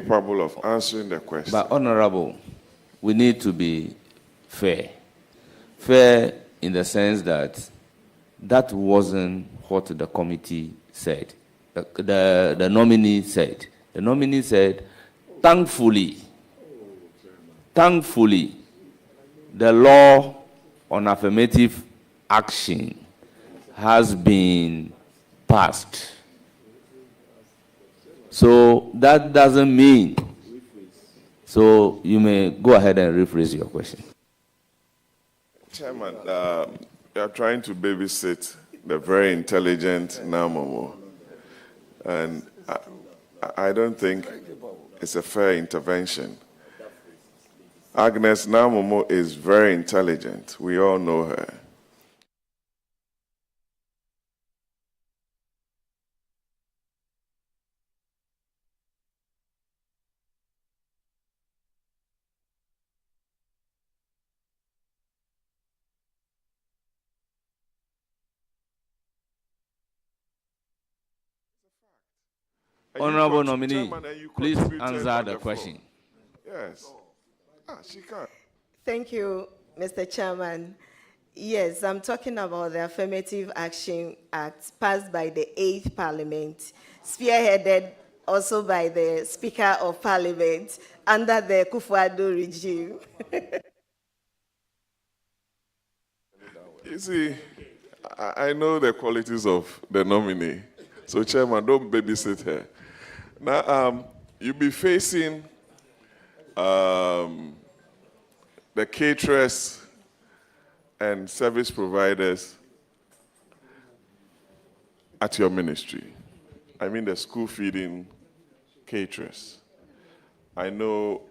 capable of answering the question. But, Honorable, we need to be fair. Fair in the sense that that wasn't what the committee said. The nominee said. The nominee said, thankfully, the law on affirmative action has been passed. So that doesn't mean. So you may go ahead and rephrase your question. Chairman, you are trying to babysit the very intelligent Naa Momo, and I don't think it's a fair intervention. Agnes Naa Momo is very intelligent. We all know her. Honorable nominee, please answer the question. Yes. She can. Thank you, Mr. Chairman. Yes, I'm talking about the Affirmative Action Act passed by the 8th Parliament, spearheaded also by the Speaker of Parliament under the Ofosu-Adjare regime. You see, I know the qualities of the nominee. So, Chairman, don't babysit her. Now, you'll be facing the caterers and service providers at your ministry. I mean the school feeding caterers. I know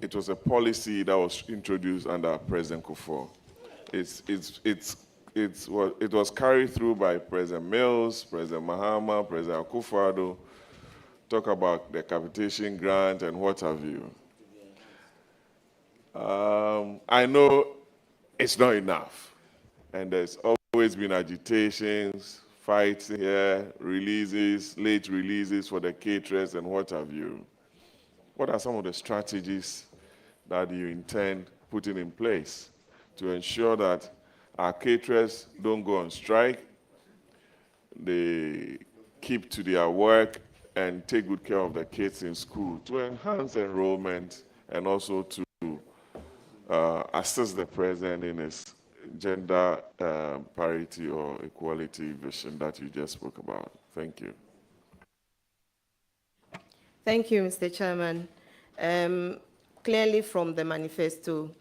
it was a policy that was introduced under President Kufuor. It was carried through by President Mills, President Mahama, President Akufo-Addo, talk about the capitation grant and what have you. I know it's not enough, and there's always been agitations, fights here, releases, late releases for the caterers and what have you. What are some of the strategies that you intend putting in place to ensure that our caterers don't go on strike, they keep to their work and take good care of the kids in school to enhance enrollment and also to assist the president in his gender parity or equality vision that you just spoke about? Thank you. Thank you, Mr. Chairman. Clearly from the manifesto,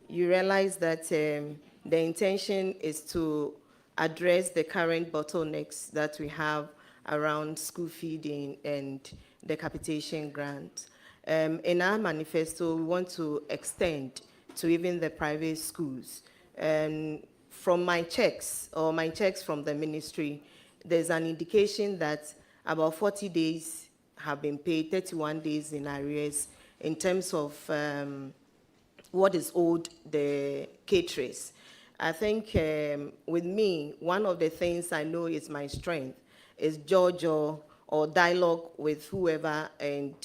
you realize that the intention is to address the current bottlenecks that we have around school feeding and the capitation grant. In our manifesto, we want to extend to even the private schools. And from my checks from the ministry, there's an indication that about 40 days have been paid, 31 days in arrears in terms of what is owed the caterers. I think with me, one of the things I know is my strength is JoJo or dialogue with whoever and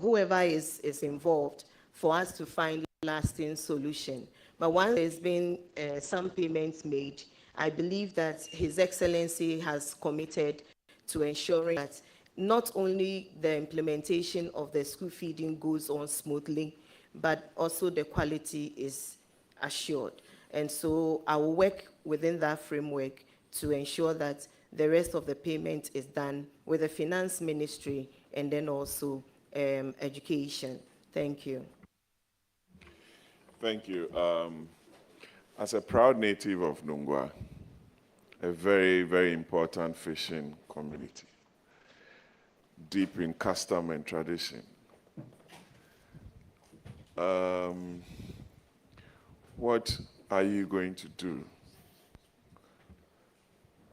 whoever is involved for us to find lasting solution. But once there's been some payments made, I believe that His Excellency has committed to ensuring that not only the implementation of the school feeding goes on smoothly, but also the quality is assured. And so I will work within that framework to ensure that the rest of the payment is done with the Finance Ministry and then also Education. Thank you. Thank you. As a proud native of Nungwa, a very, very important fishing community, deep in custom and tradition, what are you going to do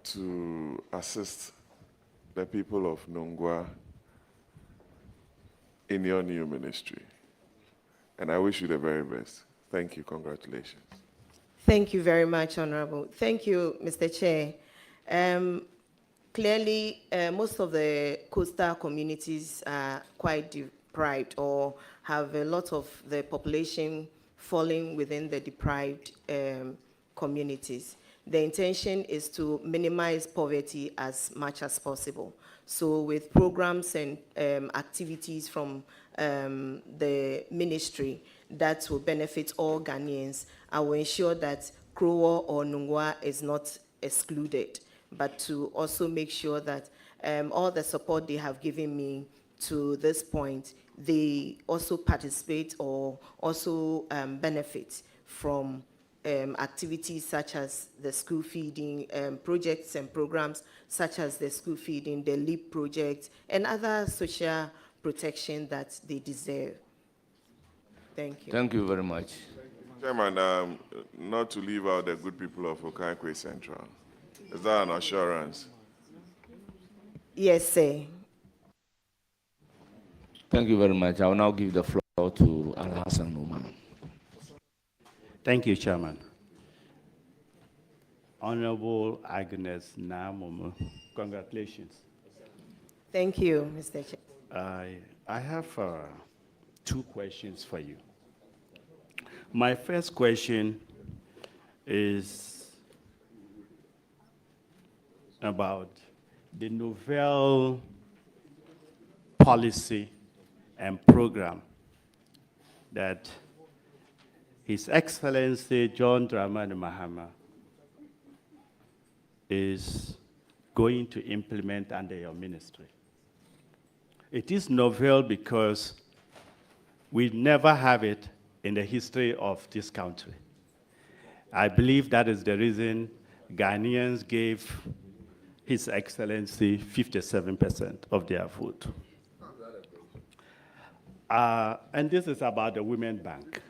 to assist the people of Nungwa in your new ministry? And I wish you the very best. Thank you. Congratulations. Thank you very much, Honorable. Thank you, Mr. Chair. clearly, most of the coastal communities are quite deprived or have a lot of the population falling within the deprived communities. The intention is to minimize poverty as much as possible. So with programs and activities from the ministry that will benefit all Ghanaians, I will ensure that Krowo or Nungwa is not excluded, but to also make sure that all the support they have given me to this point, they also participate or also benefit from activities such as the school feeding, projects and programs such as the school feeding, the LEAP project, and other social protection that they deserve. Thank you. Thank you very much. Chairman, not to leave out the good people of Okankwe Central. Is that an assurance? Yes, sir. Thank you very much. I will now give the floor to Al-Hassan Oman. Thank you, Chairman. Honorable Agnes Naa Momo, congratulations. Thank you, Mr. Chair. I have 2 questions for you. My first question is about the novel policy and program that His Excellency John Dramani Mahama is going to implement under your ministry. It is novel because we never have it in the history of this country. I believe that is the reason Ghanaians gave His Excellency 57% of their vote. And this is about the Women Bank.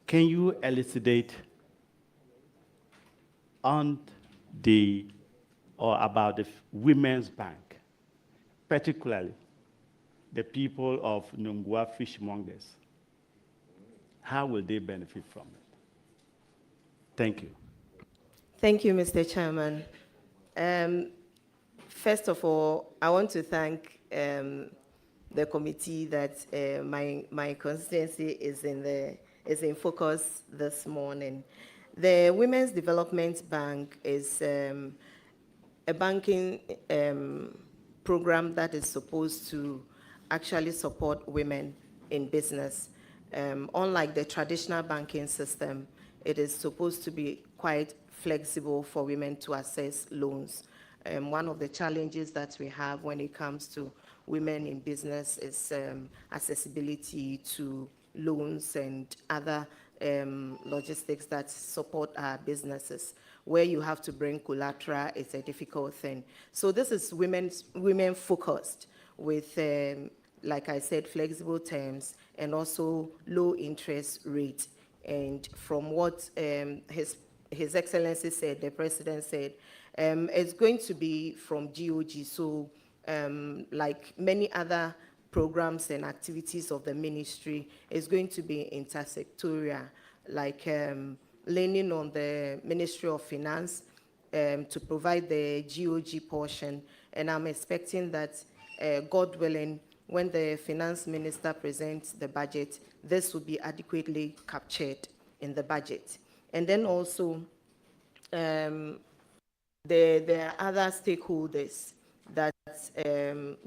Can you elucidate on about the Women's Bank, particularly the people of Nungwa fishmongers? How will they benefit from it? Thank you. Thank you, Mr. Chairman. First of all, I want to thank the committee that my constituency is in focus this morning. The Women's Development Bank is a banking program that is supposed to actually support women in business. Unlike the traditional banking system, it is supposed to be quite flexible for women to access loans. One of the challenges that we have when it comes to women in business is accessibility to loans and other logistics that support our businesses. Where you have to bring collateral, it's a difficult thing. So this is women focused with, like I said, flexible terms and also low interest rate. And from what His Excellency said, the President said, it's going to be from GOG. So like many other programs and activities of the ministry, is going to be intersectorial, like leaning on the Ministry of Finance to provide the GOG portion. And I'm expecting that, God willing, when the Finance Minister presents the budget, this will be adequately captured in the budget. And then also, there are other stakeholders that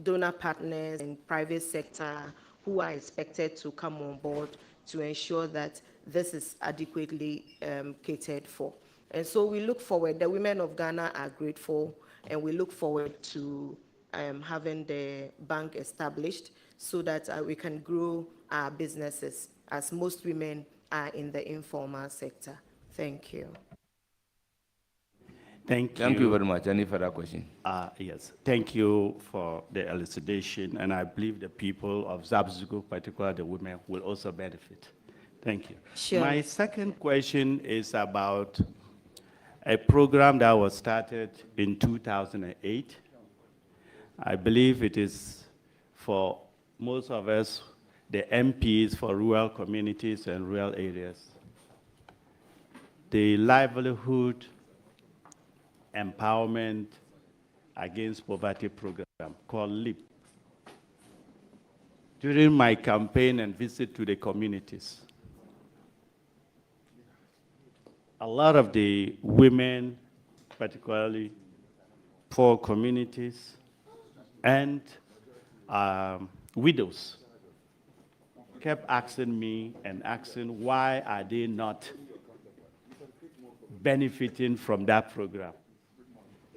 donor partners and private sector who are expected to come on board to ensure that this is adequately catered for. And so we look forward, the women of Ghana are grateful, and we look forward to having the bank established so that we can grow our businesses, as most women are in the informal sector. Thank you. Thank you. Thank you very much. Any further question? Yes, thank you for the elucidation, and I believe the people of Zabzugu, particularly the women, will also benefit. Thank you. Sure. My second question is about a program that was started in 2008. I believe it is for most of us, the MPs for rural communities and rural areas. The livelihood Empowerment Against Poverty program called LEAP. During my campaign and visit to the communities, a lot of the women, particularly poor communities, and widows, kept asking me and asking why are they not benefiting from that program.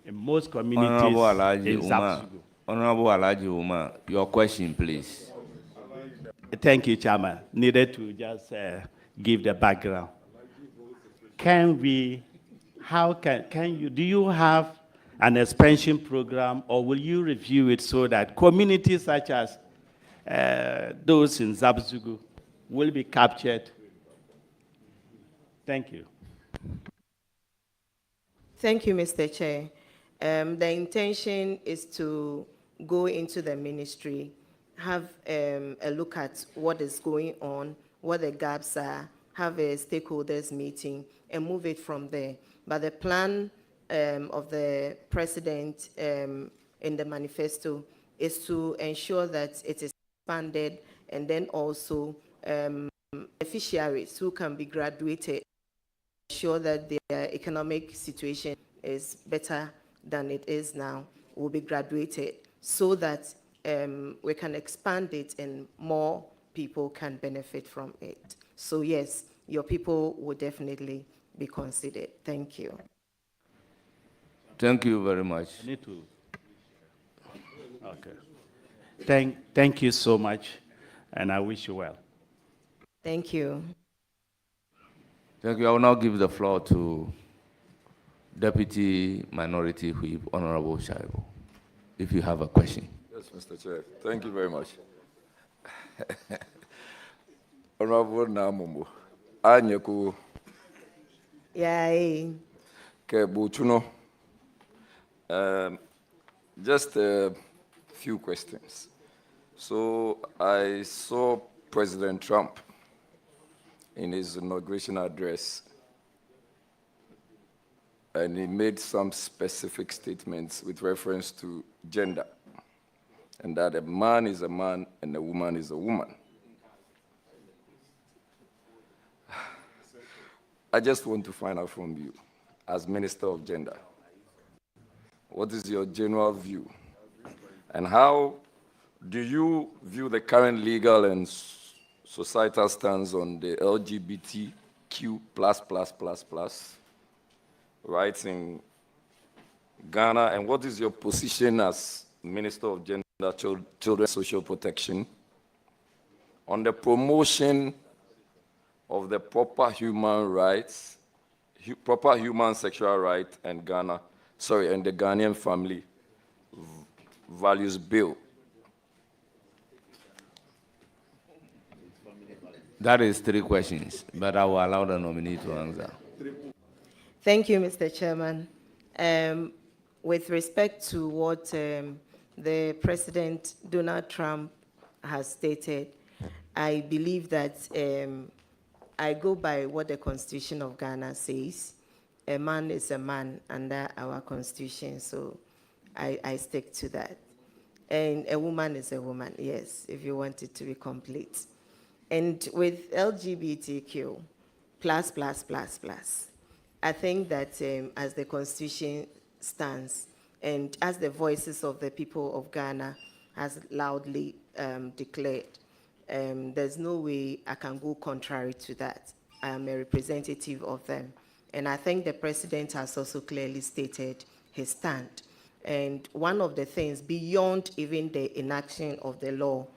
In most communities Honorable Alhaji in Umar, Zapsugu. Honorable Alhaji Umar, your question, please. Thank you, Chairman. Needed to just give the background. Can you, do you have an expansion program, or will you review it so that communities such as those in Zapsugu will be captured? Thank you. Thank you, Mr. Chair. The intention is to go into the ministry, have a look at what is going on, what the gaps are, have a stakeholders meeting, and move it from there. But the plan of the president in the manifesto is to ensure that it is expanded, and then also beneficiaries who can be graduated, ensure that their economic situation is better than it is now, will be graduated, so that we can expand it and more people can benefit from it. So yes, your people will definitely be considered. Thank you. Thank you very much. I need to. Okay. Thank you so much, and I wish you well. Thank you. Thank you. I will now give the floor to Deputy Minority Whip, Honorable Shaibu, if you have a question. Yes, Mr. Chair. Thank you very much. Honorable Naa Momo, Anyaku Yay. Kebuchuno. Just a few questions. So I saw President Trump in his inauguration address, and he made some specific statements with reference to gender, and that a man is a man and a woman is a woman. I just want to find out from you, as Minister of Gender, what is your general view? And how do you view the current legal and societal stance on the LGBTQ+++ rights in Ghana? And what is your position as Minister of Gender, Children's Social Protection on the promotion of the proper human rights, proper human sexual right and the Ghanaian Family Values Bill? That is 3 questions, but I will allow the nominee to answer. Thank you, Mr. Chairman. With respect to what the President Donald Trump has stated, I believe that I go by what the Constitution of Ghana says. A man is a man under our Constitution, so I stick to that. And a woman is a woman, yes, if you want it to be complete. And with LGBTQ++++, I think that as the Constitution stands, and as the voices of the people of Ghana has loudly declared, there's no way I can go contrary to that. I am a representative of them. And I think the president has also clearly stated his stand. And one of the things, beyond even the inaction of the law,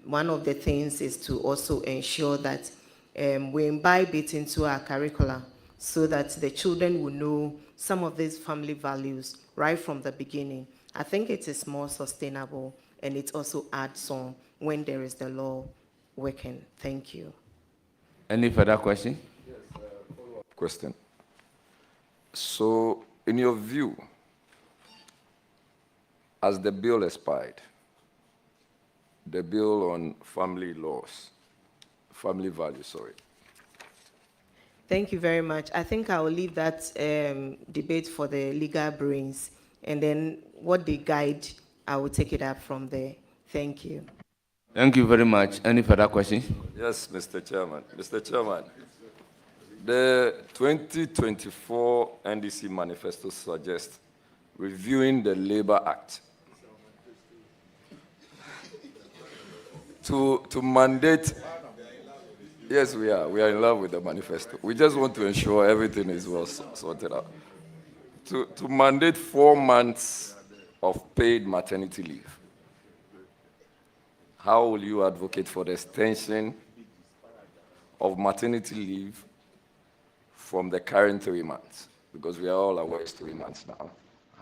one of the things is to also ensure that we imbibe it into our curricula, so that the children will know some of these family values right from the beginning. I think it is more sustainable, and it also adds on when there is the law working. Thank you. Any further question? Yes, follow-up question. So, in your view, as the bill expired, the bill on family laws, family values, sorry, Thank you very much. I think I will leave that debate for the legal brains, and then what they guide, I will take it up from there. Thank you. Thank you very much. Any further questions? Yes, Mr. Chairman. Mr. Chairman, the 2024 NDC manifesto suggests reviewing the Labor Act to mandate. Yes, we are. We are in love with the manifesto. We just want to ensure everything is well sorted out. To mandate 4 months of paid maternity leave. How will you advocate for the extension of maternity leave from the current 3 months? Because we are all aware it's 3 months now.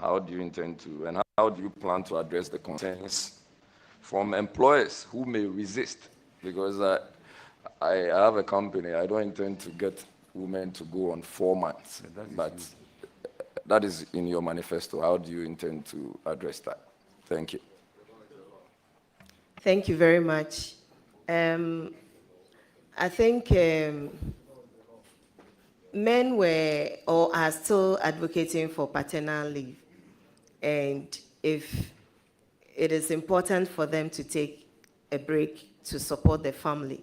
How do you intend to, and how do you plan to address the concerns from employers who may resist? Because I have a company, I don't intend to get women to go on 4 months, but that is in your manifesto. How do you intend to address that? Thank you. Thank you very much. I think men were or are still advocating for paternal leave. And if it is important for them to take a break to support the family,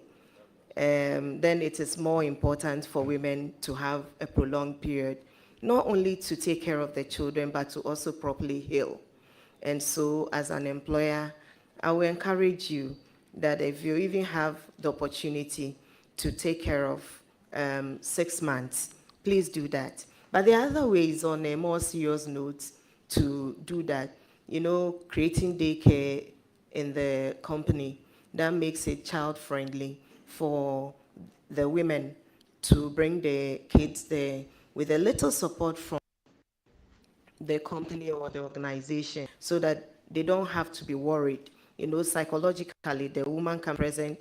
then it is more important for women to have a prolonged period, not only to take care of the children, but to also properly heal. And so as an employer, I will encourage you that if you even have the opportunity to take care of 6 months, please do that. But there are other ways on a more serious note to do that. You know, creating daycare in the company that makes it child-friendly for the women to bring their kids there with a little support from the company or the organization so that they don't have to be worried. You know, psychologically, the woman can present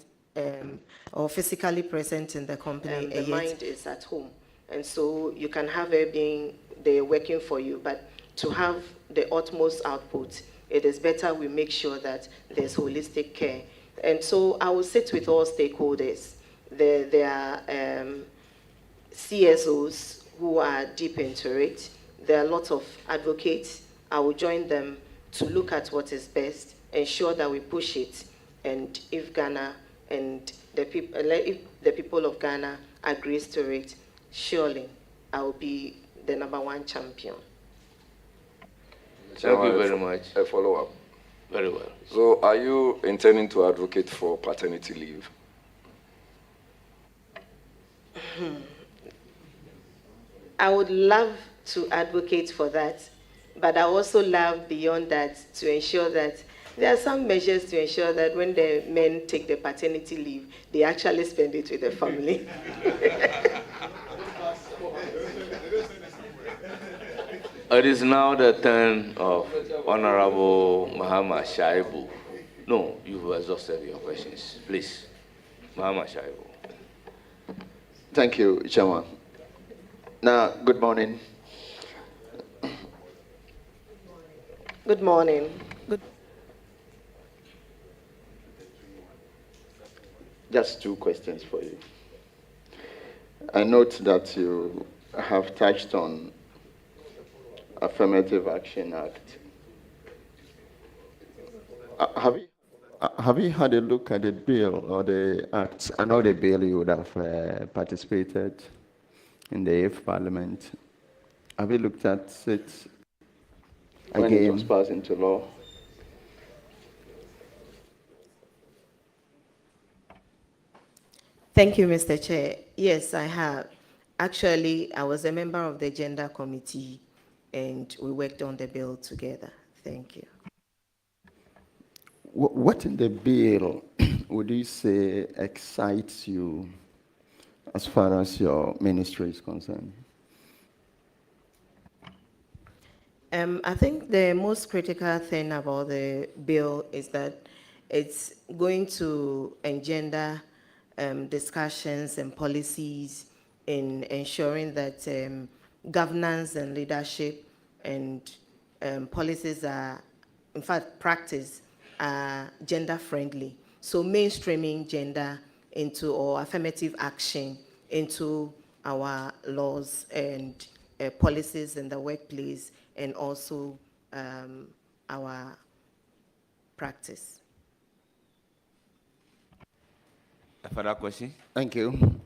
or physically present in the company, and the mind is at home. And so you can have her being there working for you, but to have the utmost output, it is better we make sure that there's holistic care. And so I will sit with all stakeholders. There are CSOs who are deep into it. There are lots of advocates. I will join them to look at what is best, ensure that we push it. And if Ghana and if the people of Ghana agrees to it, surely I will be the #1 champion. Thank you very much. A follow-up. Very well. So are you intending to advocate for paternity leave? I would love to advocate for that, but I also love beyond that to ensure that there are some measures to ensure that when the men take the paternity leave, they actually spend it with the family. It is now the turn of Honorable Muhammad Shaibu. No, you've exhausted your questions. Please, Muhammad Shaibu. Thank you, Chairman. Now, good morning. Good morning. Just 2 questions for you. I note that you have touched on Affirmative Action Act. Have you had a look at the bill or the act? I know the bill you would have participated in the 8th Parliament. Have you looked at it when it was passed into law? Thank you, Mr. Chair. Yes, I have. Actually, I was a member of the Gender Committee, and we worked on the bill together. Thank you. What in the bill would you say excites you as far as your ministry is concerned? I think the most critical thing about the bill is that it's going to engender discussions and policies in ensuring that governance and leadership and policies are, in fact, practice are gender friendly. So mainstreaming gender into or affirmative action into our laws and policies in the workplace, and also our practice. A further question? Thank you.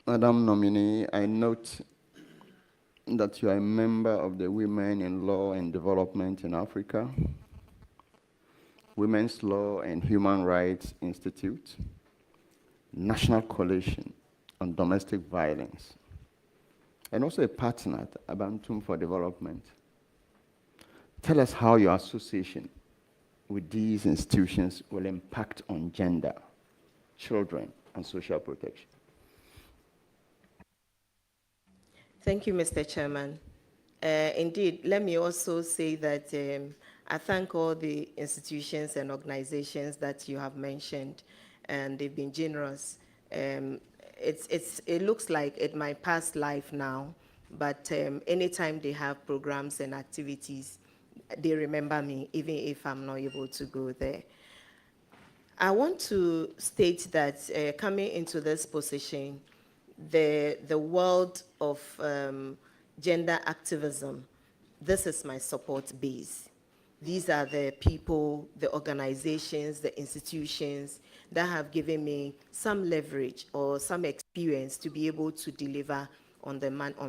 Madam Nominee, I note that you are a member of the Women in Law and Development in Africa, Women's Law and Human Rights Institute, National Coalition on Domestic Violence, and also a partner at Abantum for Development. Tell us how your association with these institutions will impact on gender, children, and social protection. Thank you, Mr. Chairman. Indeed, let me also say that I thank all the institutions and organizations that you have mentioned, and they've been generous. It looks like it my past life now, but anytime they have programs and activities, they remember me, even if I'm not able to go there. I want to state that coming into this position, the world of gender activism, this is my support base. These are the people, the organizations, the institutions that have given me some leverage or some experience to be able to deliver on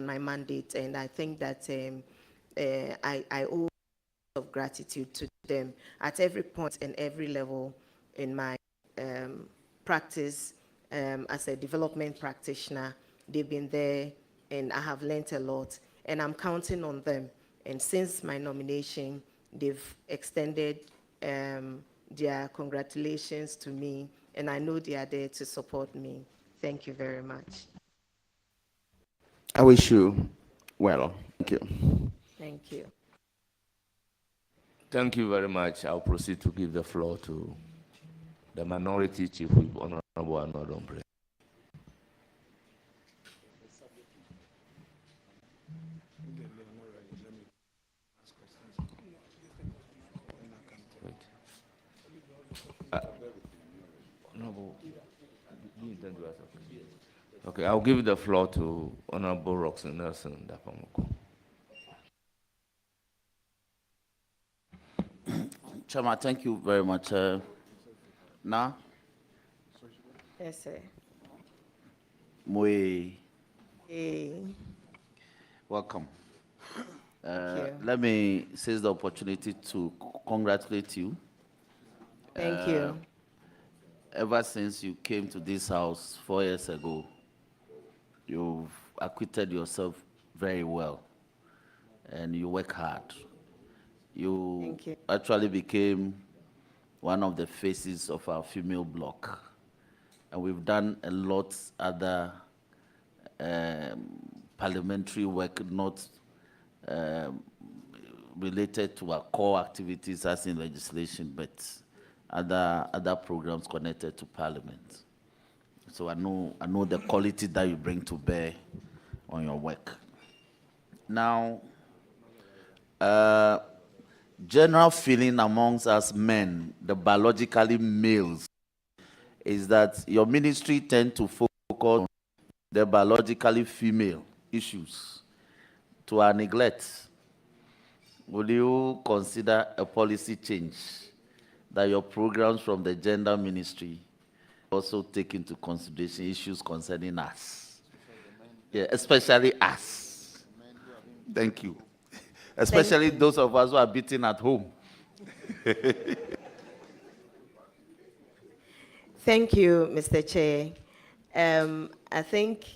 my mandate, and I think that I owe of gratitude to them at every point and every level in my practice as a development practitioner. They've been there, and I have learned a lot, and I'm counting on them. And since my nomination, they've extended their congratulations to me, and I know they are there to support me. Thank you very much. I wish you well. Thank you. Thank you. Thank you very much. I'll proceed to give the floor to the Minority Chief Whip, Honorable Anodumbre. Okay, I'll give the floor to Honorable Roxanne Nelson Dapamoko. Chairman, thank you very much. Naa? Yes, sir. Mwe, Hey. welcome. Thank you. Let me seize the opportunity to congratulate you. Thank you. Ever since you came to this house 4 years ago, you've acquitted yourself very well, and you work hard. You Thank you. actually became one of the faces of our female bloc, and we've done a lot other parliamentary work, not related to our core activities as in legislation, but other programs connected to Parliament. So I know the quality that you bring to bear on your work. Now, general feeling amongst us men, the biologically males, is that your ministry tend to focus on the biologically female issues to our neglect. Will you consider a policy change that your programs from the gender ministry also take into consideration issues concerning us? Yeah, especially us. Thank you. Especially those of us who are beaten at home. Thank you, Mr. Chair. I think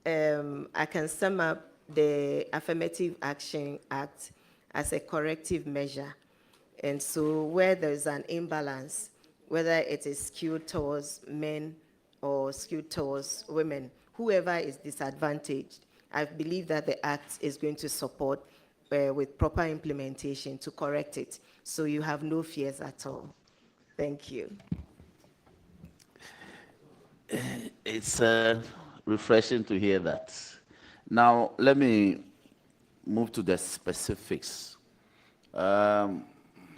I can sum up the Affirmative Action Act as a corrective measure. And so where there's an imbalance, whether it is skewed towards men or skewed towards women, whoever is disadvantaged, I believe that the Act is going to support with proper implementation to correct it. So you have no fears at all. Thank you. It's refreshing to hear that. Now, let me move to the specifics.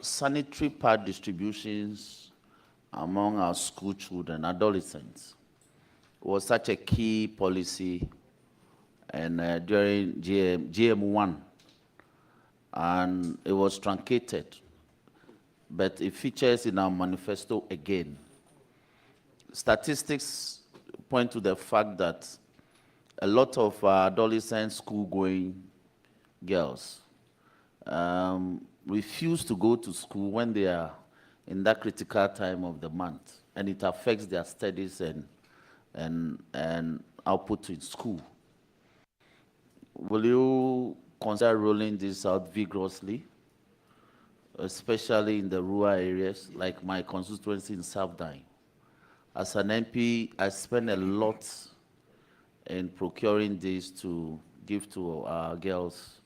Sanitary pad distributions among our school children, adolescents. was such a key policy, and during GM1, and it was truncated, but it features in our manifesto again. Statistics point to the fact that a lot of adolescent school-going girls refuse to go to school when they are in that critical time of the month, and it affects their studies and output in school. Will you consider rolling this out vigorously, especially in the rural areas, like my constituency in South Dine? As an MP, I spend a lot in procuring this to give to our girls,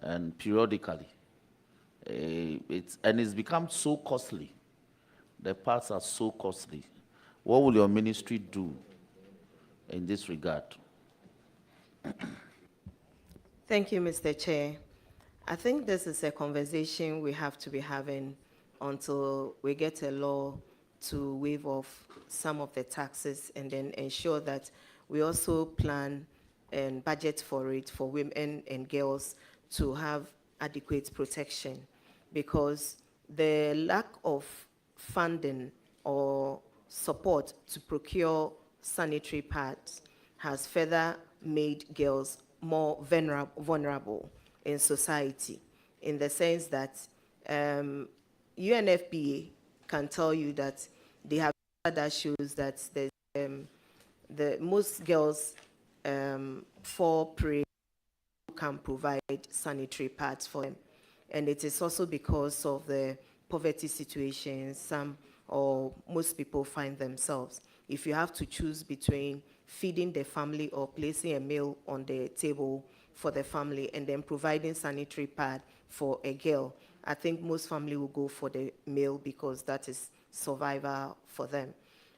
and periodically. It's become so costly. The parts are so costly. What will your ministry do in this regard? Thank you, Mr. Chair. I think this is a conversation we have to be having until we get a law to waive off some of the taxes and then ensure that we also plan and budget for it for women and girls to have adequate protection, because the lack of funding or support to procure sanitary pads has further made girls more vulnerable in society, in the sense that UNFPA can tell you that they have data that shows that the most girls fall prey can provide sanitary pads for them. And it is also because of the poverty situation some or most people find themselves. If you have to choose between feeding the family or placing a meal on the table for the family and then providing sanitary pad for a girl, I think most family will go for the meal because that is survival for them.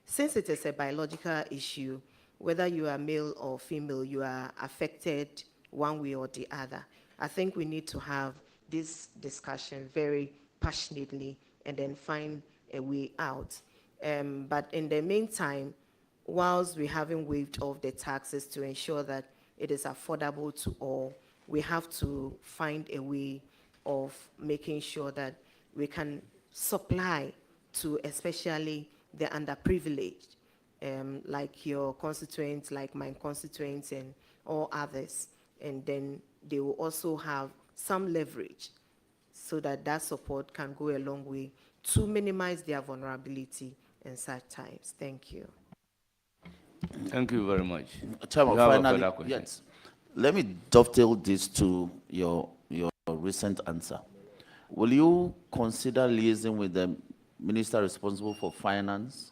Since it is a biological issue, whether you are male or female, you are affected one way or the other. I think we need to have this discussion very passionately and then find a way out. But in the meantime, whilst we haven't waived off the taxes to ensure that it is affordable to all, we have to find a way of making sure that we can supply to especially the underprivileged, like your constituents, like my constituents, and all others. And then they will also have some leverage so that that support can go a long way to minimize their vulnerability in such times. Thank you. Thank you very much. Chairman, You have a finally, further question? yes. Let me dovetail this to your recent answer. Will you consider liaising with the minister responsible for finance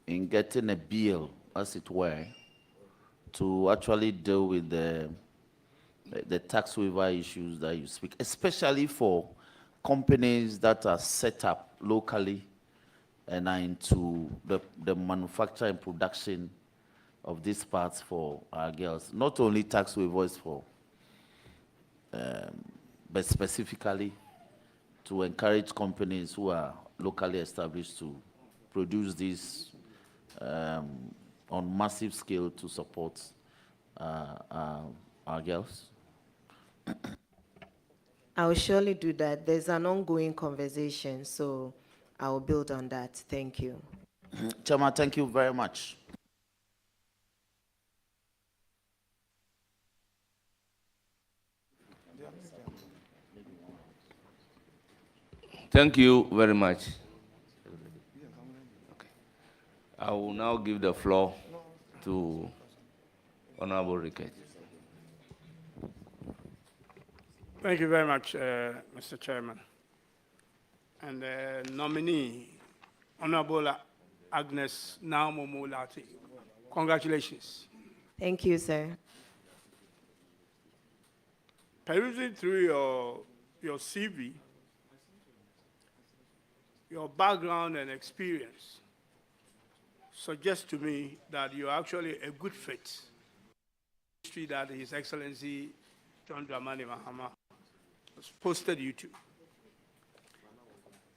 in getting a bill, as it were, to actually deal with the tax waiver issues that you speak, especially for companies that are set up locally and are into the manufacture and production of these parts for our girls? Not only tax waivers for, but specifically to encourage companies who are locally established to produce these on massive scale to support our girls. I will surely do that. There's an ongoing conversation, so I will build on that. Thank you. Chairman, thank you very much. Thank you very much. Okay. I will now give the floor to Honorable Rickett. Thank you very much, Mr. Chairman. And the nominee, Honorable Agnes Naa Momo Lartey. Congratulations. Thank you, sir. Perusing through your CV, your background and experience suggests to me that you're actually a good fit that His Excellency John Dramani Mahama has posted you to.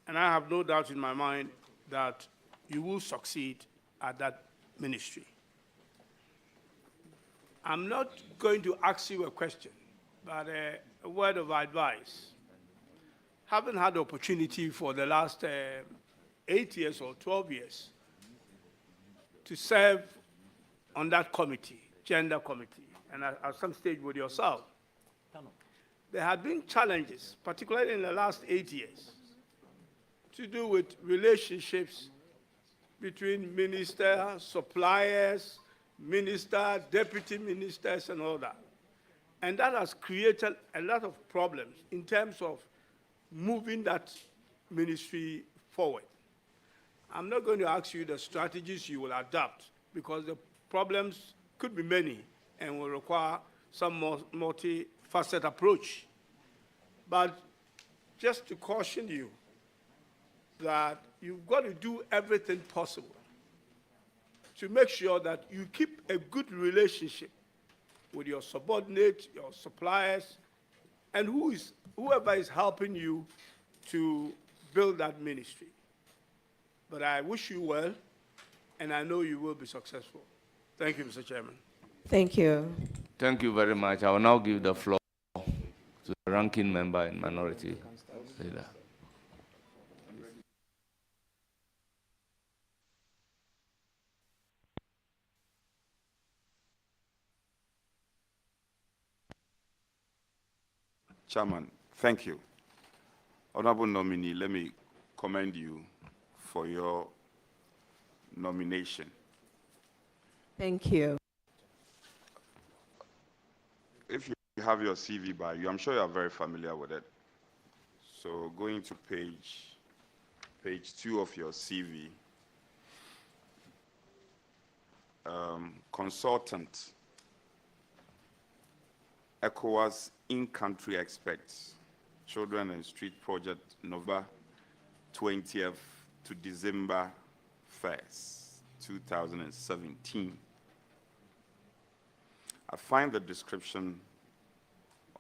And I have no doubt in my mind that you will succeed at that ministry. I'm not going to ask you a question, but a word of advice. Having had the opportunity for the last 8 years or 12 years to serve on that committee, gender committee, and at some stage with yourself, there have been challenges, particularly in the last 8 years, to do with relationships between ministers, suppliers, ministers, deputy ministers, and all that. And that has created a lot of problems in terms of moving that ministry forward. I'm not going to ask you the strategies you will adopt because the problems could be many and will require some more multifaceted approach. But just to caution you that you've got to do everything possible to make sure that you keep a good relationship with your subordinates, your suppliers, and whoever is helping you to build that ministry. But I wish you well, and I know you will be successful. Thank you, Mr. Chairman. Thank you. Thank you very much. I will now give the floor to the ranking member and minority leader. Chairman, thank you. Honorable nominee, let me commend you for your nomination. Thank you. If you have your CV by you, I'm sure you are very familiar with it. So going to page 2 of your CV, consultant, ECOWAS in-country experts, Children and Street Project, November 20th to December 1st, 2017. I find the description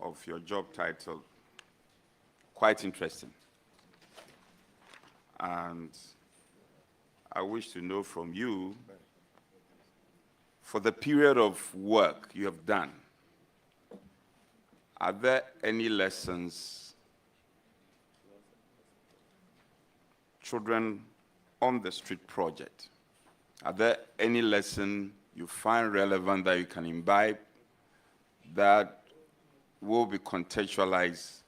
of your job title quite interesting. And I wish to know from you, for the period of work you have done, are there any lessons Children on the Street Project? Are there any lesson you find relevant that you can imbibe that will be contextualized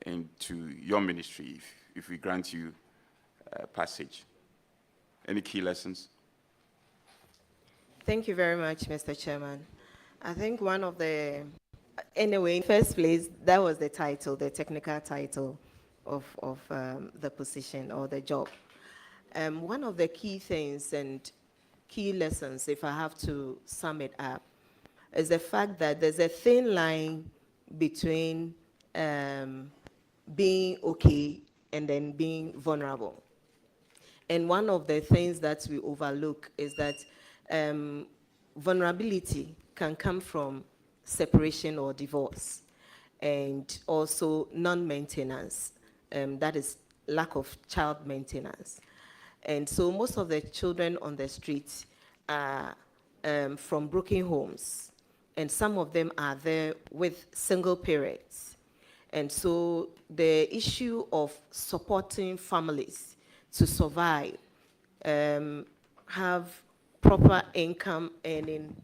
into your ministry if we grant you passage? Any key lessons? Thank you very much, Mr. Chairman. I think one of the, anyway, in first place, that was the title, the technical title of the position or the job. One of the key things and key lessons, if I have to sum it up, is the fact that there's a thin line between being okay and then being vulnerable. And one of the things that we overlook is that vulnerability can come from separation or divorce, and also non-maintenance, that is lack of child maintenance. And so most of the children on the streets are from broken homes, and some of them are there with single parents. And so the issue of supporting families to survive, have proper income earning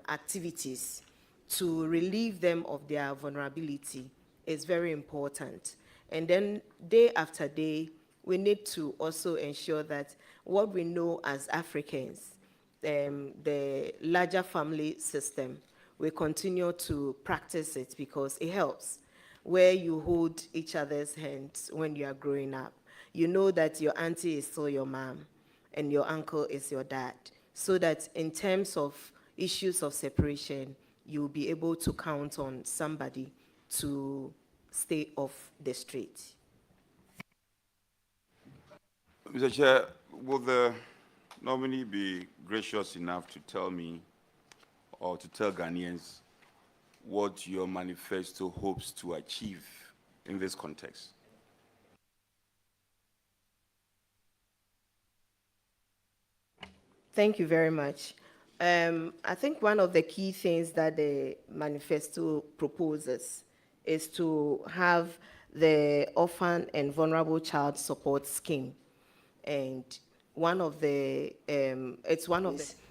activities to relieve them of their vulnerability is very important. And then day after day, we need to also ensure that what we know as Africans, the larger family system, we continue to practice it because it helps. Where you hold each other's hands when you are growing up. You know that your auntie is still your mom and your uncle is your dad. So that in terms of issues of separation, you'll be able to count on somebody to stay off the street. Mr. Chair, will the nominee be gracious enough to tell me or to tell Ghanaians what your manifesto hopes to achieve in this context? Thank you very much. I think one of the key things that the manifesto proposes is to have the orphan and vulnerable child support scheme. And it's one of the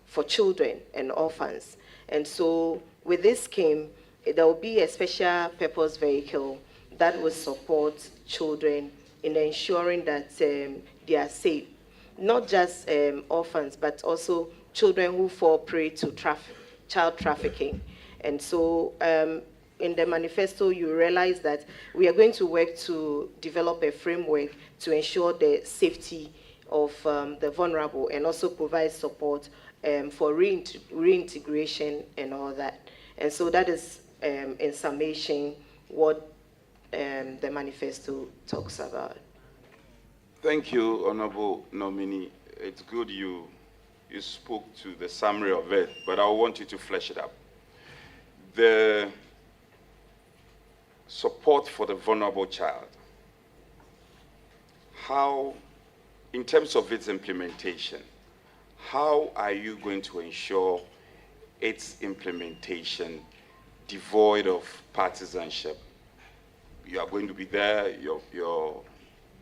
for children and orphans. And so with this scheme, there will be a special purpose vehicle that will support children in ensuring that they are safe. Not just orphans, but also children who fall prey to child trafficking. And so in the manifesto, you realize that we are going to work to develop a framework to ensure the safety of the vulnerable and also provide support for reintegration and all that. And so that is, in summation, what the manifesto talks about. Thank you, Honorable Nominee. It's good you spoke to the summary of it, but I want you to flesh it up. The support for the vulnerable child, how, in terms of its implementation, how are you going to ensure its implementation devoid of partisanship? You are going to be there, your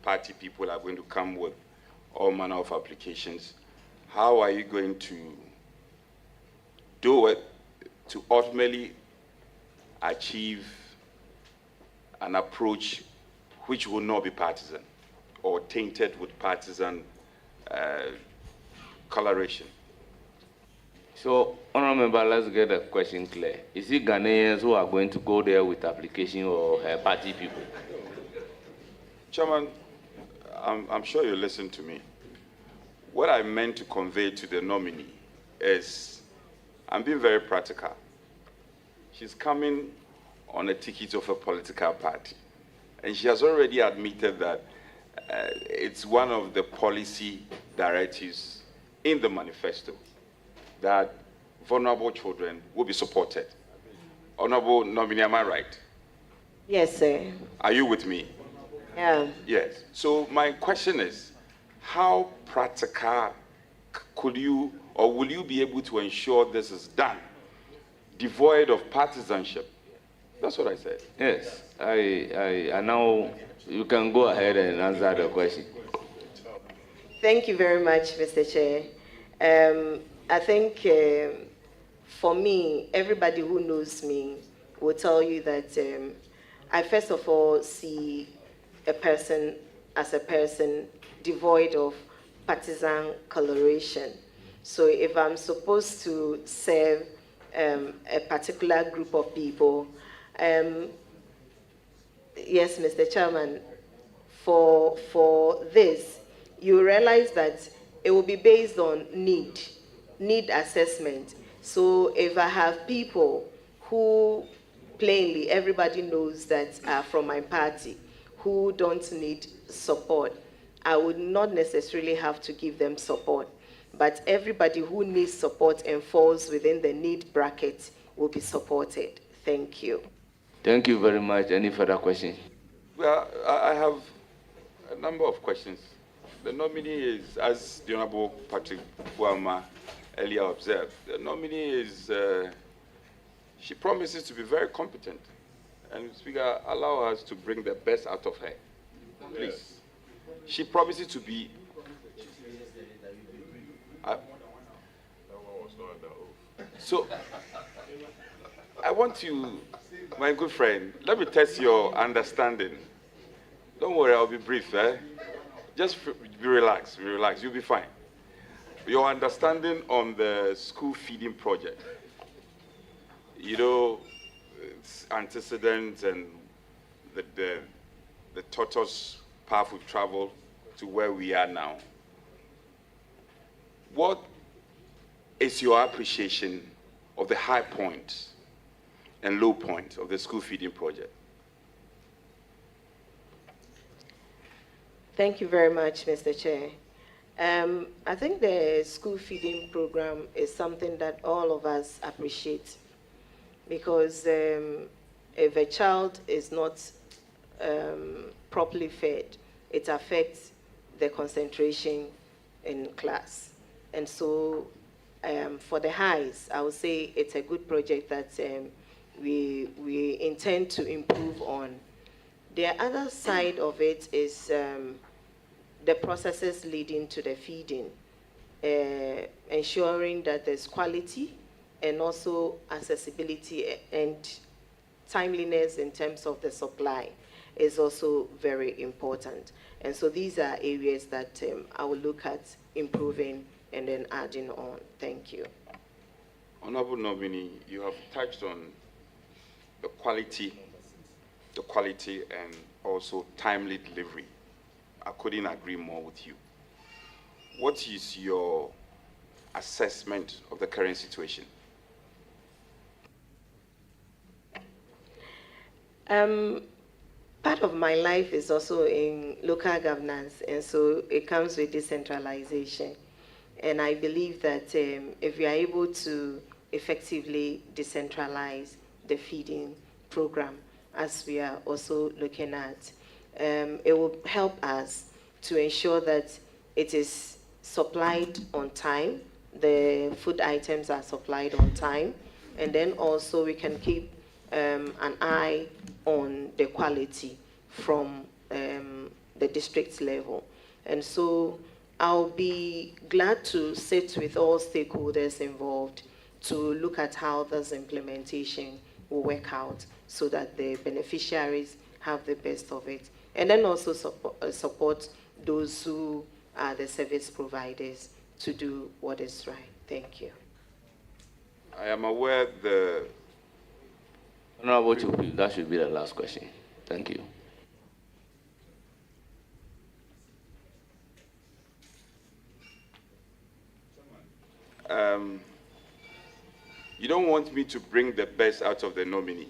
party people are going to come with all manner of applications. How are you going to do it to ultimately achieve an approach which will not be partisan or tainted with partisan coloration? So, Honorable Member, let's get the question clear. Is it Ghanaians who are going to go there with application or party people? Chairman, I'm sure you listened to me. What I meant to convey to the nominee is, I'm being very practical. She's coming on a ticket of a political party, and she has already admitted that it's one of the policy directives in the manifesto that vulnerable children will be supported. Honorable nominee, am I right? Yes, sir. Are you with me? Yeah. Yes. So my question is, how practical could you or will you be able to ensure this is done, devoid of partisanship? That's what I said. Yes, I now, you can go ahead and answer the question. Thank you very much, Mr. Chair. I think for me, everybody who knows me will tell you that I first of all see a person as a person devoid of partisan coloration. So if I'm supposed to serve a particular group of people, yes, Mr. Chairman, for this, you realize that it will be based on need assessment. So if I have people who plainly everybody knows that are from my party who don't need support, I would not necessarily have to give them support. But everybody who needs support and falls within the need bracket will be supported. Thank you. Thank you very much. Any further questions? Well, I have a number of questions. The nominee is, as the Honorable Patrick Buama earlier observed, the nominee is, she promises to be very competent. And Speaker, allow us to bring the best out of her. Please. She promises to be. So, I want you, my good friend, let me test your understanding. Don't worry, I'll be brief. Just be relaxed, you'll be fine. Your understanding on the school feeding project. You know, its antecedents and the tortoise path we've traveled to where we are now. What is your appreciation of the high points and low points of the school feeding project? Thank you very much, Mr. Chair. I think the school feeding program is something that all of us appreciate because if a child is not properly fed, it affects the concentration in class. And so For the highs, I would say it's a good project that we intend to improve on. The other side of it is the processes leading to the feeding, ensuring that there's quality and also accessibility and timeliness in terms of the supply is also very important. And so these are areas that I will look at improving and then adding on. Thank you. Honorable nominee, you have touched on the quality and also timely delivery. I couldn't agree more with you. What is your assessment of the current situation? Part of my life is also in local governance, and so it comes with decentralization. And I believe that if we are able to effectively decentralize the feeding program, as we are also looking at, it will help us to ensure that it is supplied on time, the food items are supplied on time, and then also we can keep an eye on the quality from the district level. And so I'll be glad to sit with all stakeholders involved to look at how this implementation will work out so that the beneficiaries have the best of it. And then also support those who are the service providers to do what is right. Thank you. I am aware the... Honorable Chupi, that should be the last question. Thank you. You don't want me to bring the best out of the nominee.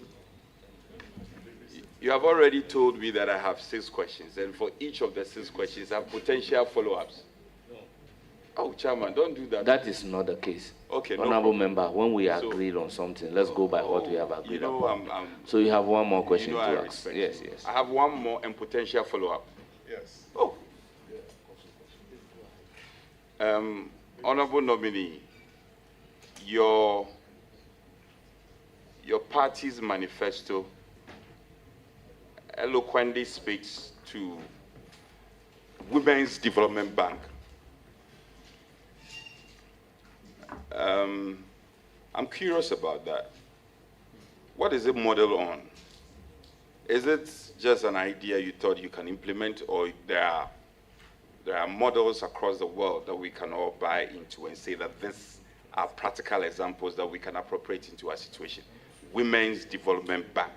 You have already told me that I have 6 questions, and for each of the 6 questions, I have potential follow-ups. Oh, Chairman, don't do that. That is not the case. Okay, no Honorable problem. member, when we agreed on something, let's go by what we have agreed upon. So you have one more question to ask. Yes, yes. I have one more and potential follow-up. Yes. Oh. Honorable nominee, your party's manifesto eloquently speaks to Women's Development Bank. I'm curious about that. What is it modeled on? Is it just an idea you thought you can implement, or there are models across the world that we can all buy into and say that these are practical examples that we can appropriate into our situation? Women's Development Bank.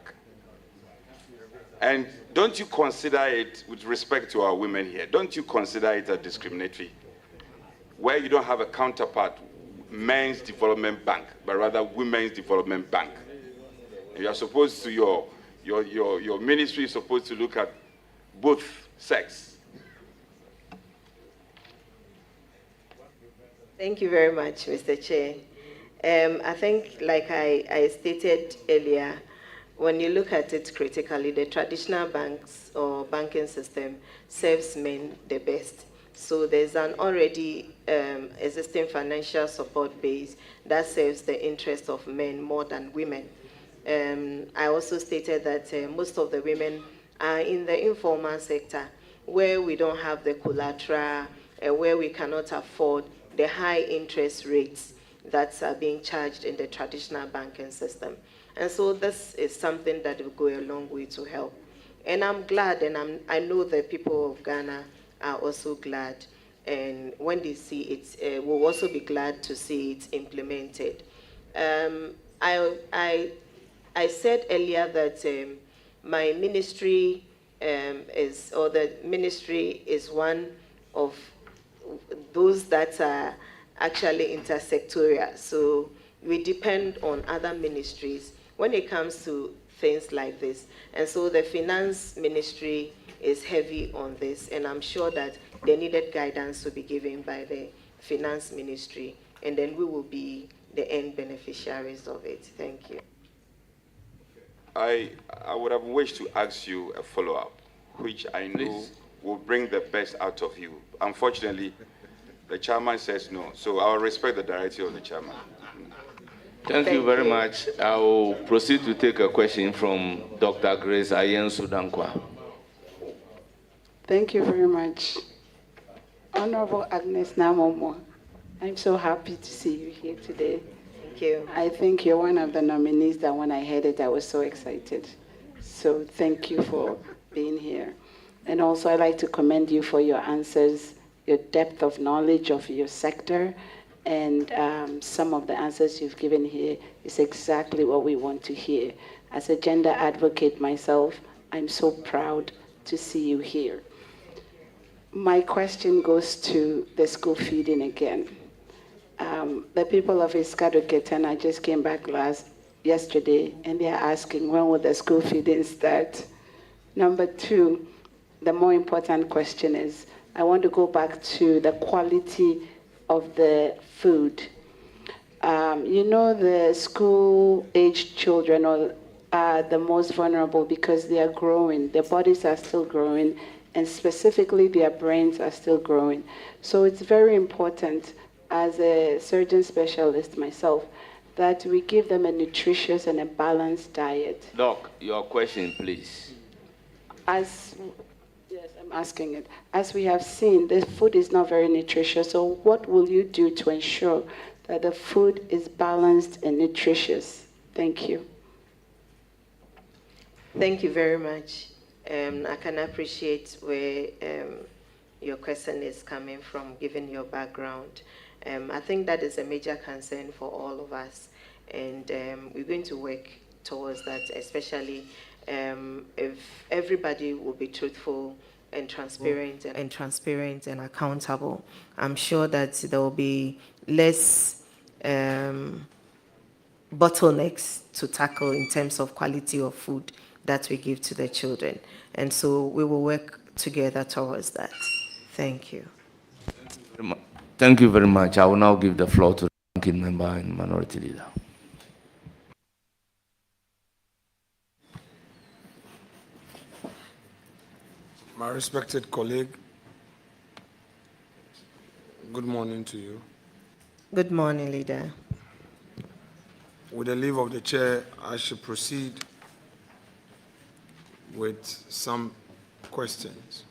And don't you consider it, with respect to our women here, don't you consider it a discriminatory, where you don't have a counterpart, Men's Development Bank, but rather Women's Development Bank? You are supposed to, your ministry is supposed to look at both sex. Thank you very much, Mr. Chair. I think, like I stated earlier, when you look at it critically, the traditional banks or banking system serves men the best. So there's an already existing financial support base that serves the interest of men more than women. I also stated that most of the women are in the informal sector, where we don't have the collateral, where we cannot afford the high interest rates that are being charged in the traditional banking system. And so this is something that will go a long way to help. And I'm glad, and I know the people of Ghana are also glad. And when they see it, will also be glad to see it implemented. I said earlier that my ministry the ministry is one of those that are actually intersectorial. So we depend on other ministries when it comes to things like this. And so the finance ministry is heavy on this, and I'm sure that the needed guidance will be given by the finance ministry, and then we will be the end beneficiaries of it. Thank you. I would have wished to ask you a follow-up, which I know will bring the best out of you. Unfortunately, The chairman says no. So I'll respect the directive of the chairman. Thank you very much. I will proceed to take a question from Dr. Grace Ayen Sudankwa. Thank you very much. Honorable Agnes Naa Momo, I'm so happy to see you here today. Thank you. I think you're one of the nominees that when I heard it, I was so excited. So thank you for being here. And also I'd like to commend you for your answers, your depth of knowledge of your sector, and some of the answers you've given here is exactly what we want to hear. As a gender advocate myself, I'm so proud to see you here. My question goes to the school feeding again. The people of Iskado-Ketana just came back yesterday, and they're asking, when will the school feeding start? Number two, the more important question is, I want to go back to the quality of the food. You know, the school-aged children are the most vulnerable because they are growing. Their bodies are still growing, and specifically their brains are still growing. So it's very important, as a surgeon specialist myself, that we give them a nutritious and a balanced diet. Doc, your question, please. Yes, I'm asking it. As we have seen, the food is not very nutritious. So what will you do to ensure that the food is balanced and nutritious? Thank you. Thank you very much. I can appreciate where your question is coming from, given your background. I think that is a major concern for all of us, and we're going to work towards that, especially if everybody will be truthful and transparent and accountable. I'm sure that there will be less bottlenecks to tackle in terms of quality of food that we give to the children. And so we will work together towards that. Thank you. Thank you very much. I will now give the floor to the ranking member and minority leader. My respected colleague, good morning to you. Good morning, leader. With the leave of the chair, I should proceed with some questions.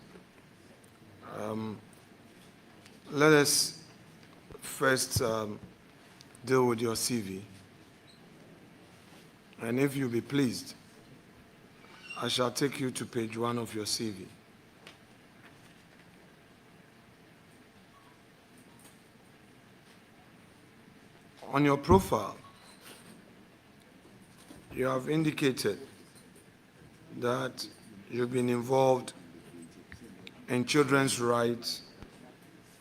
Let us first deal with your CV. And if you be pleased, I shall take you to page 1 of your CV. On your profile, you have indicated that you've been involved in children's rights,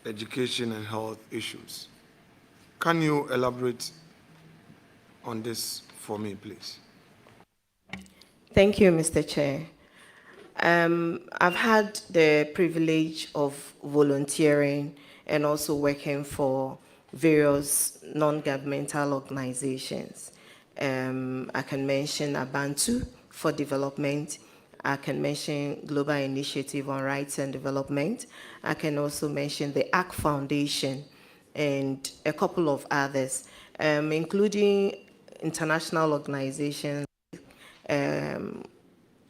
education, and health issues. Can you elaborate on this for me, please? Thank you, Mr. Chair. I've had the privilege of volunteering and also working for various non-governmental organizations. I can mention Abantu for Development. I can mention Global Initiative on Rights and Development. I can also mention the ACT Foundation and a couple of others, including international organizations,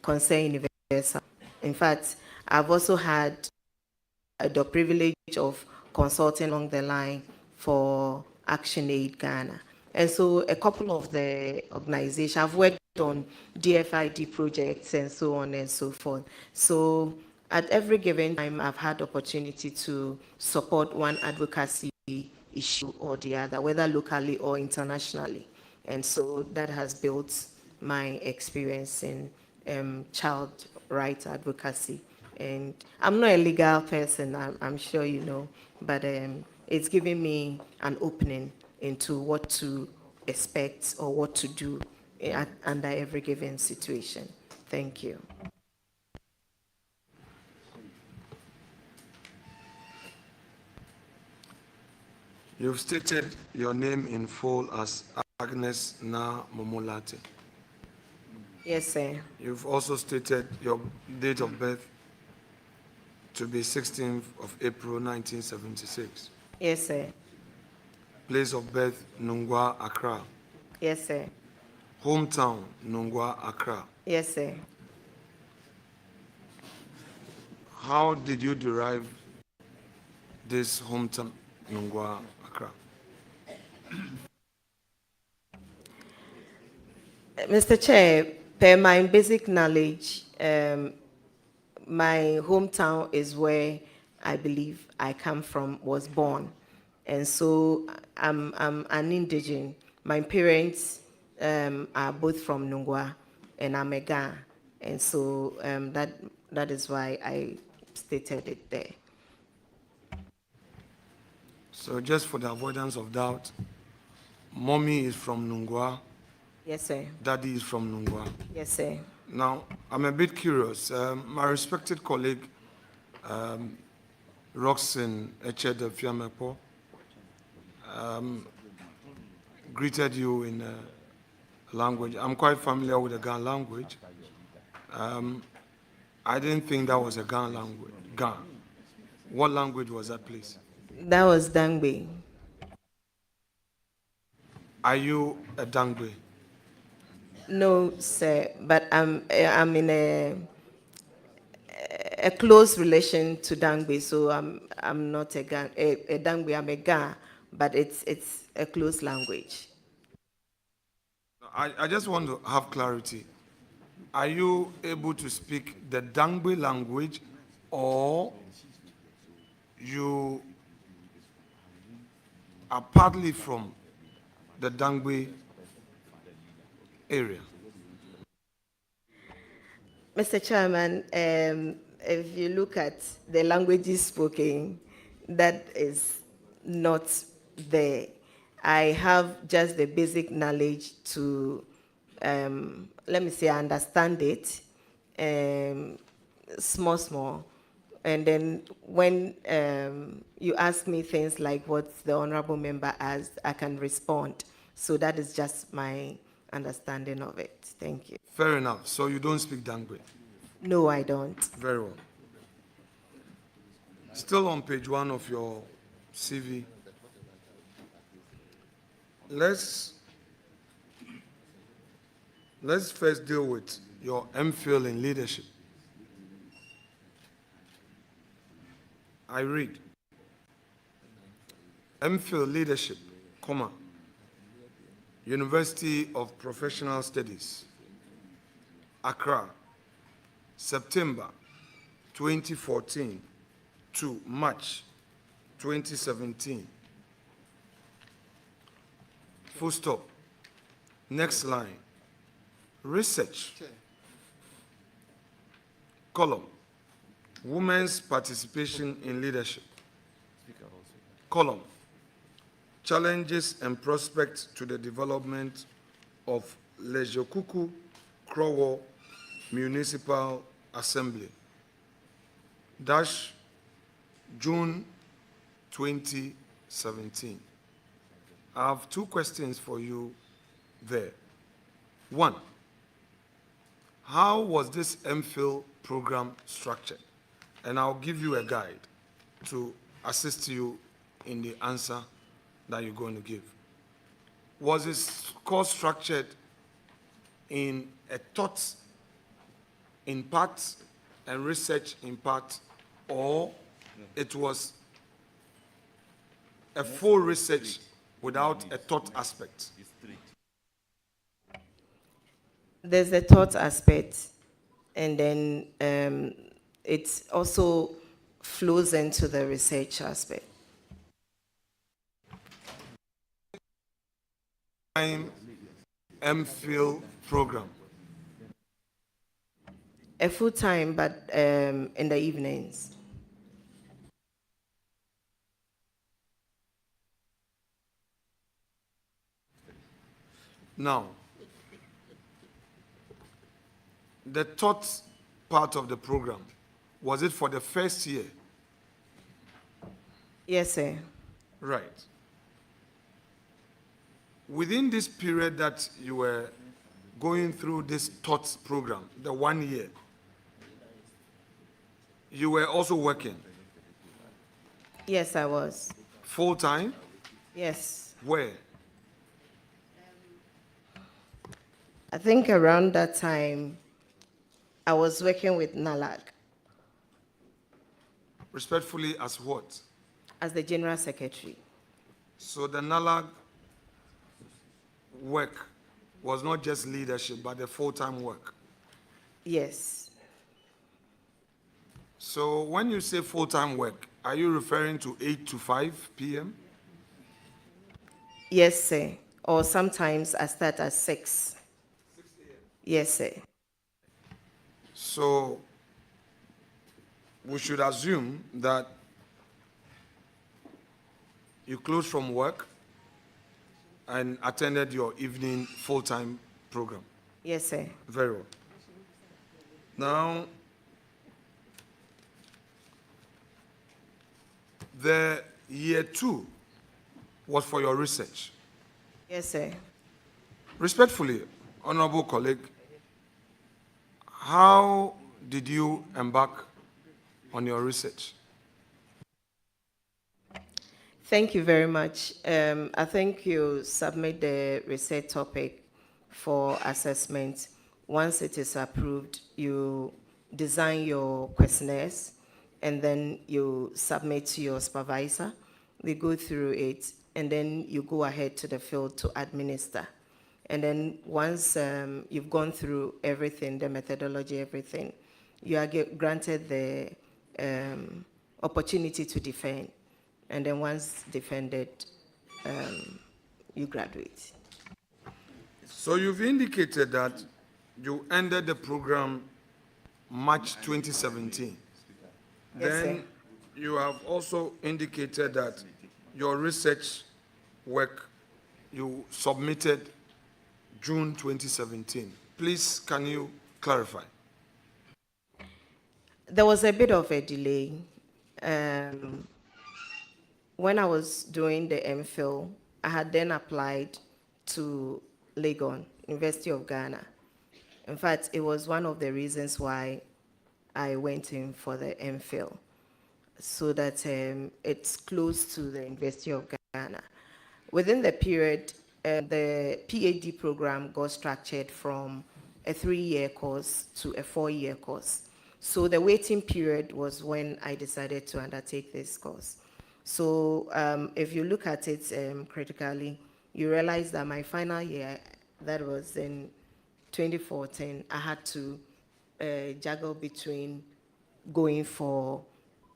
Concern Universal. In fact, I've also had the privilege of consulting along the line for ActionAid Ghana. And so a couple of the organizations, I've worked on DFID projects and so on and so forth. So at every given time, I've had opportunity to support one advocacy issue or the other, whether locally or internationally. And so that has built my experience in child rights advocacy. And I'm not a legal person, I'm sure you know, but it's giving me an opening into what to expect or what to do under every given situation. Thank you. You've stated your name in full as Agnes Naa Momo Lartey. Yes, sir. You've also stated your date of birth to be 16th of April, 1976. Yes, sir. Place of birth, Nungwa, Accra. Yes, sir. Hometown, Nungwa, Accra. Yes, sir. How did you derive this hometown, Nungwa, Accra? Mr. Chair, per my basic knowledge, my hometown is where I believe I come from, was born. And so I'm an indigene. My parents are both from Nungwa, and I'm a Ga. And so that is why I stated it there. So just for the avoidance of doubt, mommy is from Nungwa, Yes, sir. daddy is from Nungwa. Yes, sir. Now, I'm a bit curious. My respected colleague, Roxanne Echede Fiamepo, greeted you in a language. I'm quite familiar with the Gan language. I didn't think that was a Gan language. Gan. What language was that, please? That was Dangbe. Are you a Dangbe? No, sir, but I'm in a close relation to Dangbe, so I'm not a Dangbe. I'm a Ga, but it's a close language. I just want to have clarity. Are you able to speak the Dangbe language, or you are partly from the Dangbe area? Mr. Chairman, if you look at the languages spoken, that is not there. I have just the basic knowledge to, let me say, understand it, small. And then when you ask me things like what the honorable member asked, I can respond. So that is just my understanding of it. Thank you. Fair enough. So you don't speak Dangbe? No, I don't. Very well. Still on page 1 of your CV. Let's first deal with your MPhil in leadership. I read, MPhil leadership, comma, University of Professional Studies, Accra, September 2014 to March 2017. Full stop. Next line. Research. Column. Women's participation in leadership. Column. Challenges and prospects to the development of Lejokuku Krowo Municipal Assembly. Dash June 2017. I have 2 questions for you there. 1, how was this MPhil program structured? And I'll give you a guide to assist you in the answer that you're going to give. Was this course structured in a thought in part and research in part, or it was a full research without a thought aspect? There's a thought aspect, and then it also flows into the research aspect. MPhil program. A full time, but in the evenings. Now, the thought part of the program, was it for the first year? Yes, sir. Right. Within this period that you were going through this thoughts program, the 1 year, you were also working? Yes, I was. Full-time? Yes. Where? I think around that time, I was working with NALAG Respectfully, as what? as the General Secretary. So the NALAG work was not just leadership, but the full-time work. Yes. So when you say full-time work, are you referring to 8 to 5 p.m.? Yes, sir. Or sometimes I start at 6. Yes, sir. So we should assume that you closed from work and attended your evening full-time program. Yes, sir. Very well. Now, the year 2 was for your research. Yes, sir. Respectfully, honorable colleague, how did you embark on your research? Thank you very much. I think you submit the research topic for assessment. Once it is approved, you design your questionnaires and then you submit to your supervisor. They go through it and then you go ahead to the field to administer. And then once you've gone through everything, the methodology, everything, you are granted the opportunity to defend. And then once defended, you graduate. So you've indicated that you ended the program March 2017. Yes, Then sir. you have also indicated that your research work you submitted June 2017. Please, can you clarify? There was a bit of a delay. When I was doing the MPhil, I had then applied to Legon, University of Ghana. In fact, it was one of the reasons why I went in for the MPhil, so that it's close to the University of Ghana. Within the period, the PhD program got structured from a 3-year course to a 4-year course. So the waiting period was when I decided to undertake this course. So if you look at it critically, you realize that my final year, that was in 2014, I had to juggle between going for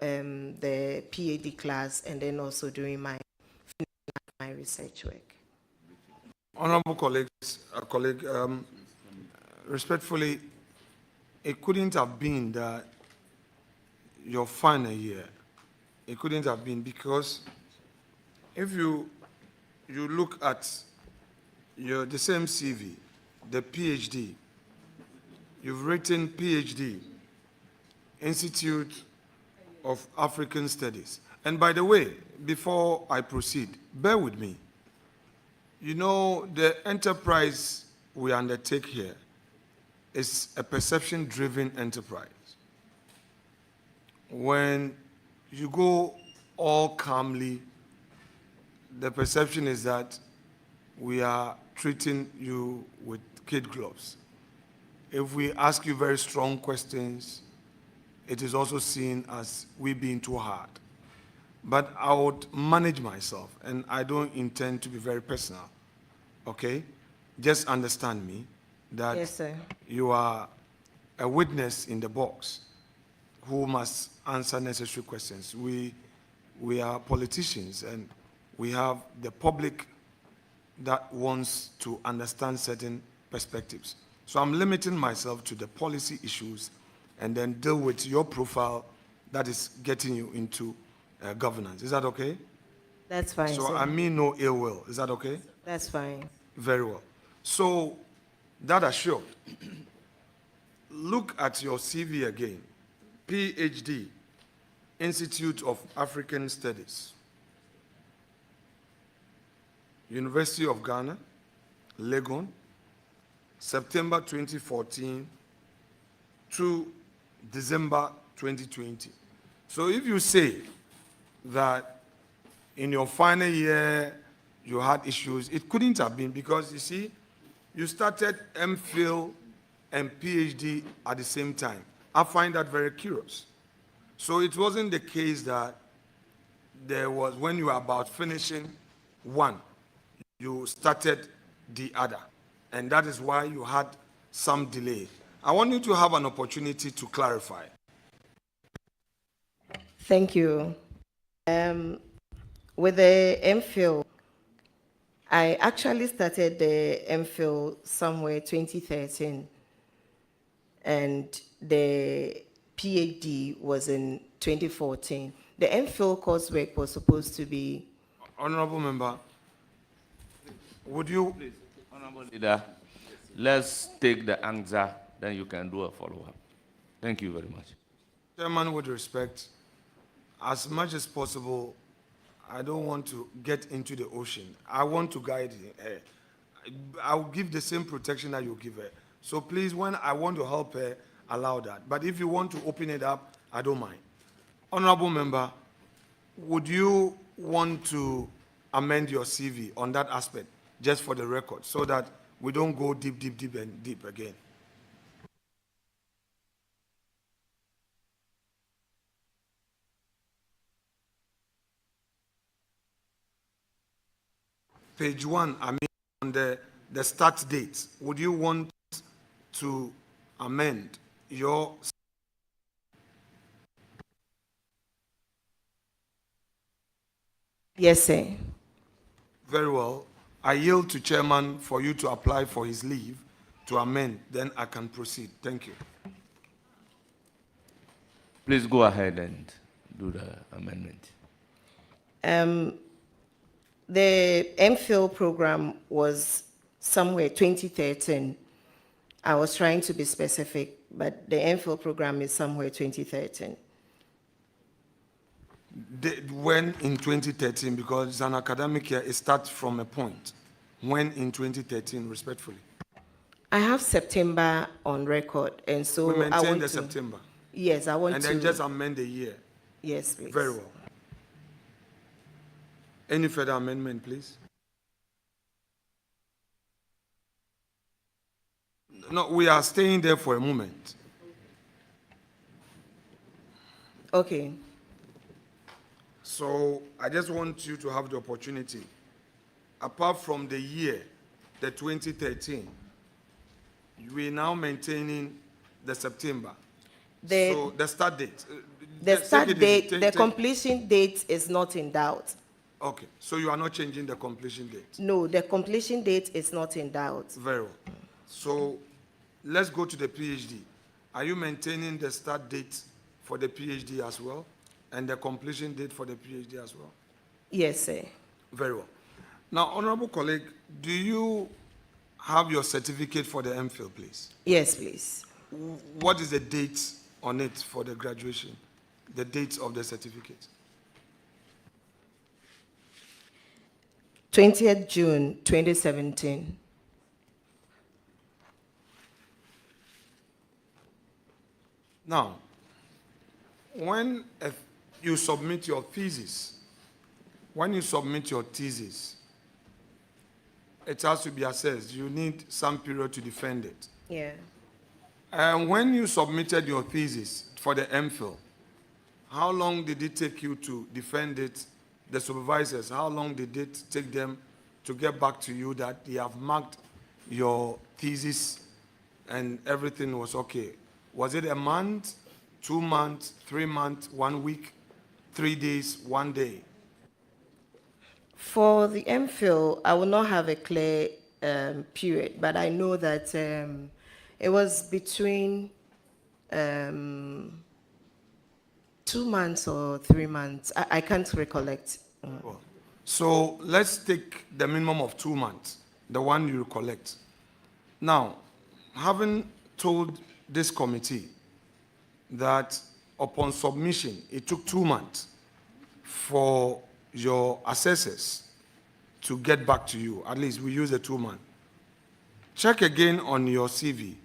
the PhD class and then also doing my research work. Honorable colleagues, respectfully, it couldn't have been that your final year. It couldn't have been, because if you look at the same CV, the PhD, you've written PhD, Institute of African Studies. And by the way, before I proceed, bear with me. You know, the enterprise we undertake here is a perception-driven enterprise. When you go all calmly, the perception is that we are treating you with kid gloves. If we ask you very strong questions, it is also seen as we being too hard. But I would manage myself, and I don't intend to be very personal, okay? Just understand me, that Yes, sir. you are a witness in the box who must answer necessary questions. We are politicians, and we have the public that wants to understand certain perspectives. So I'm limiting myself to the policy issues and then deal with your profile that is getting you into governance. Is that okay? That's fine, So sir. I mean no ill will. Is that okay? That's fine. Very well. So that assured, look at your CV again. PhD, Institute of African Studies, University of Ghana, Legon, September 2014 to December 2020. So if you say that in your final year you had issues. It couldn't have been because, you see, you started MPhil and PhD at the same time. I find that very curious. So it wasn't the case that there was, when you were about finishing one, you started the other. And that is why you had some delay. I want you to have an opportunity to clarify. Thank you. With the MPhil, I actually started the MPhil somewhere 2013, and the PhD was in 2014. The MPhil coursework was supposed to be... Honorable Member, would you... Please, Honorable Leader, let's take the answer, then you can do a follow-up. Thank you very much. Chairman, with respect, as much as possible, I don't want to get into the ocean. I want to guide her. I'll give the same protection that you give her. So please, when I want to help her, allow that. But if you want to open it up, I don't mind. Honorable Member, would you want to amend your CV on that aspect, just for the record, so that we don't go deep, deep, deep, and deep again? Page 1, I mean, on the start date, would you want to amend your... Yes, sir. Very well. I yield to Chairman for you to apply for his leave to amend, then I can proceed. Thank you. Please go ahead and do the amendment. The MPhil program was somewhere 2013. I was trying to be specific, but the MPhil program is somewhere 2013. When in 2013, because it's an academic year, it starts from a point. When in 2013, respectfully? I have September on record, and so We I maintain want the to... September. Yes, I want to... And then just amend the year. Yes, please. Very well. Any further amendment, please? No, we are staying there for a moment. Okay. So I just want you to have the opportunity, apart from the year, the 2013, we're now maintaining the September. So the start date. The start date, the completion date is not in doubt. Okay, so you are not changing the completion date? No, the completion date is not in doubt. Very well. So let's go to the PhD. Are you maintaining the start date for the PhD as well? And the completion date for the PhD as well? Yes, sir. Very well. Now, honorable colleague, do you have your certificate for the MPhil, please? Yes, please. What is the date on it for the graduation? The date of the certificate? 20th June, 2017. Now, when you submit your thesis, it has to be assessed. You need some period to defend it. Yeah. And when you submitted your thesis for the MPhil, how long did it take you to defend it? The supervisors, how long did it take them to get back to you that they have marked your thesis and everything was okay? Was it a month, 2 months, 3 months, 1 week, 3 days, 1 day? For the MPhil, I will not have a clear period, but I know that it was between 2 months or 3 months. I can't recollect. So let's take the minimum of 2 months, the one you recollect. Now, having told this committee that upon submission, it took 2 months for your assessors to get back to you. At least we use the 2 months. Check again on your CV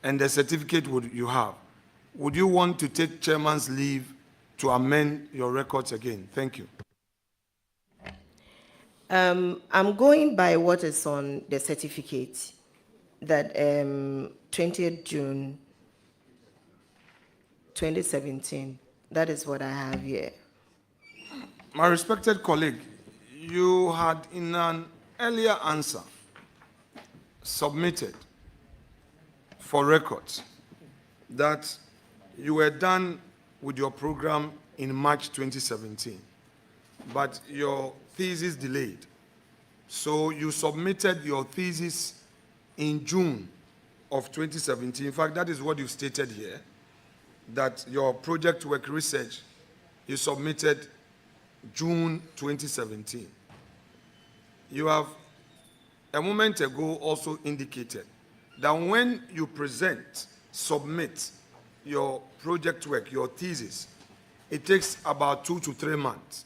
and the certificate you have. Would you want to take chairman's leave to amend your records again? Thank you. I'm going by what is on the certificate that 20th June 2017. That is what I have here. My respected colleague, you had in an earlier answer submitted for records that you were done with your program in March 2017, but your thesis delayed. So you submitted your thesis in June of 2017. In fact, that is what you stated here, that your project work research you submitted June 2017. You have a moment ago also indicated that when you submit your project work, your thesis, it takes about 2 to 3 months.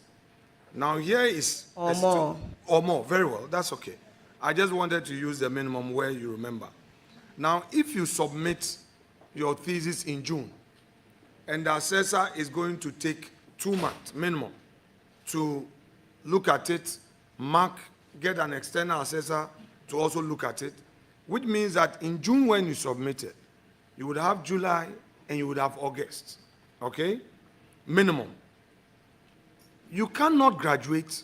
Now here is... Or more. Or more, very well, that's okay. I just wanted to use the minimum where you remember. Now, if you submit your thesis in June, and the assessor is going to take 2 months minimum to look at it, mark, get an external assessor to also look at it, which means that in June when you submit it, you would have July and you would have August, okay? Minimum. You cannot graduate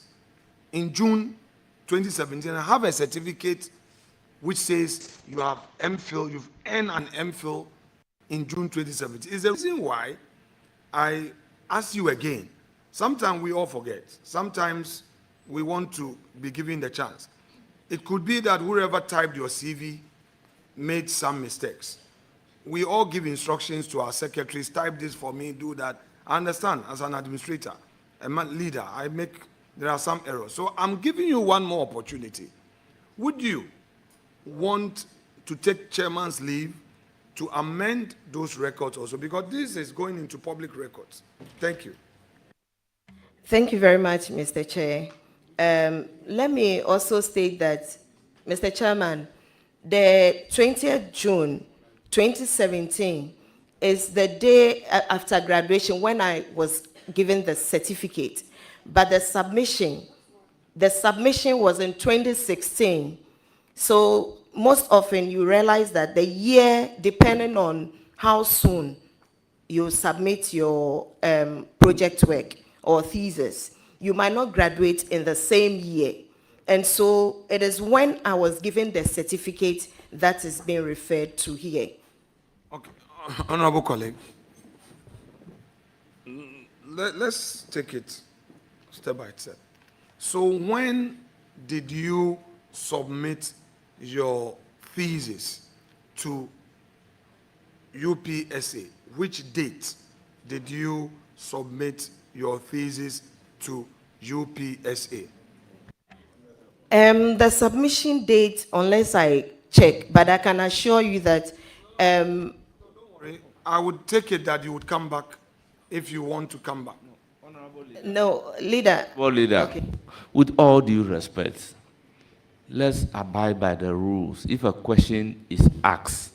in June 2017 and have a certificate which says you have MPhil, you've earned an MPhil in June 2017. It's the reason why I ask you again. Sometimes we all forget. Sometimes we want to be given the chance. It could be that whoever typed your CV made some mistakes. We all give instructions to our secretaries, type this for me, do that. I understand, as an administrator, a leader, there are some errors. So I'm giving you one more opportunity. Would you want to take chairman's leave to amend those records also? Because this is going into public records. Thank you. Thank you very much, Mr. Chair. Let me also state that, Mr. Chairman, the 20th June 2017 is the day after graduation when I was given the certificate. But the submission was in 2016. So most often you realize that the year, depending on how soon you submit your project work or thesis, you might not graduate in the same year. And so it is when I was given the certificate that is being referred to here. Okay, honorable colleague, let's take it step by step. So when did you submit your thesis to UPSA? Which date did you submit your thesis to UPSA? The submission date, unless I check, but I can assure you that... Don't worry. I would take it that you would come back if you want to come back. No, leader. Well, leader, Okay. with all due respect, let's abide by the rules. If a question is asked,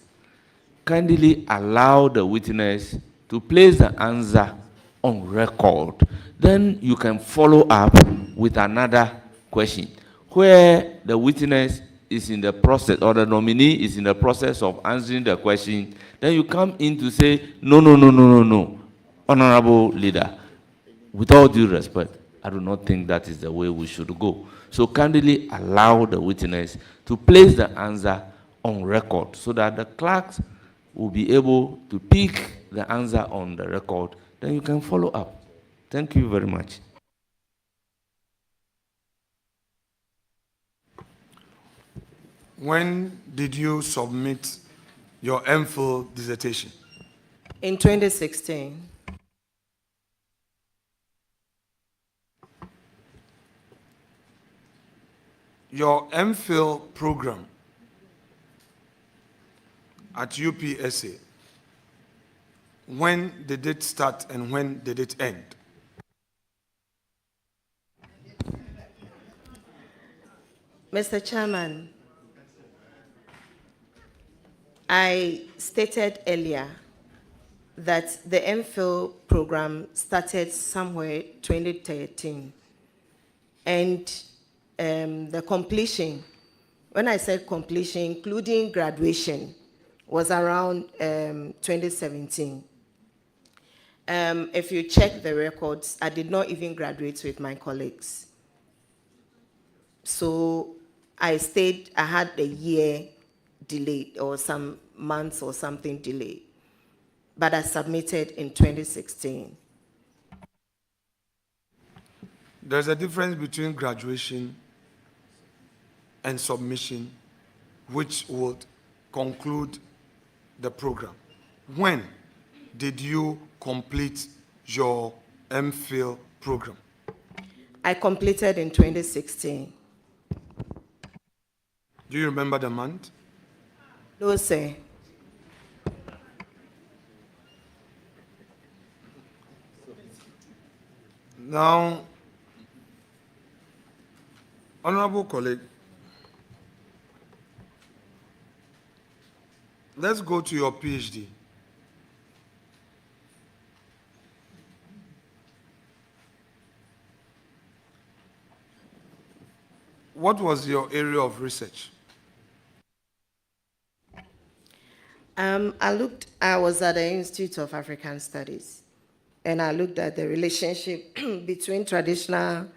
kindly allow the witness to place the answer on record. Then you can follow up with another question. Where the witness is in the process, or the nominee is in the process of answering the question, then you come in to say, no. Honorable leader, with all due respect, I do not think that is the way we should go. So kindly allow the witness to place the answer on record so that the clerks will be able to pick the answer on the record. Then you can follow up. Thank you very much. When did you submit your MPhil dissertation? In 2016. Your MPhil program at UPSA, when did it start and when did it end? Mr. Chairman, I stated earlier that the MPhil program started somewhere 2013. And the completion, when I said completion, including graduation, was around 2017. If you check the records, I did not even graduate with my colleagues. So I had a year delayed or some months or something delayed. But I submitted in 2016. There's a difference between graduation and submission, which would conclude the program. When did you complete your MPhil program? I completed in 2016. Do you remember the month? No, sir. Now, honorable colleague, let's go to your PhD. What was your area of research? I was at the Institute of African Studies, and I looked at the relationship between traditional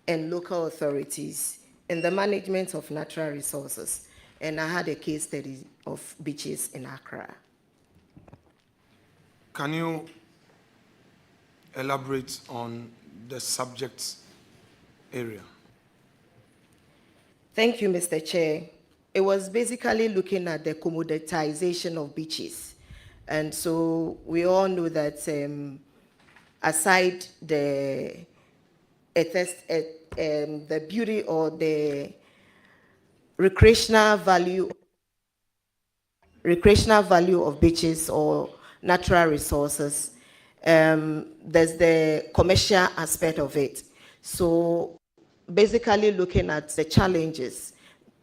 and local authorities in the management of natural resources. And I had a case study of beaches in Accra. Can you elaborate on the subject area? Thank you, Mr. Chair. It was basically looking at the commoditization of beaches. And so we all know that aside the beauty or the recreational value of beaches or natural resources, there's the commercial aspect of it. So basically looking at the challenges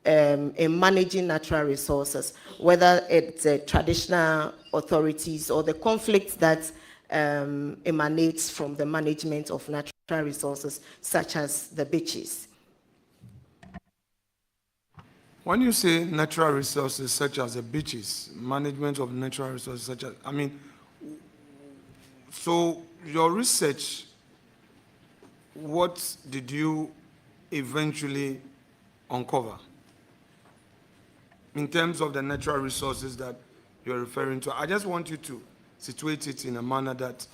in managing natural resources, whether it's traditional authorities or the conflicts that emanates from the management of natural resources, such as the beaches. When you say natural resources such as the beaches, management of natural resources such as, so your research, what did you eventually uncover in terms of the natural resources that you're referring to? I just want you to situate it in a manner that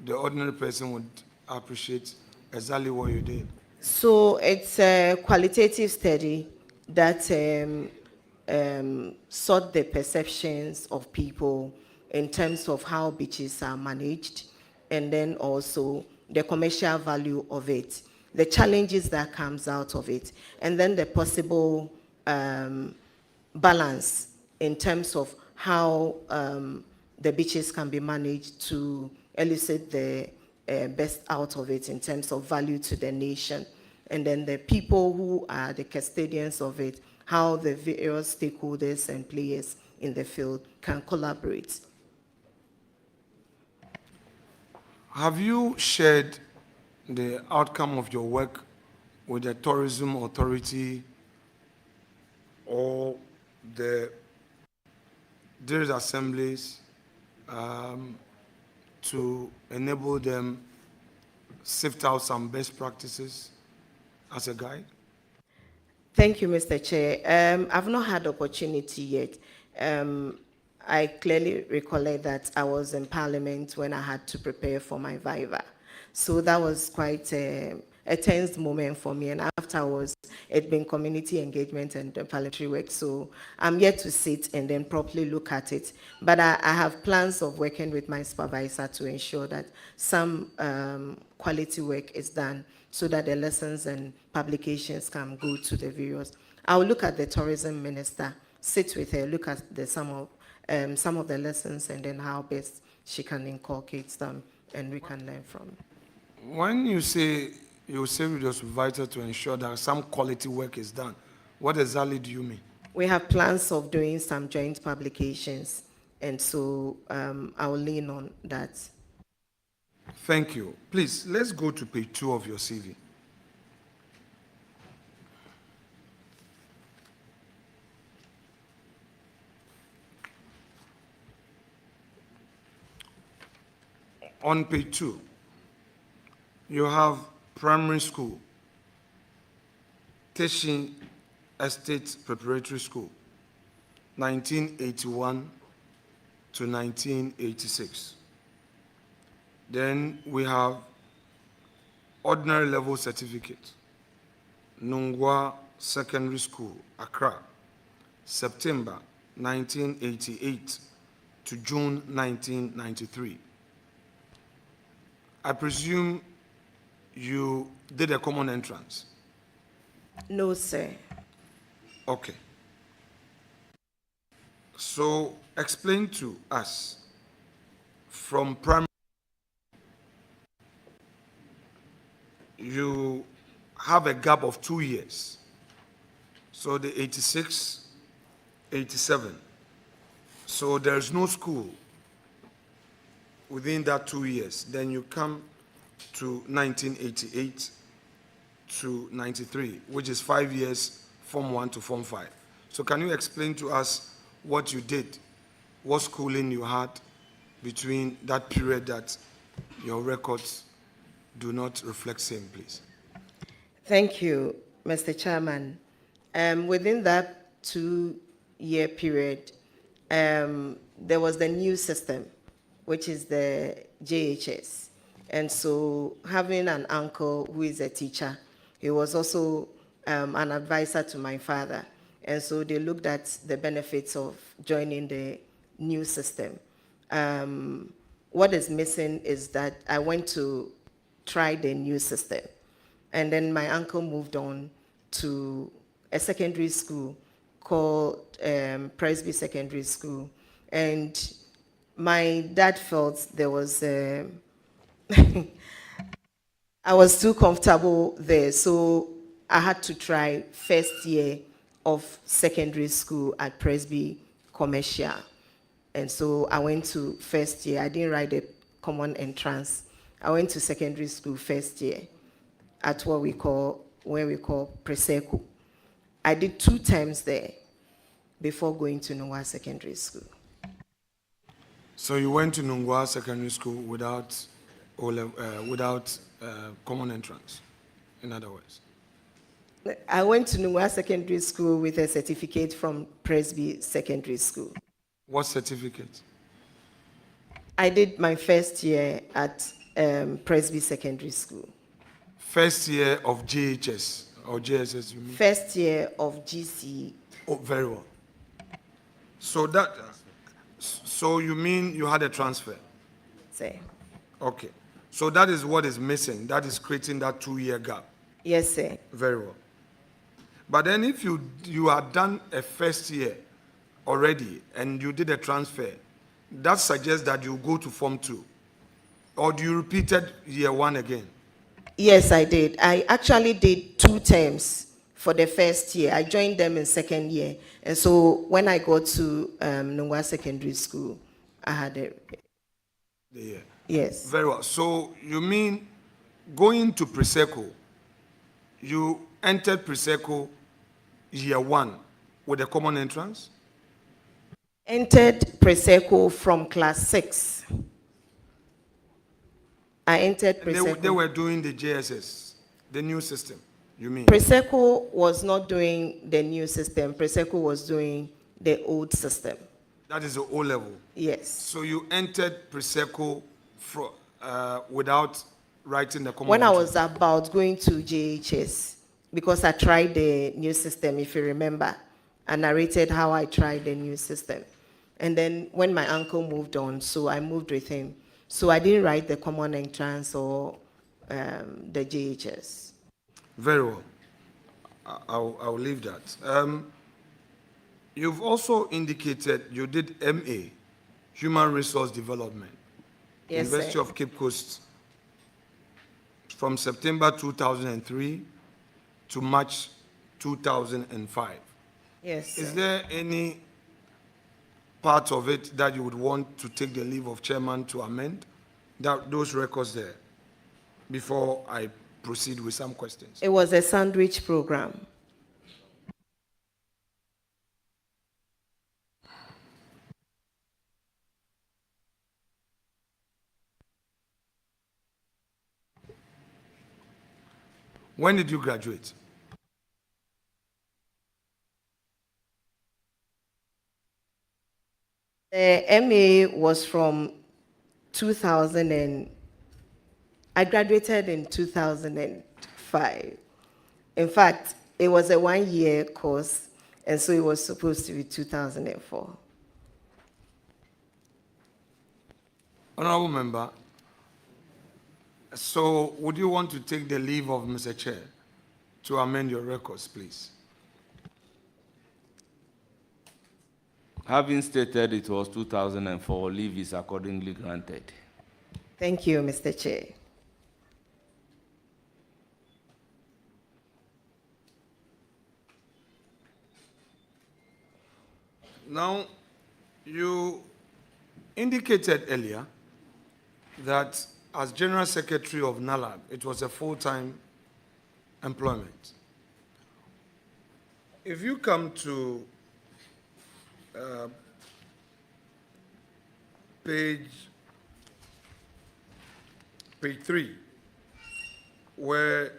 the ordinary person would appreciate exactly what you did. So it's a qualitative study that sought the perceptions of people in terms of how beaches are managed, and then also the commercial value of it, the challenges that comes out of it, and then the possible balance in terms of how the beaches can be managed to elicit the best out of it in terms of value to the nation. And then the people who are the custodians of it, how the various stakeholders and players in the field can collaborate. Have you shared the outcome of your work with the tourism authority or the various assemblies to enable them sift out some best practices as a guide? Thank you, Mr. Chair. I've not had opportunity yet. I clearly recollect that I was in Parliament when I had to prepare for my Viva. So that was quite a tense moment for me. And afterwards, it's been community engagement and parliamentary work. So I'm yet to sit and then properly look at it. But I have plans of working with my supervisor to ensure that some quality work is done so that the lessons and publications can go to the various. I'll look at the tourism minister, sit with her, look at some of the lessons and then how best she can inculcate them and we can learn from it. When you say you say with your supervisor to ensure that some quality work is done, what exactly do you mean? We have plans of doing some joint publications, and so I will lean on that. Thank you. Please, let's go to page 2 of your CV. On page 2, you have primary school, Teshin Estate Preparatory School, 1981 to 1986. Then we have ordinary level certificate, Nungwa Secondary School, Accra, September 1988 to June 1993. I presume you did a common entrance. No, sir. Okay. So explain to us from primary, you have a gap of 2 years. So the 86, 87. So there's no school within that 2 years. Then you come to 1988 to 93, which is 5 years, Form 1 to Form 5. So can you explain to us what you did, what schooling you had between that period that your records do not reflect same, please? Thank you, Mr. Chairman. Within that 2-year period, there was the new system, which is the JHS. And so having an uncle who is a teacher, he was also an advisor to my father. And so they looked at the benefits of joining the new system. What is missing is that I went to try the new system. And then my uncle moved on to a secondary school called Presby Secondary School. And my dad felt there was, I was too comfortable there. So I had to try first year of secondary school at Presby Commercial. And so I went to first year. I didn't write the common entrance. I went to secondary school first year at where we call Preseko. I did 2 terms there before going to Nungwa Secondary School. So you went to Nungwa Secondary School without common entrance, in other words? I went to Nungwa Secondary School with a certificate from Presby Secondary School. What certificate? I did my first year at Presby Secondary School. First year of JHS or JSS, you mean? First year of GC. Oh, very well. So you mean you had a transfer? Say. Okay. So that is what is missing. That is creating that 2-year gap. Yes, sir. Very well. But then if you had done a first year already and you did a transfer, that suggests that you go to Form 2. Or do you repeated year 1 again? Yes, I did. I actually did 2 terms for the first year. I joined them in second year. And so when I got to Nungwa Secondary School, I had a... The year. Yes. Very well. So you mean going to Preseko, you entered Preseko year 1 with a common entrance? Entered Preseko from class 6. I entered Preseko. They were doing the JSS, the new system, you mean? Preseko was not doing the new system. Preseko was doing the old system. That is the O level? Yes. So you entered Preseko without writing the common When I entrance? was about going to JHS, because I tried the new system, if you remember, I narrated how I tried the new system. And then when my uncle moved on, so I moved with him. So I didn't write the common entrance or the JHS. Very well. I'll leave that. You've also indicated you did MA, Human Resource Development, Yes, University sir. of Cape Coast, from September 2003 to March 2005. Yes, sir. Is there any part of it that you would want to take the leave of chairman to amend those records there before I proceed with some questions? It was a sandwich program. When did you graduate? The MA was from 2000 and I graduated in 2005. In fact, it was a one-year course, and so it was supposed to be 2004. Honorable member, so would you want to take the leave of Mr. Chair to amend your records, please? Having stated it was 2004, leave is accordingly granted. Thank you, Mr. Chair. Now, you indicated earlier that as General Secretary of NALAB, it was a full-time employment. If you come to page 3, where,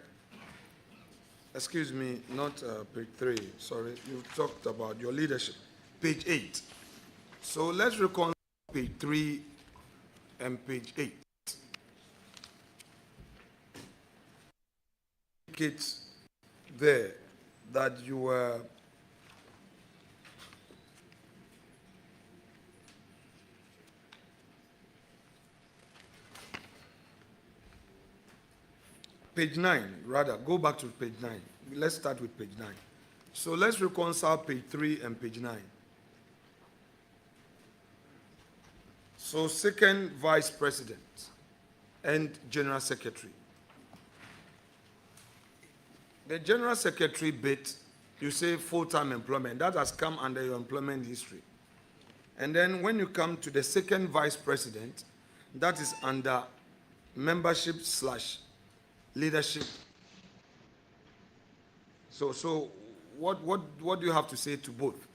excuse me, not page 3, sorry, you talked about your leadership, page 8. So let's reconcile page 3 and page 8. Indicates there that you were page 9, rather, go back to page 9. Let's start with page 9. So let's reconcile page 3 and page 9. So second vice president and general secretary. The general secretary bit, you say full-time employment. That has come under your employment history. And then when you come to the second vice president, that is under membership/leadership. So what do you have to say to both?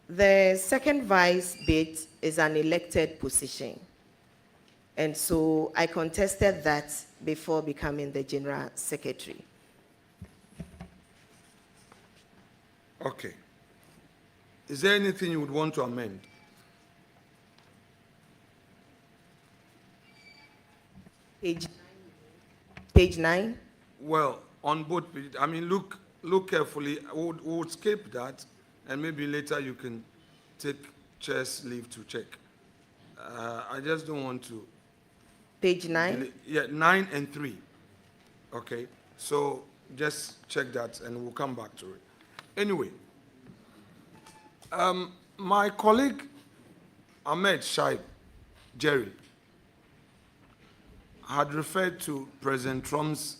The second vice bit is an elected position. And so I contested that before becoming the general secretary. Okay. Is there anything you would want to amend? Page 9? Well, on both pages, I mean, look carefully. We'll skip that, and maybe later you can take chair's leave to check. I just don't want to. Page 9? Yeah, 9 and 3. Okay, so just check that, and we'll come back to it. Anyway, my colleague Ahmed Shaib Jerry had referred to President Trump's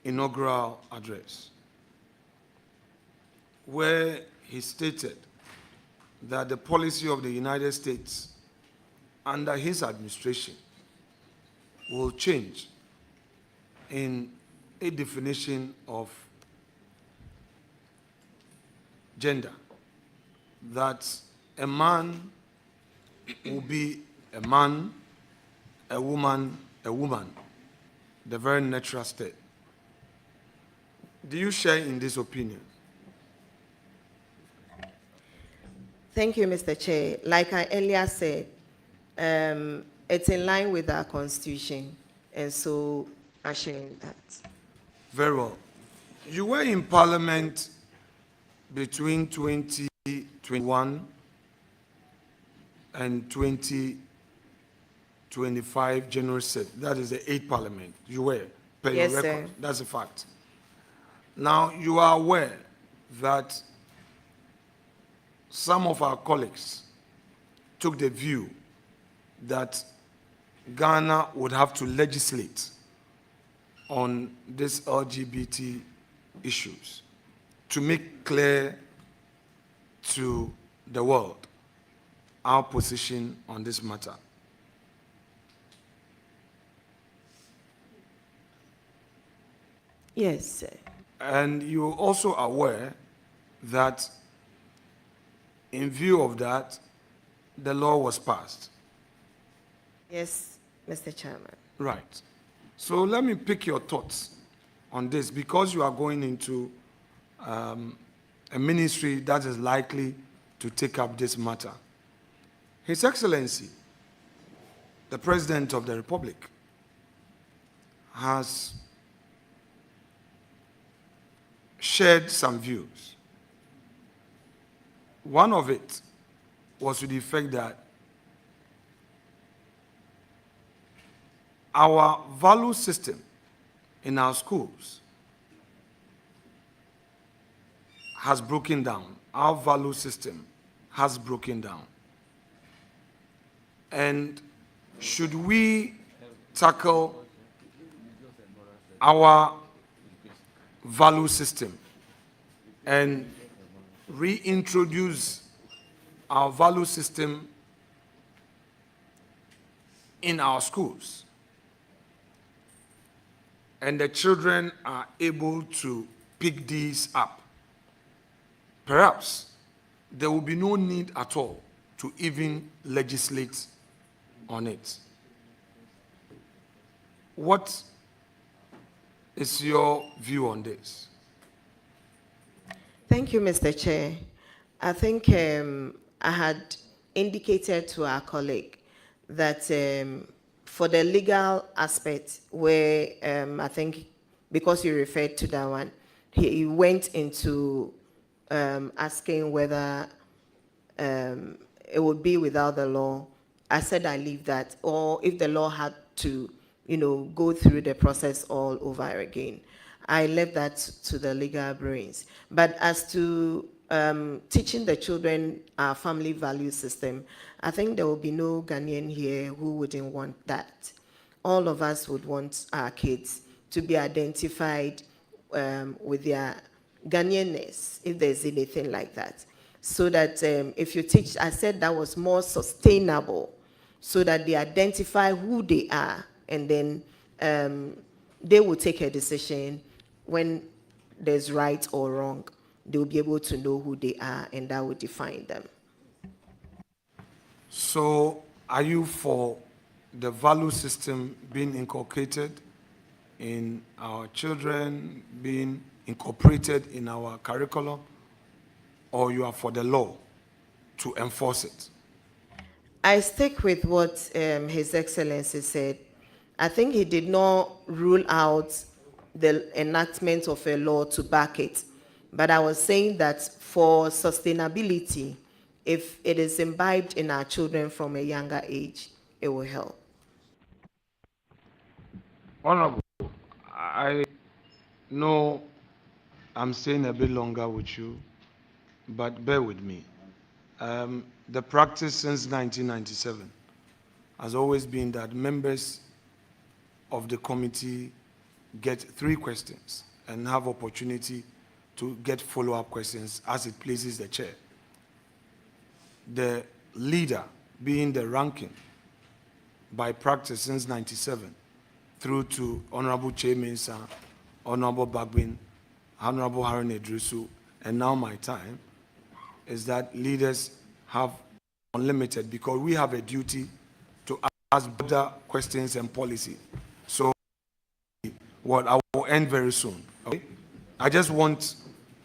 inaugural address, where he stated that the policy of the United States under his administration will change in a definition of gender, that a man will be a man, a woman, the very natural state. Do you share in this opinion? Thank you, Mr. Chair. Like I earlier said, it's in line with our constitution, and so I share that. Very well. You were in Parliament between 2021 and 2025 January 6th. That is the 8th Parliament. You were. Per your Yes, record. sir. That's a fact. Now, you are aware that some of our colleagues took the view that Ghana would have to legislate on these LGBT issues to make clear to the world our position on this matter. Yes, sir. And you're also aware that in view of that, the law was passed. Yes, Mr. Chairman. Right. So let me pick your thoughts on this, because you are going into a ministry that is likely to take up this matter. His Excellency, the President of the Republic, has shared some views. One of it was to the effect that our value system in our schools has broken down. Our value system has broken down. And should we tackle our value system and reintroduce our value system in our schools, and the children are able to pick these up, perhaps there will be no need at all to even legislate on it. What is your view on this? Thank you, Mr. Chair. I think I had indicated to our colleague that for the legal aspect, where I think because you referred to that one, he went into asking whether it would be without the law. I said I leave that, or if the law had to, go through the process all over again. I left that to the legal brains. But as to teaching the children our family value system, I think there will be no Ghanaian here who wouldn't want that. All of us would want our kids to be identified with their Ghanaianness, if there's anything like that. So that if you teach, I said that was more sustainable, so that they identify who they are, and then they will take a decision when there's right or wrong. They will be able to know who they are, and that will define them. So are you for the value system being inculcated in our children, being incorporated in our curriculum, or you are for the law to enforce it? I stick with what His Excellency said. I think he did not rule out the enactment of a law to back it. But I was saying that for sustainability, if it is imbibed in our children from a younger age, it will help. Honorable, I know I'm staying a bit longer with you, but bear with me. The practice since 1997 has always been that members of the committee get 3 questions and have opportunity to get follow-up questions as it pleases the chair. The leader being the ranking by practice since 97 through to Honorable Chairmansa, Honorable Bagbin, Honorable Harun Edrusu, and now my time, is that leaders have unlimited, because we have a duty to ask better questions and policy. So what I will end very soon. Okay? I just want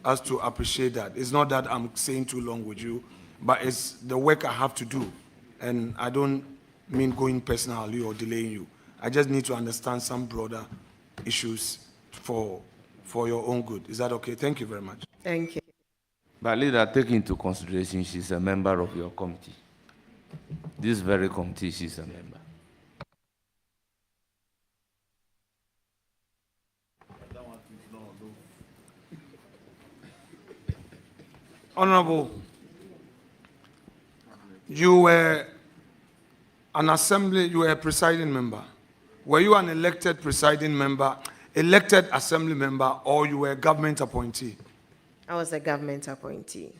us to appreciate that. It's not that I'm saying too long with you, but it's the work I have to do. And I don't mean going personally or delaying you. I just need to understand some broader issues for your own good. Is that okay? Thank you very much. Thank you. But leader, take into consideration she's a member of your committee. This very committee, she's a member. Honorable, you were an assembly, you were a presiding member. Were you an elected presiding member, elected assembly member, or you were a government appointee? I was a government appointee.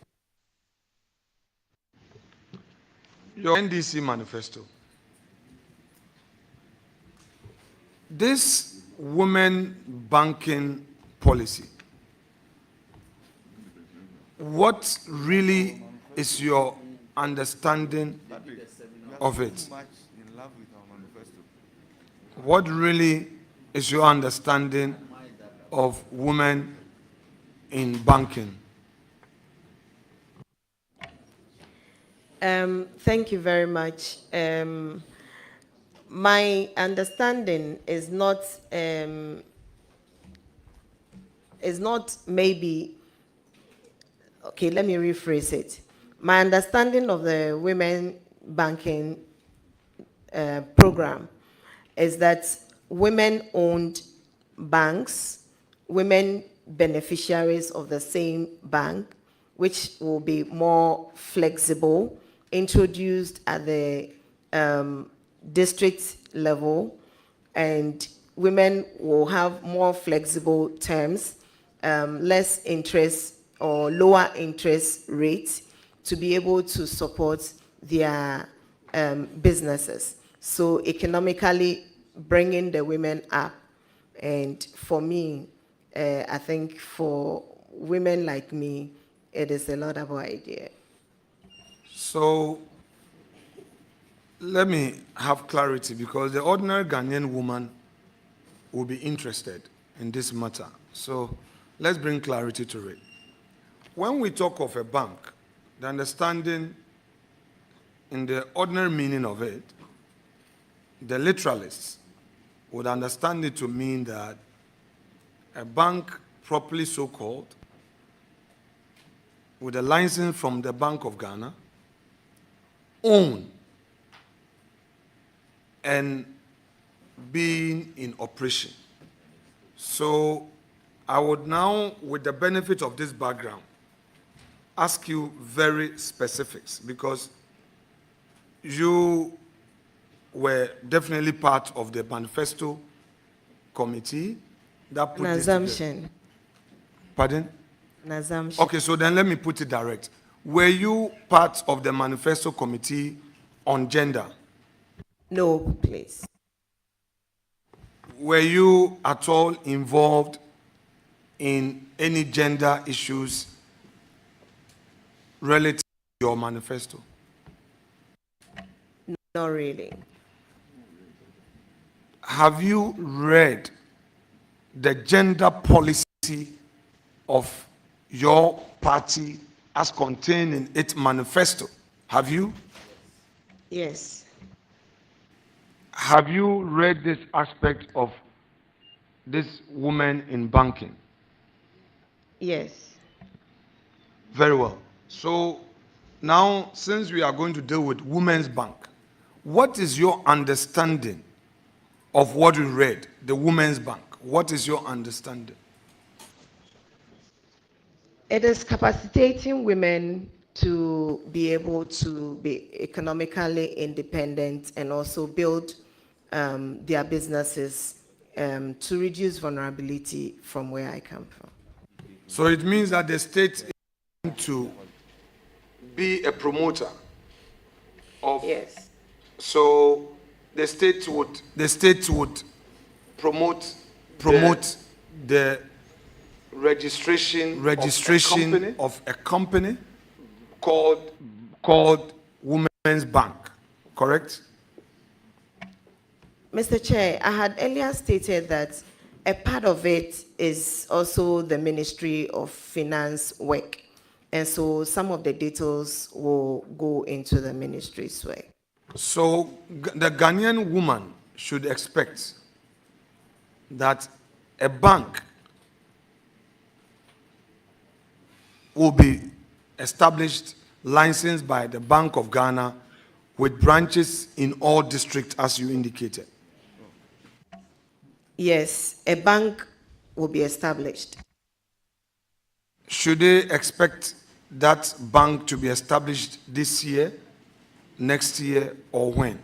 Your NDC manifesto. This women banking policy, what really is your understanding of it? What really is your understanding of women in banking? Thank you very much. My understanding is not maybe, okay, let me rephrase it. My understanding of the women banking program is that women-owned banks, women beneficiaries of the same bank, which will be more flexible, introduced at the district level, and women will have more flexible terms, less interest or lower interest rates to be able to support their businesses. So economically bringing the women up. And for me, I think for women like me, it is a laudable idea. So let me have clarity, because the ordinary Ghanaian woman will be interested in this matter. So let's bring clarity to it. When we talk of a bank, the understanding in the ordinary meaning of it, the literalists would understand it to mean that a bank, properly so called, with a license from the Bank of Ghana, own and being in operation. So I would now, with the benefit of this background, ask you very specifics, because you were definitely part of the manifesto committee that put An this together. assumption. Pardon? An assumption. Okay, so then let me put it direct. Were you part of the manifesto committee on gender? No, please. Were you at all involved in any gender issues relative to your manifesto? Not really. Have you read the gender policy of your party as contained in its manifesto? Have you? Yes. Have you read this aspect of this woman in banking? Yes. Very well. So now, since we are going to deal with Women's Bank, what is your understanding of what we read, the Women's Bank? What is your understanding? It is capacitating women to be able to be economically independent and also build their businesses to reduce vulnerability from where I come from. So it means that the state is going to be a promoter of. Yes. So the state would promote the registration of a company called Women's Bank, correct? Mr. Chair, I had earlier stated that a part of it is also the Ministry of Finance work. And so some of the details will go into the ministry's work. So the Ghanaian woman should expect that a bank will be established, licensed by the Bank of Ghana, with branches in all districts as you indicated. Yes, a bank will be established. Should they expect that bank to be established this year, next year, or when?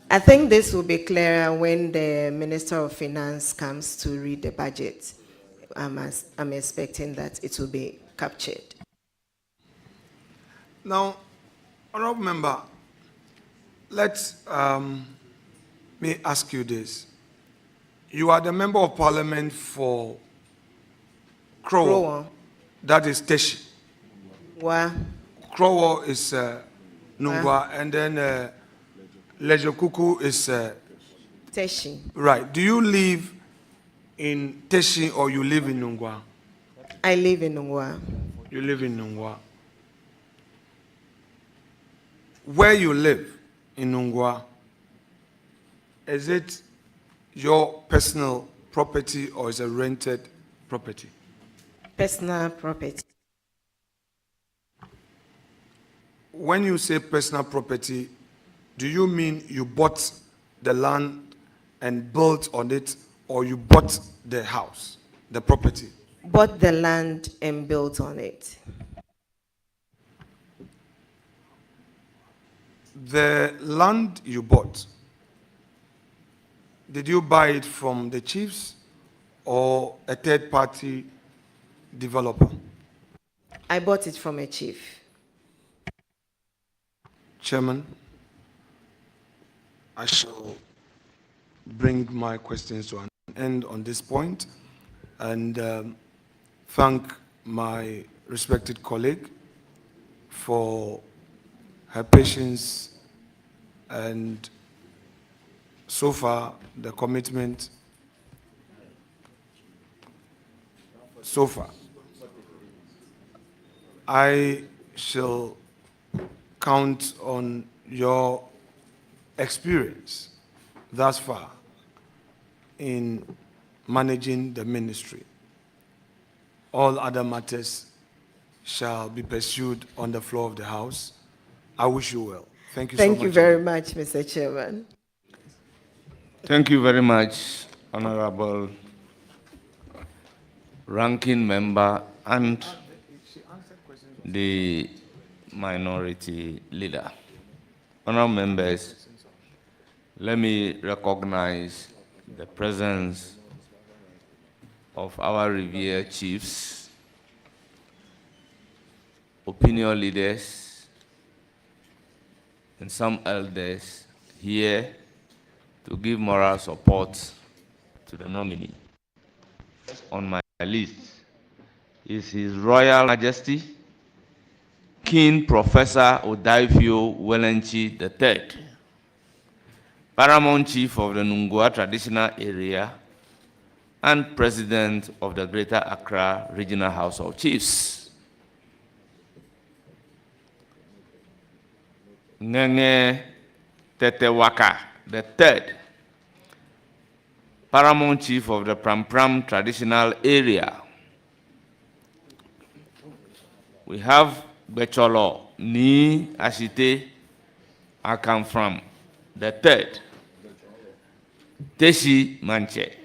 I think this will be clearer when the Minister of Finance comes to read the budget. I'm expecting that it will be captured. Now, Honorable Member, let me ask you this. You are the Member of Parliament for Krowo. That is Teshi. Wa. Krowo is Nungwa, and then Lejokuku is Teshi. Right. Do you live in Teshi or you live in Nungwa? I live in Nungwa. You live in Nungwa. Where you live in Nungwa, is it your personal property or is it rented property? Personal property. When you say personal property, do you mean you bought the land and built on it, or you bought the house, the property? Bought the land and built on it. The land you bought, did you buy it from the chiefs or a third party developer? I bought it from a chief. Chairman, I shall bring my questions to an end on this point and thank my respected colleague for her patience and so far the commitment so far. I shall count on your experience thus far in managing the ministry. All other matters shall be pursued on the floor of the House. I wish you well. Thank you so much. Thank you very much, Mr. Chairman. Thank you very much, Honorable Ranking Member and the Minority Leader. Honorable members, let me recognize the presence of our revered chiefs, opinion leaders, and some elders here to give moral support to the nominee. On my list is His Royal Majesty, King Professor Odaifio Wellenchi III, Paramount Chief of the Nungwa Traditional Area and President of the Greater Accra Regional House of Chiefs. Ngenge Tetewaka III, Paramount Chief of the Pram Traditional Area. We have Becholo Ni Ashite Akamfram the third, Teshi Manche,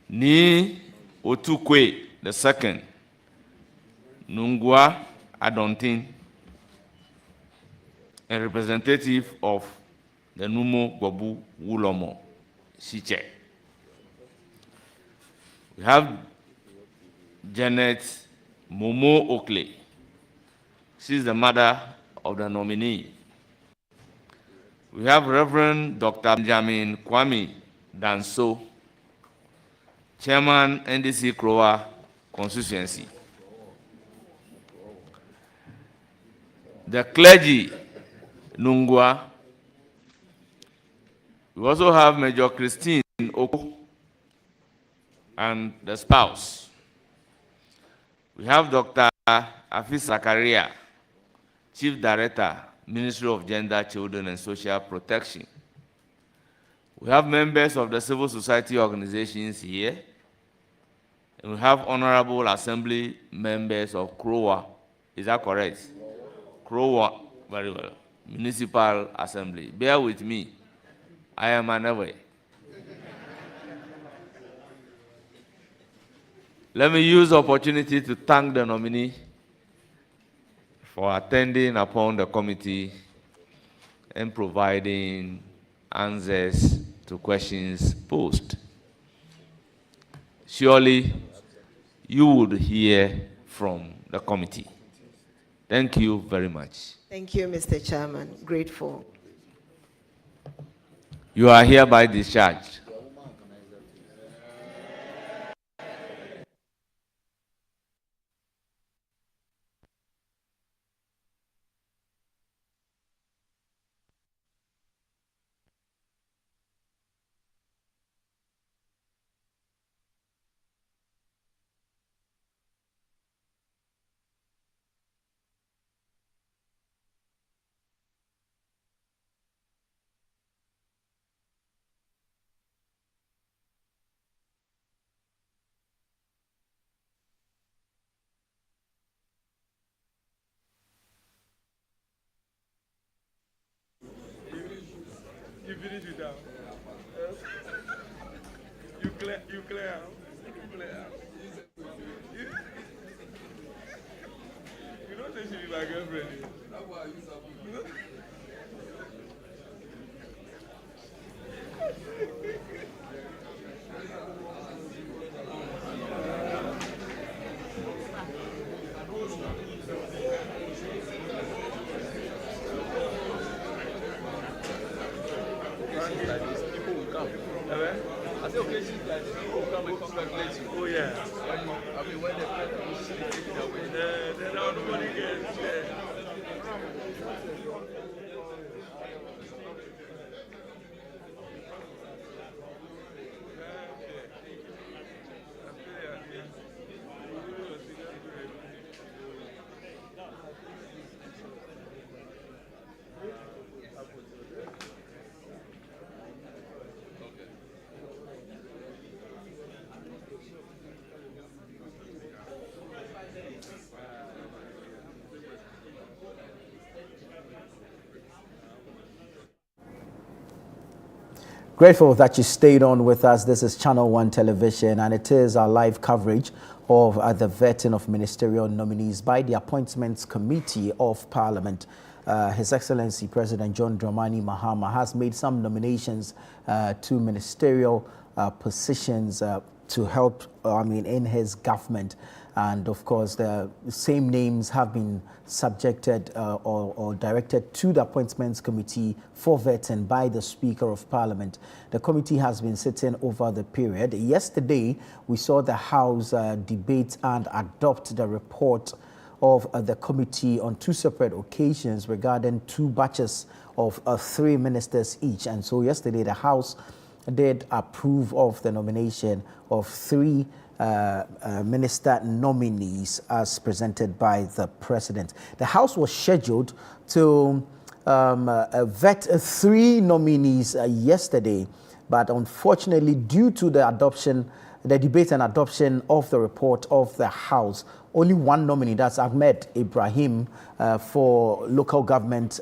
Ni Otukwe the second, Nungwa Adontin, a representative of the Numo Gwabu Wulomo Siche. We have Janet Momo Oakley. She's the mother of the nominee. We have Reverend Dr. Benjamin Kwame Danso, Chairman NDC Krowa Constituency. The clergy, Nungwa. We also have Major Christine Oko and the spouse. We have Dr. Afis Zakaria, Chief Director, Ministry of Gender, Children and Social Protection. We have members of the civil society organizations here. And we have honorable assembly members of Krowa. Is that correct? Krowa, very well. Municipal Assembly. Bear with me. I am an away. Let me use the opportunity to thank the nominee for attending upon the committee and providing answers to questions posed. Surely, you would hear from the committee. Thank you very much. Thank you, Mr. Chairman. Grateful. You are hereby discharged. finish with that. You clear out. You clear out. You don't say she be my girlfriend. That's why I use her. I say occasions like this, people will come and congratulate you. Oh, yeah. I mean, when the president is taking away. Then nobody gets Grateful that you stayed on with us. This is Channel 1 Television, and it is our live coverage of the vetting of ministerial nominees by the Appointments Committee of Parliament. His Excellency President John Dramani Mahama has made some nominations to ministerial positions to help, in his government. And of course, the same names have been subjected or directed to the Appointments Committee for vetting by the Speaker of Parliament. The committee has been sitting over the period. Yesterday, we saw the House debate and adopt the report of the committee on two separate occasions regarding two batches of 3 ministers each. And so yesterday, the House did approve of the nomination of 3 minister nominees as presented by the president. The House was scheduled to vet 3 nominees yesterday, but unfortunately, due to the debate and adoption of the report of the House, only 1 nominee, that's Ahmed Ibrahim for local government,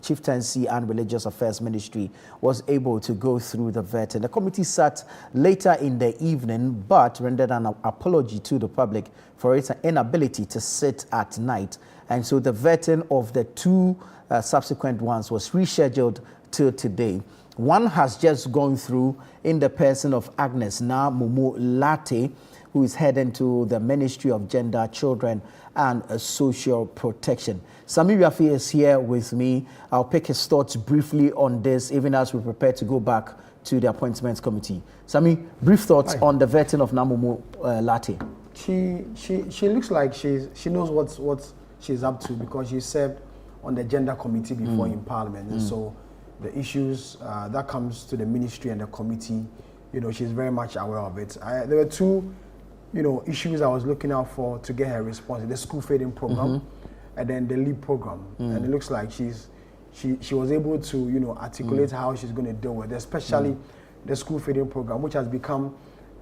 chieftaincy and religious affairs ministry, was able to go through the vetting. The committee sat later in the evening, but rendered an apology to the public for its inability to sit at night. And so the vetting of the 2 subsequent ones was rescheduled till today. One has just gone through in the person of Agnes Naa Momo Lartey, who is heading to the Ministry of Gender, Children and Social Protection. Sami Rafi is here with me. I'll pick his thoughts briefly on this, even as we prepare to go back to the Appointments Committee. Sami, brief thoughts on the vetting of Naa Momo Lartey. She looks like she knows what she's up to, because she served on the Gender Committee before in Parliament. And so the issues that comes to the ministry and the committee, she's very much aware of it. There were 2 issues I was looking out for to get her response: the school feeding program and then the LEAP program. And it looks like she was able to articulate how she's going to deal with it, especially the school feeding program, which has become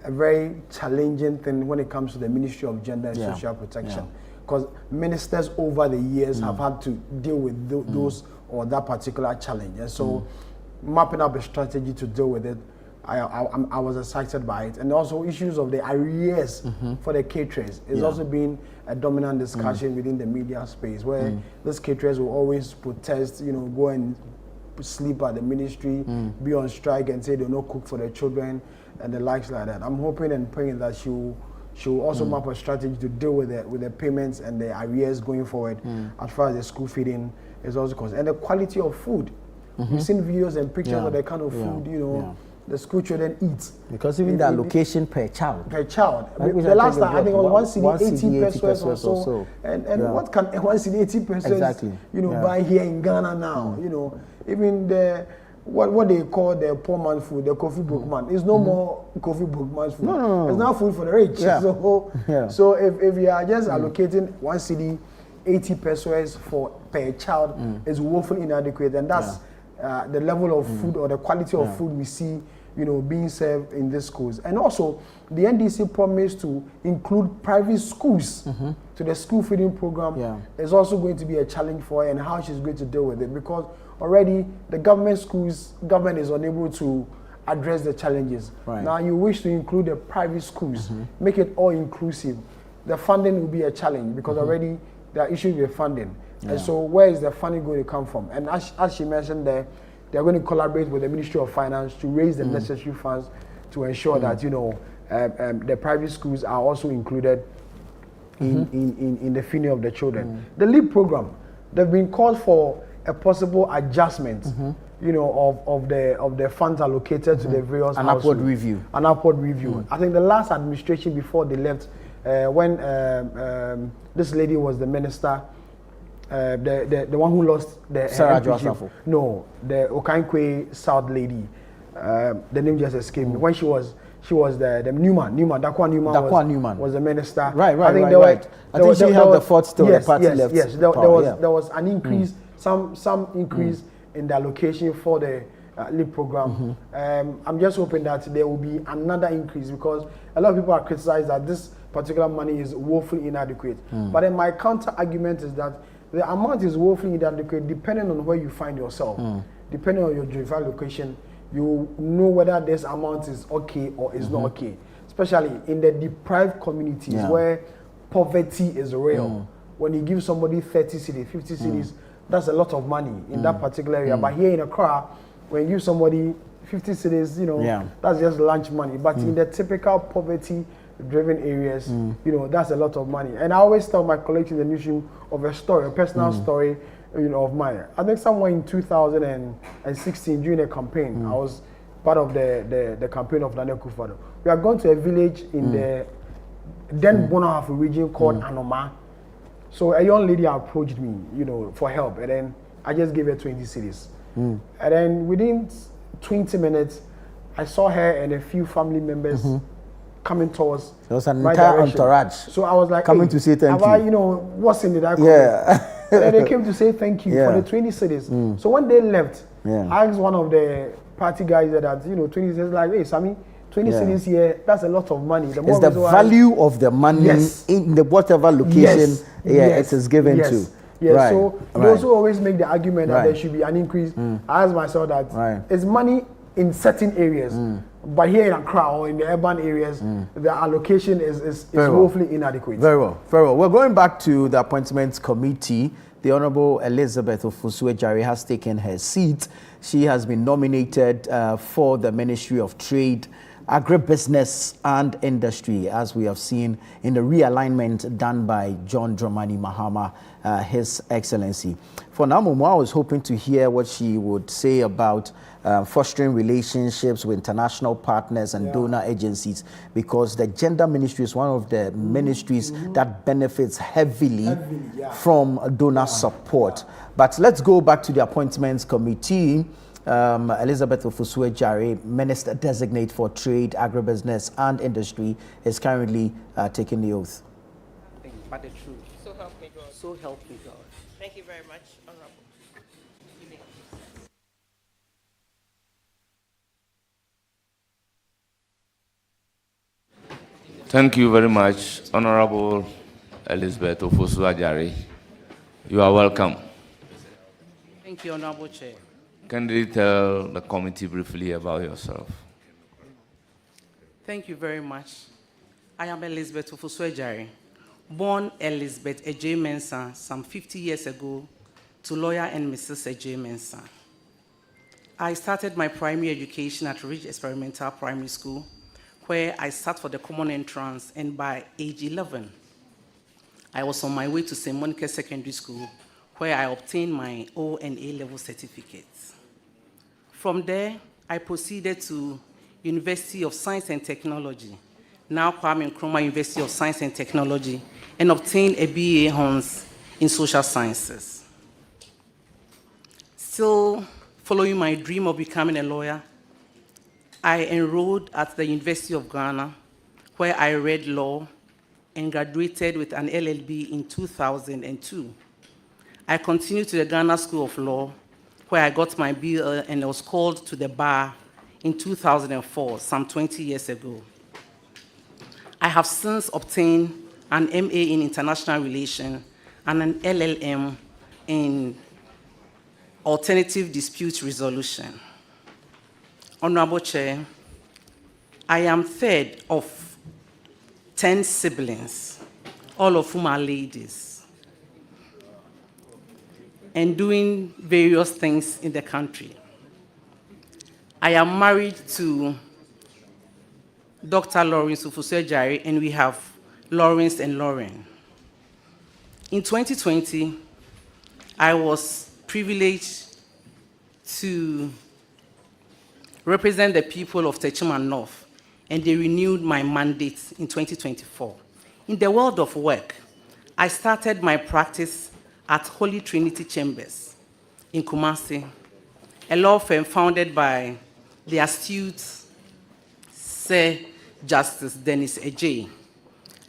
a very challenging thing when it comes to the Ministry of Gender and Social Protection, because ministers over the years have had to deal with those or that particular challenge. And so mapping up a strategy to deal with it, I was excited by it. And also issues of the arrears for the caterers is also been a dominant discussion within the media space, where these caterers will always protest, go and sleep at the ministry, be on strike and say they'll not cook for their children and the likes like that. I'm hoping and praying that she'll also map a strategy to deal with the payments and the arrears going forward, as far as the school feeding is also concerned. And the quality of food. We've seen videos and pictures of the kind of food, the school children eat. Because even the allocation per child. Per child. The last time, I think, was 1 cedi 80 pesos or so. And what can 1 cedi 80 pesos, buy here in Ghana now? Even what they call the poor man food, the coffee book man, is no more coffee book man's food. No. It's now food for the rich. So if you are just allocating 1 cedi 80 pesos per child, is woefully inadequate, and that's the level of food or the quality of food we see, being served in these schools. And also, the NDC promised to include private schools to the school feeding program. Is also going to be a challenge for her, and how she's going to deal with it, because already the government is unable to address the challenges. Right. Now you wish to include the private schools, make it all inclusive. The funding will be a challenge because already there are issues with funding. And so where is the funding going to come from? And as she mentioned there, they're going to collaborate with the Ministry of Finance to raise the necessary funds to ensure that, the private schools are also included in the feeding of the children. The LEAP program, they've been called for a possible adjustment, of the funds allocated to the various An upward households. review. An upward review. I think the last administration before they left, when this lady was the minister, the one who lost the Sarah MPG, Joasafo. no, the Okankwe South lady, the name just escaped me. When she was the Newman, Dakwa Newman was the minister. Right. I think I think she held the fort still. Yes, the party yes, left. yes. There was an increase, some increase in the allocation for the LEAP program. I'm just hoping that there will be another increase because a lot of people are criticized that this particular money is woefully inadequate. But then my counter argument is that the amount is woefully inadequate depending on where you find yourself. Depending on your geographical location, you know whether this amount is okay or is not okay. Especially in the deprived communities where poverty is real. When you give somebody 30 cities, 50 cities, that's a lot of money in that particular area. But here in Accra, when you give somebody 50 cities, that's just lunch money. But in the typical poverty-driven areas, that's a lot of money. And I always tell my colleagues in the newsroom of a story, a personal story, of mine. I think somewhere in 2016 during a campaign, I was part of the campaign of Daniel Kufado. We are going to a village in the then Bonahafu region called Anoma. So a young lady approached me, for help, and then I just gave her 20 cities. And then within 20 minutes, I saw her and a few family members coming towards There was an my entire direction. entourage So I was like, coming to say thank you. What's in it? Yeah. And then they came to say thank you for the 20 cities. So when they left, I asked one of the party guys that 20 cities, like, hey, Sammy, 20 cities here, that's a lot of money. It's the value of the money in the whatever location it is given to. Yes, Right. so those who always make the argument that there should be an increase, I ask myself that it's money in certain areas, but here in Accra or in the urban areas, the allocation is woefully inadequate. Very well, very well. We're going back to the Appointments Committee. The Honorable Elizabeth Ofosu-Adjare has taken her seat. She has been nominated for the Ministry of Trade, Agribusiness and Industry, as we have seen in the realignment done by John Dramani Mahama, His Excellency. For Naa Momo, I was hoping to hear what she would say about fostering relationships with international partners and donor agencies, because the Gender Ministry is one of the ministries that benefits heavily from donor support. But let's go back to the Appointments Committee. Elizabeth Ofosu-Adjare, Minister Designate for Trade, Agribusiness and Industry, is currently taking the oath. But the truth. So help me God. So help me God. Thank you very much, Honorable. Thank you very much, Honorable Elizabeth Ofosu-Adjare. You are welcome. Thank you, Honorable Chair. Can you tell the committee briefly about yourself? Thank you very much. I am Elizabeth Ofosu-Adjare, born Elizabeth Adjare Mensah some 50 years ago to lawyer and Mrs. Adjare Mensah. I started my primary education at Ridge Experimental Primary School, where I sat for the common entrance, and by age 11, I was on my way to St. Monica Secondary School, where I obtained my O and A-level certificates. From there, I proceeded to University of Science and Technology, now Kwame Nkrumah University of Science and Technology, and obtained a BA Hons in Social Sciences. Still following my dream of becoming a lawyer, I enrolled at the University of Ghana, where I read law and graduated with an LLB in 2002. I continued to the Ghana School of Law, where I got my BL and I was called to the bar in 2004, some 20 years ago. I have since obtained an MA in International Relations and an LLM in alternative dispute resolution. Honorable Chair, I am third of 10 siblings, all of whom are ladies, and doing various things in the country. I am married to Dr. Lawrence Ofosu-Adjare, and we have Lawrence and Lauren. In 2020, I was privileged to represent the people of Techuma North, and they renewed my mandate in 2024. In the world of work, I started my practice at Holy Trinity Chambers in Kumasi, a law firm founded by the astute Sir Justice Dennis Ajay.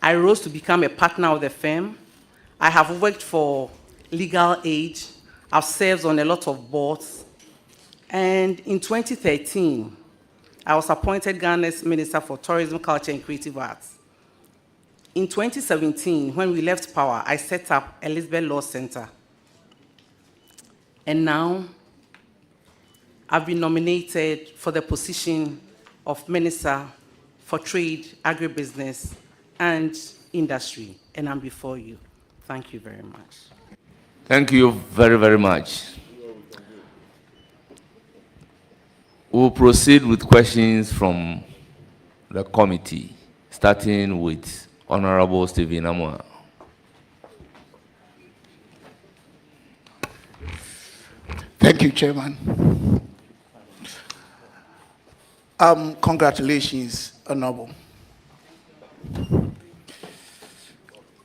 I rose to become a partner of the firm. I have worked for Legal Aid. I've served on a lot of boards. And in 2013, I was appointed Ghana's Minister for Tourism, Culture, and Creative Arts. In 2017, when we left power, I set up Elizabeth Law Center. And now, I've been nominated for the position of Minister for Trade, Agribusiness, and Industry, and I'm before you. Thank you very much. Thank you very, very much. We'll proceed with questions from the committee, starting with Honorable Stephen Amwa. Thank you, Chairman. Congratulations, Honorable.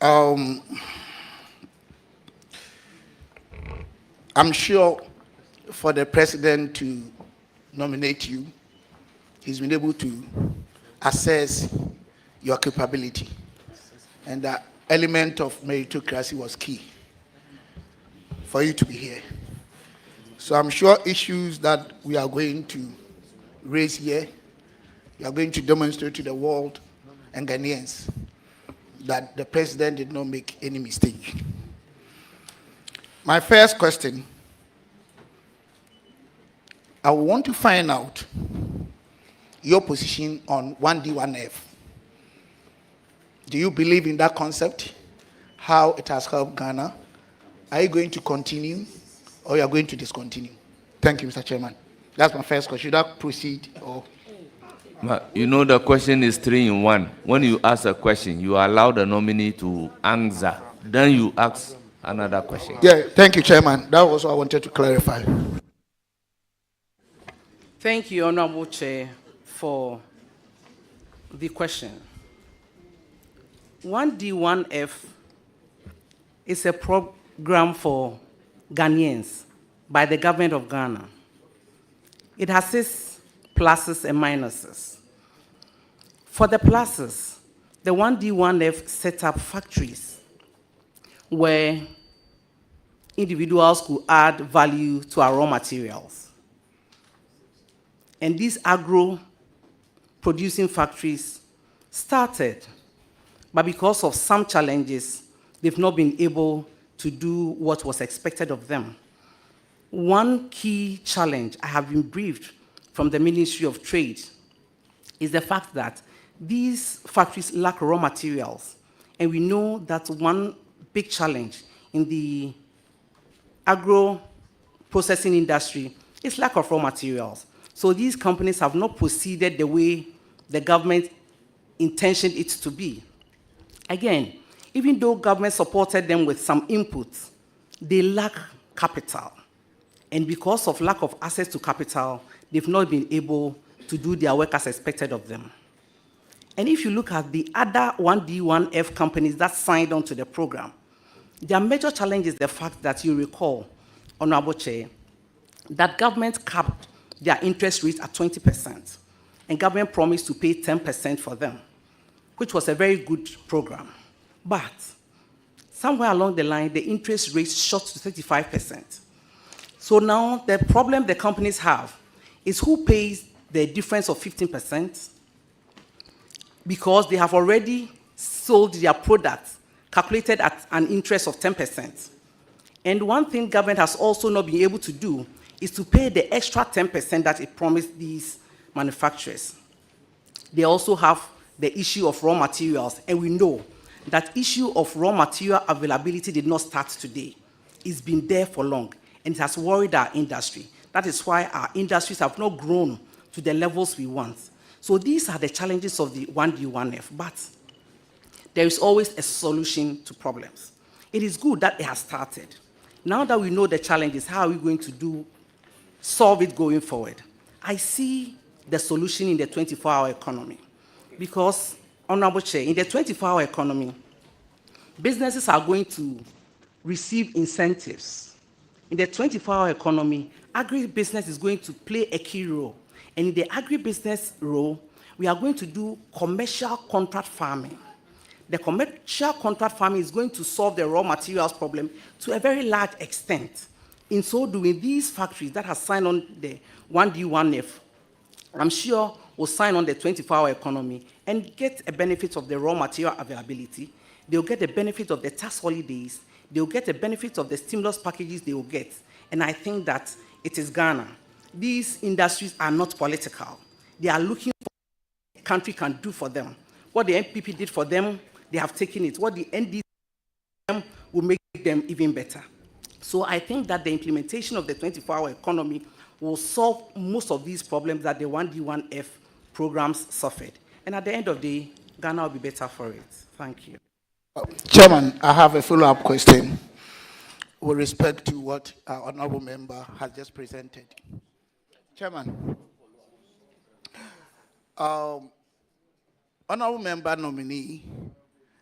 I'm sure for the President to nominate you, he's been able to assess your capability. And the element of meritocracy was key for you to be here. So I'm sure issues that we are going to raise here, we are going to demonstrate to the world and Ghanaians that the President did not make any mistake. My first question, I want to find out your position on 1D1F. Do you believe in that concept? How it has helped Ghana? Are you going to continue or you are going to discontinue? Thank you, Mr. Chairman. That's my first question. Should I proceed or? You know the question is 3 in 1. When you ask a question, you allow the nominee to answer. Then you ask another question. Yeah, thank you, Chairman. That was what I wanted to clarify. Thank you, Honorable Chair, for the question. 1D1F is a program for Ghanaians by the government of Ghana. It has its pluses and minuses. For the pluses, the 1D1F set up factories where individuals could add value to our raw materials. And these agro-producing factories started, but because of some challenges, they've not been able to do what was expected of them. One key challenge I have been briefed from the Ministry of Trade is the fact that these factories lack raw materials. And we know that one big challenge in the agro-processing industry is lack of raw materials. So these companies have not proceeded the way the government intentioned it to be. Again, even though government supported them with some inputs, they lack capital. And because of lack of access to capital, they've not been able to do their work as expected of them. And if you look at the other 1D1F companies that signed on to the program, their major challenge is the fact that you recall, Honorable Chair, that government capped their interest rate at 20%, and government promised to pay 10% for them, which was a very good program. But somewhere along the line, the interest rate shot to 35%. So now the problem the companies have is who pays the difference of 15%, because they have already sold their products calculated at an interest of 10%. And one thing government has also not been able to do is to pay the extra 10% that it promised these manufacturers. They also have the issue of raw materials, and we know that issue of raw material availability did not start today. It's been there for long, and it has worried our industry. That is why our industries have not grown to the levels we want. So these are the challenges of the 1D, 1F, but there is always a solution to problems. It is good that it has started. Now that we know the challenges, how are we going to solve it going forward? I see the solution in the 24-hour economy. Because, Honorable Chair, in the 24-hour economy, businesses are going to receive incentives. In the 24-hour economy, agribusiness is going to play a key role. And in the agribusiness role, we are going to do commercial contract farming. The commercial contract farming is going to solve the raw materials problem to a very large extent. In so doing, these factories that have signed on the 1D, 1F, I'm sure will sign on the 24-hour economy and get a benefit of the raw material availability. They'll get the benefit of the tax holidays. They'll get the benefit of the stimulus packages they will get. And I think that it is Ghana. These industries are not political. They are looking for what the country can do for them. What the NPP did for them, they have taken it. What the NDC will make them even better. So I think that the implementation of the 24-hour economy will solve most of these problems that the 1D, 1F programs suffered. And at the end of the day, Ghana will be better for it. Thank you. Chairman, I have a follow-up question with respect to what our honorable member has just presented. Chairman, honorable member nominee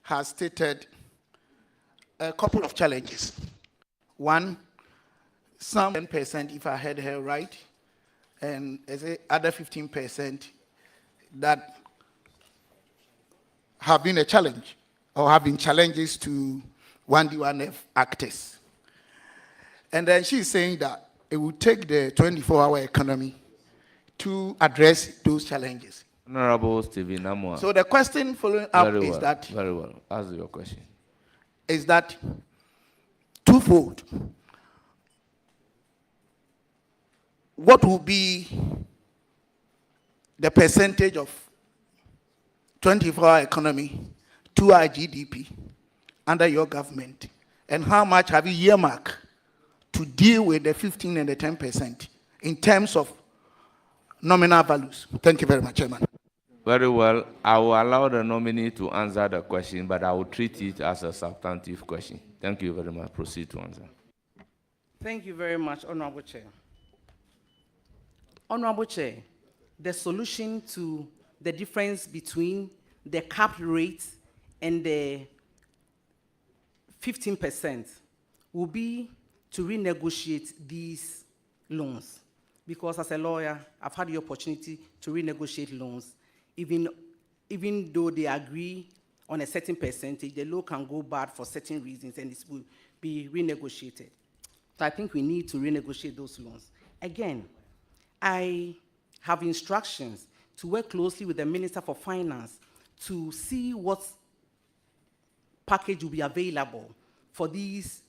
has stated a couple of challenges. One, some 10%, if I heard her right, and other 15% that have been a challenge or have been challenges to 1D, 1F actors. And then she's saying that it will take the 24-hour economy to address those challenges. Honorable Stephen Amwa. So the question following up Very is well, that... Very well. Ask your question. Is that twofold. What will be the percentage of 24-hour economy to our GDP under your government? And how much have you earmarked to deal with the 15 and the 10% in terms of nominal values? Thank you very much, Chairman. Very well. I will allow the nominee to answer the question, but I will treat it as a substantive question. Thank you very much. Proceed to answer. Thank you very much, Honorable Chair. Honorable Chair, the solution to the difference between the capped rate and the 15% will be to renegotiate these loans. Because as a lawyer, I've had the opportunity to renegotiate loans. Even though they agree on a certain percentage, the law can go bad for certain reasons and it will be renegotiated. So I think we need to renegotiate those loans. Again, I have instructions to work closely with the Minister for Finance to see what package will be available for these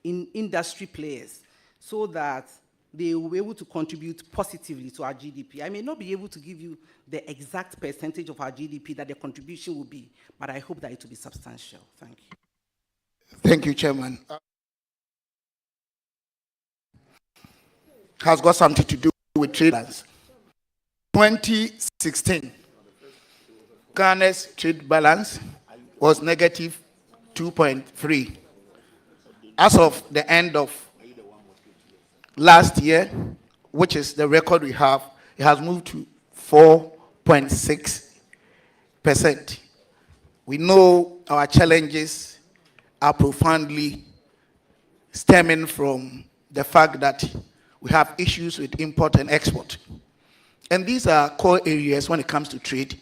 industry players so that they will be able to contribute positively to our GDP. I may not be able to give you the exact percentage of our GDP that the contribution will be, but I hope that it will be substantial. Thank you. Thank you, Chairman. Has got something to do with trade balance. 2016, Ghana's trade balance was negative 2.3. As of the end of last year, which is the record we have, it has moved to 4.6%. We know our challenges are profoundly stemming from the fact that we have issues with import and export. And these are core areas when it comes to trade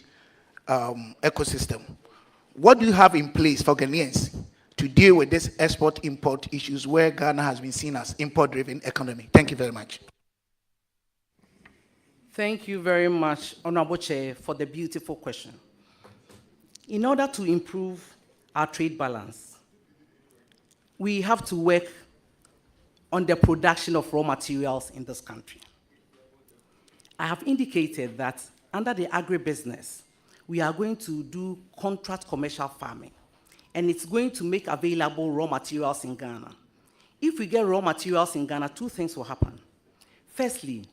ecosystem. What do you have in place for Ghanaians to deal with this export-import issues where Ghana has been seen as import-driven economy? Thank you very much. Thank you very much, Honorable Chair, for the beautiful question. In order to improve our trade balance, we have to work on the production of raw materials in this country. I have indicated that under the agribusiness, we are going to do contract commercial farming, and it's going to make available raw materials in Ghana. If we get raw materials in Ghana, two things will happen. Firstly,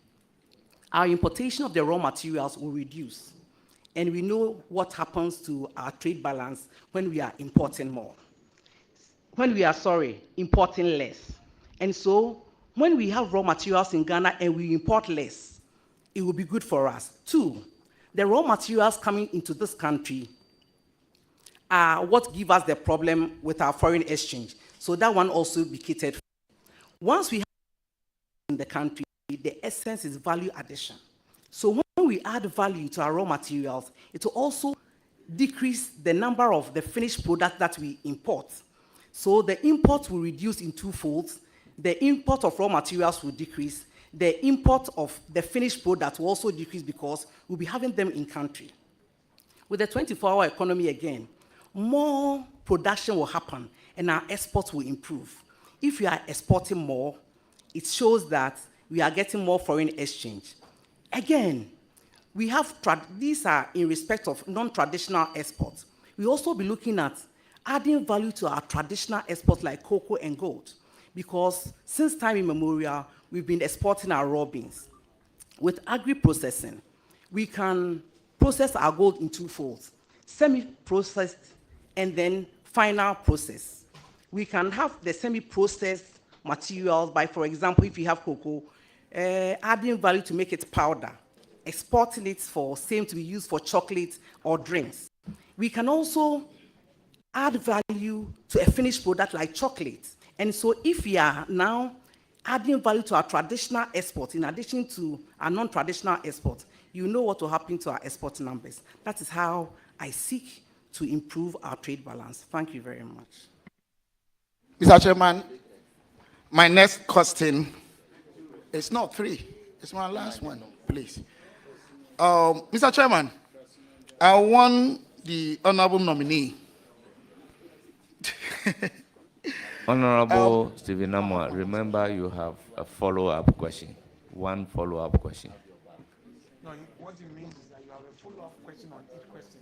our importation of the raw materials will reduce, and we know what happens to our trade balance when we are importing more. Importing less. And so, when we have raw materials in Ghana and we import less, it will be good for us. Two, the raw materials coming into this country are what give us the problem with our foreign exchange. So that one also be catered for. Once we have in the country, the essence is value addition. So when we add value to our raw materials, it will also decrease the number of the finished product that we import. So the import will reduce in two folds. The import of raw materials will decrease. The import of the finished product will also decrease because we'll be having them in country. With the 24-hour economy again, more production will happen and our exports will improve. If we are exporting more, it shows that we are getting more foreign exchange. Again, we have, these are in respect of non-traditional exports. We also be looking at adding value to our traditional exports like cocoa and gold, because since time immemorial, we've been exporting our raw beans. With agri-processing, we can process our gold in two folds, semi-processed and then final process. We can have the semi-processed materials by, for example, if you have cocoa, adding value to make it powder, exporting it for same to be used for chocolate or drinks. We can also add value to a finished product like chocolate. And so if we are now adding value to our traditional exports in addition to our non-traditional exports, you know what will happen to our export numbers. That is how I seek to improve our trade balance. Thank you very much. Mr. Chairman, my next question is not three. It's my last one, please. Mr. Chairman, I want the honorable nominee. Honorable Stephen Naa Momo, remember you have a follow-up question. One follow-up question. No, what he means is that you have a follow-up question on each question.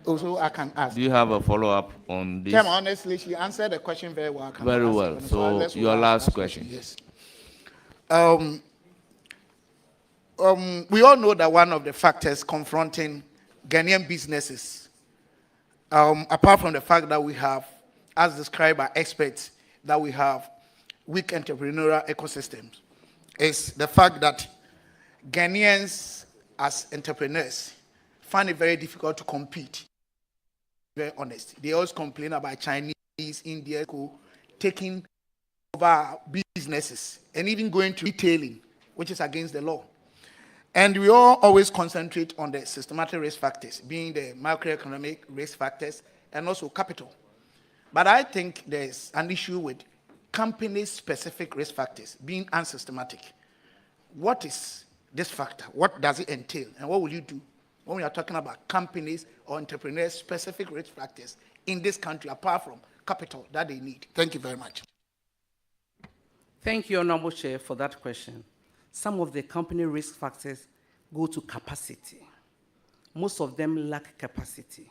Also, I can ask. Do you have a follow-up on this? Chairman, honestly, she answered the question very well. Very well. So your last question. Yes. We all know that one of the factors confronting Ghanaian businesses, apart from the fact that we have, as described by experts, that we have weak entrepreneurial ecosystems, is the fact that Ghanaians as entrepreneurs find it very difficult to compete. Very honest. They always complain about Chinese, India, taking over businesses and even going to retailing, which is against the law. And we all always concentrate on the systematic risk factors, being the macroeconomic risk factors and also capital. But I think there's an issue with company-specific risk factors being unsystematic. What is this factor? What does it entail? And what will you do when we are talking about companies or entrepreneurs-specific risk factors in this country, apart from capital that they need? Thank you very much. Thank you, Honorable Chair, for that question. Some of the company risk factors go to capacity. Most of them lack capacity.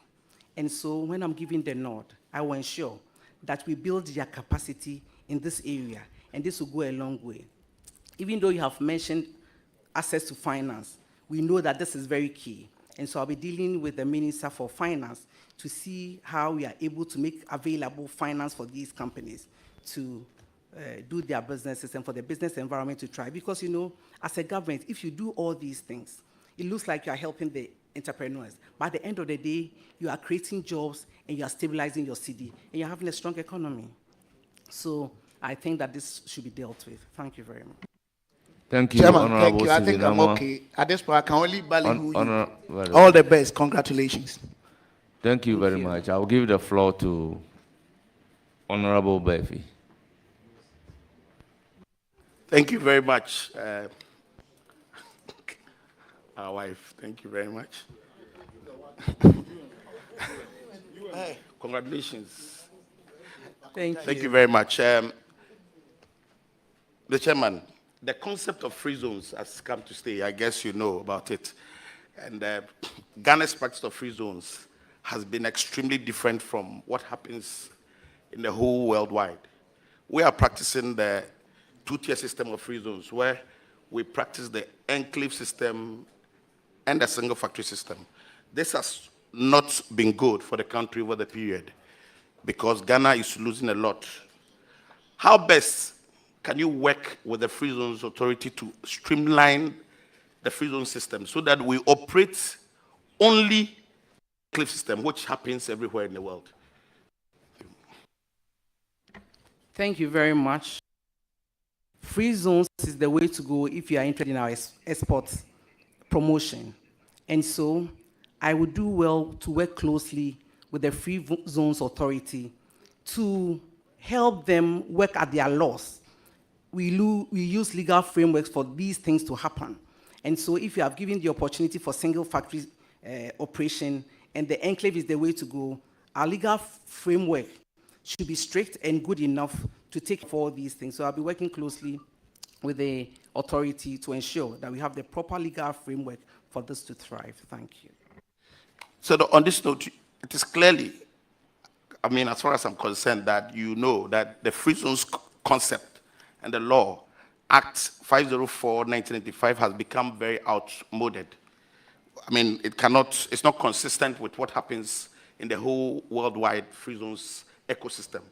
And so when I'm giving the nod, I will ensure that we build their capacity in this area, and this will go a long way. Even though you have mentioned access to finance, we know that this is very key. And so I'll be dealing with the Minister for Finance to see how we are able to make available finance for these companies to do their businesses and for the business environment to thrive. Because, you know, as a government, if you do all these things, it looks like you are helping the entrepreneurs. But at the end of the day, you are creating jobs and you are stabilizing your city and you're having a strong economy. So I think that this should be dealt with. Thank you very much. Thank you, Chairman, Honorable thank you. I think I'm Stephen Naa Momo. okay. At this point, I can only ballyhoo you. All the best. Congratulations. Thank you very much. I will give the floor to Honorable Befi. Thank you very much, our wife. Thank you very much. Hey, congratulations. Thank you. Thank you very much. The chairman, the concept of free zones has come to stay. I guess you know about it. And Ghana's practice of free zones has been extremely different from what happens in the whole worldwide. We are practicing the two-tier system of free zones, where we practice the enclave system and the single factory system. This has not been good for the country over the period because Ghana is losing a lot. How best can you work with the Free Zones Authority to streamline the free zone system so that we operate only cliff system, which happens everywhere in the world? Thank you very much. Free zones is the way to go if you are interested in our export promotion. And so I would do well to work closely with the Free Zones Authority to help them work at their laws. We use legal frameworks for these things to happen. And so if you have given the opportunity for single factory operation and the enclave is the way to go, our legal framework should be strict and good enough to take for these things. So I'll be working closely with the authority to ensure that we have the proper legal framework for this to thrive. Thank you. So on this note, it is clearly, I mean, as far as I'm concerned, that you know that the free zones concept and the law, Act 504/1985, has become very outmoded. I mean, it's not consistent with what happens in the whole worldwide free zones ecosystem.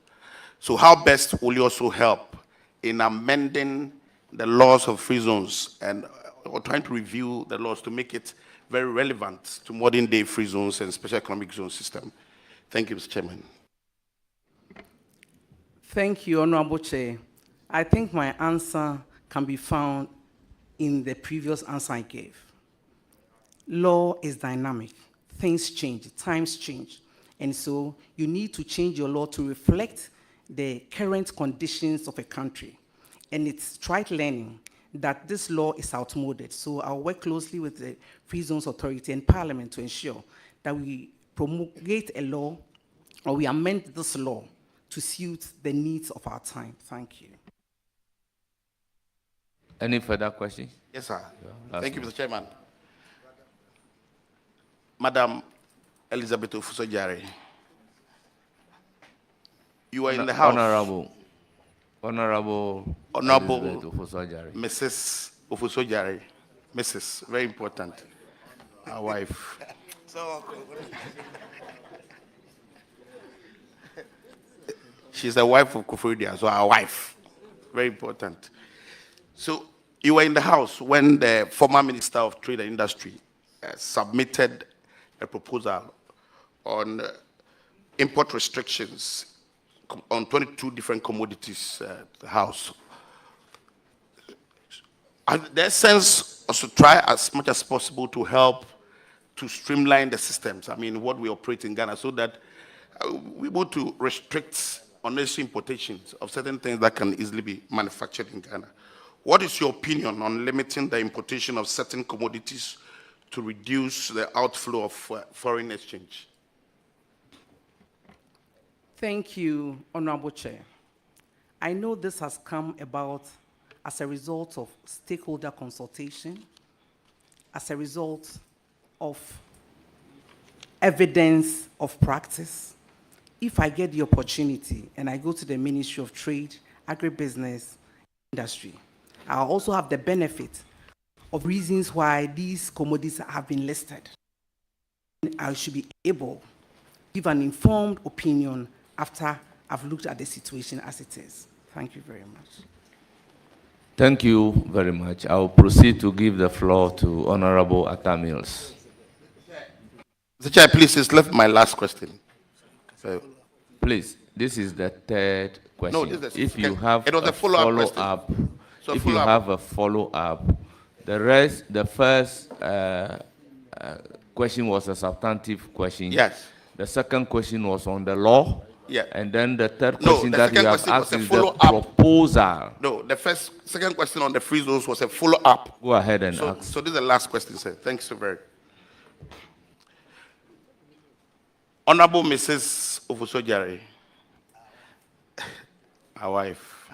So how best will you also help in amending the laws of free zones and or trying to review the laws to make it very relevant to modern day free zones and special economic zone system? Thank you, Mr. Chairman. Thank you, Honorable Chair. I think my answer can be found in the previous answer I gave. Law is dynamic. Things change, times change. And so you need to change your law to reflect the current conditions of a country. And it's trite learning that this law is outmoded. So I'll work closely with the Free Zones Authority and Parliament to ensure that we promulgate a law or we amend this law to suit the needs of our time. Thank you. Any further questions? Yes, sir. Thank you, Mr. Chairman. Madam Elizabeth Ofosu-Adjare, you are in the House. Honorable Honorable Ofosu-Adjare. Mrs. Ofosu-Adjare, Mrs. Very important, our wife. She's the wife of Kufuridia, so our wife. Very important. So you were in the House when the former Minister of Trade and Industry submitted a proposal on import restrictions on 22 different commodities to the House. The essence was to try as much as possible to help to streamline the systems. I mean, what we operate in Ghana, so that we're able to restrict unnecessary importations of certain things that can easily be manufactured in Ghana. What is your opinion on limiting the importation of certain commodities to reduce the outflow of foreign exchange? Thank you, Honorable Chair. I know this has come about as a result of stakeholder consultation, as a result of evidence of practice. If I get the opportunity and I go to the Ministry of Trade, Agribusiness, Industry, I'll also have the benefit of reasons why these commodities have been listed. I should be able to give an informed opinion after I've looked at the situation as it is. Thank you very much. Thank you very much. I'll proceed to give the floor to Honorable Atta Mills. Mr. Chair, please, it's left my last question. So, please, this is the third question. No, this is the if you have it was a follow-up, so if you have a follow-up, the first question was a substantive question. Yes. The second question was on the law. Yeah. And then the third question that you have asked is the proposal. No, second question on the free zones was a follow-up. Go ahead and ask. So this is the last question, sir. Thanks so very much. Honorable Mrs. Ofosu-Adjare, our wife.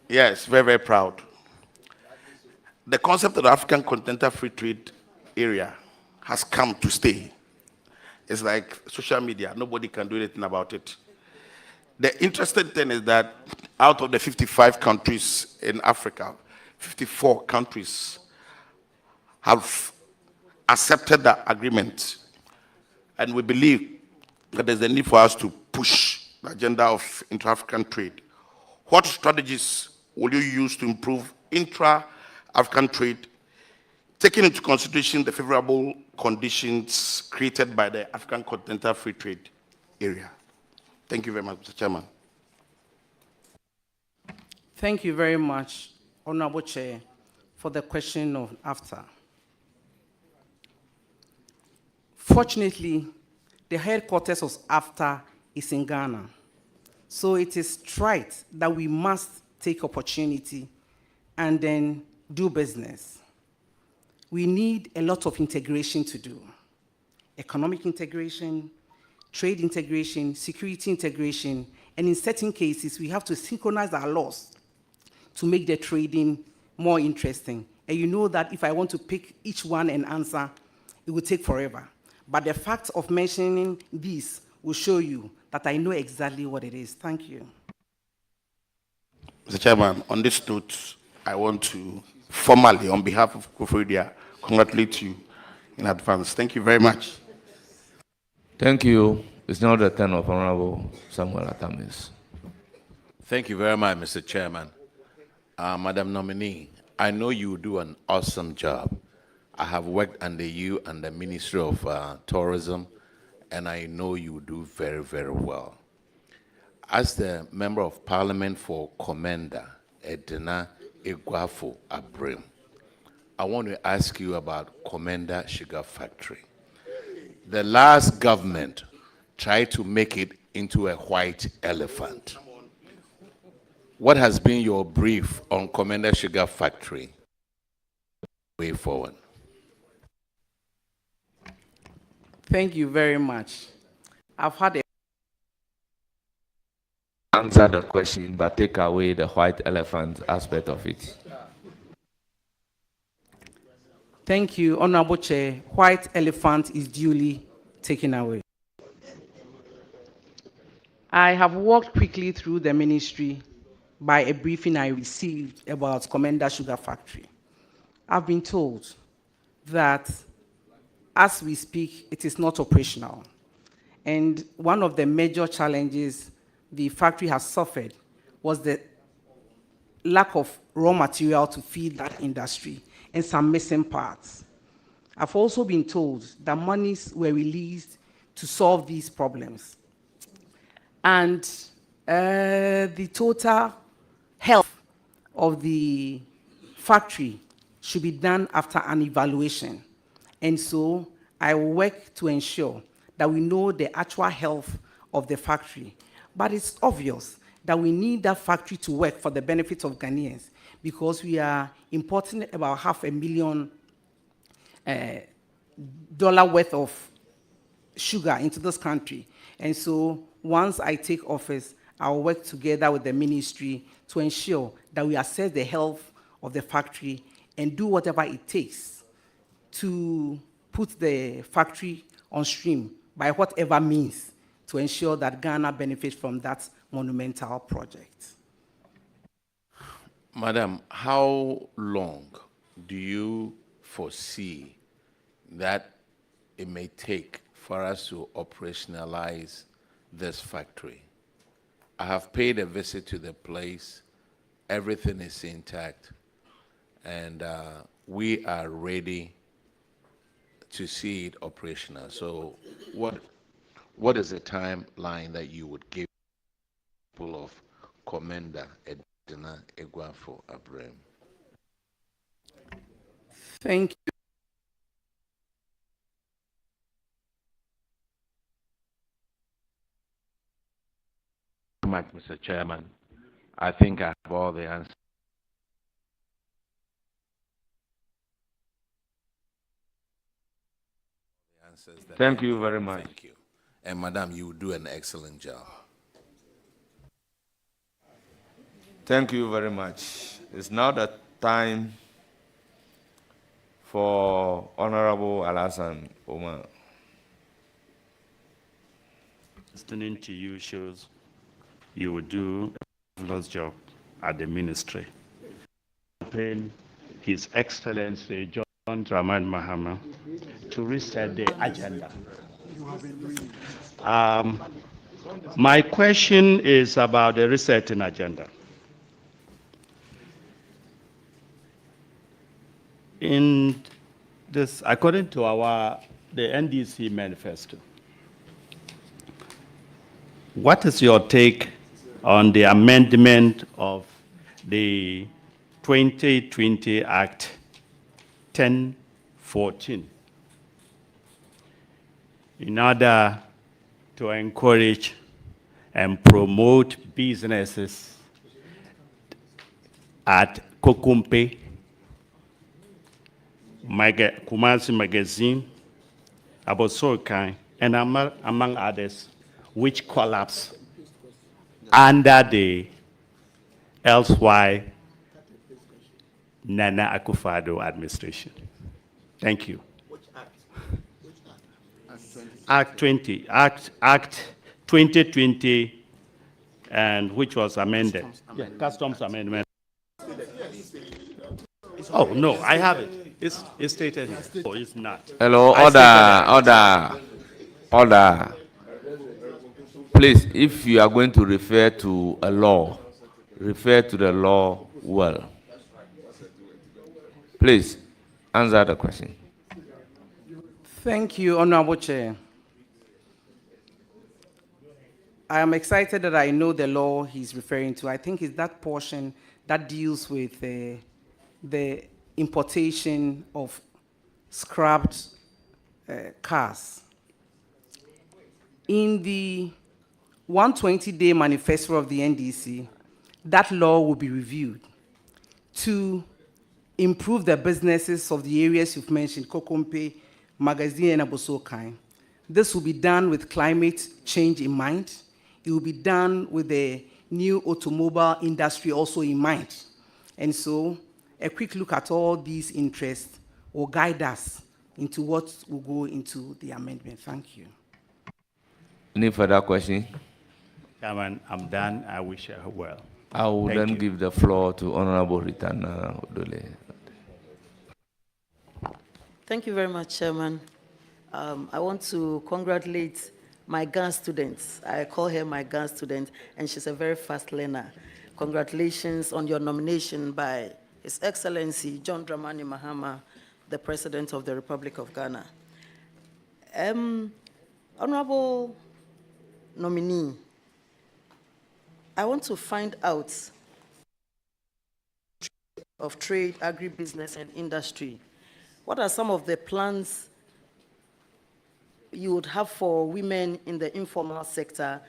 Yes, very, very proud. The concept of the African Continental Free Trade Area has come to stay. It's like social media. Nobody can do anything about it. The interesting thing is that out of the 55 countries in Africa, 54 countries have accepted the agreement. And we believe that there's a need for us to push the agenda of intra-African trade. What strategies will you use to improve intra-African trade, taking into consideration the favorable conditions created by the African Continental Free Trade Area? Thank you very much, Mr. Chairman. Thank you very much, Honorable Chair, for the question of AFTA. Fortunately, the headquarters of AFTA is in Ghana. So it is right that we must take opportunity and then do business. We need a lot of integration to do. Economic integration, trade integration, security integration, and in certain cases, we have to synchronize our laws to make the trading more interesting. And you know that if I want to pick each one and answer, it will take forever. But the fact of mentioning this will show you that I know exactly what it is. Thank you. Mr. Chairman, on this note, I want to formally, on behalf of Koforidua, congratulate you in advance. Thank you very much. Thank you. It's now the turn of Honorable Samuel Atamis. Thank you very much, Mr. Chairman. Madam Nominee, I know you do an awesome job. I have worked under you and the Ministry of Tourism, and I know you do very, very well. As the Member of Parliament for Komenda, Edina Egwafo Abrim, I want to ask you about Komenda Sugar Factory. The last government tried to make it into a white elephant. What has been your brief on Komenda Sugar Factory? Way forward. Thank you very much. I've had a Answer the question, but take away the white elephant aspect of it. Thank you, Honorable Chair. White elephant is duly taken away. I have walked quickly through the ministry by a briefing I received about Komenda Sugar Factory. I've been told that as we speak, it is not operational. And one of the major challenges the factory has suffered was the lack of raw material to feed that industry and some missing parts. I've also been told that monies were released to solve these problems. And the total health of the factory should be done after an evaluation. And so I will work to ensure that we know the actual health of the factory. But it's obvious that we need that factory to work for the benefit of Ghanaians because we are importing about $500,000 worth of sugar into this country. And so once I take office, I'll work together with the ministry to ensure that we assess the health of the factory and do whatever it takes to put the factory on stream by whatever means to ensure that Ghana benefits from that monumental project. Madam, how long do you foresee that it may take for us to operationalize this factory? I have paid a visit to the place. Everything is intact. And we are ready to see it operational. So what is the timeline that you would give people of Komenda Edina Egwafo Abrim? Thank you. Much, Mr. Chairman. I think I have all the answers. Thank you very much. Thank you. And Madam, you do an excellent job. Thank you very much. It's now the time for Honorable Alassane Omar. Listening to you shows you will do a marvelous job at the ministry. His Excellency John Dramani Mahama to reset the agenda. My question is about the resetting agenda. In this, according to the NDC manifesto, what is your take on the amendment of the 2020 Act 1014 in order to encourage and promote businesses at Kokumpe, Kumasi Magazine, Abosokai, and among others, which collapsed under the elsewhere Nana Akufo-Addo administration. Thank you. Act 2020, and which was amended. Yeah, Customs Amendment. Oh, no, I have it. It's stated here. Oh, it's not. Hello, order. Please, if you are going to refer to a law, refer to the law well. Please, answer the question. Thank you, Honorable Chair. I am excited that I know the law he's referring to. I think it's that portion that deals with the importation of scrapped cars. In the 120-day manifesto of the NDC, that law will be reviewed to improve the businesses of the areas you've mentioned, Kokompe, Magazine, and Abosokai. This will be done with climate change in mind. It will be done with the new automobile industry also in mind. And so a quick look at all these interests will guide us into what will go into the amendment. Thank you. Any further question? Chairman, I'm done. I wish her well. I will then give the floor to Honorable Ritana Odole. Thank you very much, Chairman. I want to congratulate my GAN students. I call her my GAN student, and she's a very fast learner. Congratulations on your nomination by His Excellency John Dramani Mahama, the President of the Republic of Ghana. Honorable nominee, I want to find out of trade, agribusiness, and industry. What are some of the plans you would have for women in the informal sector,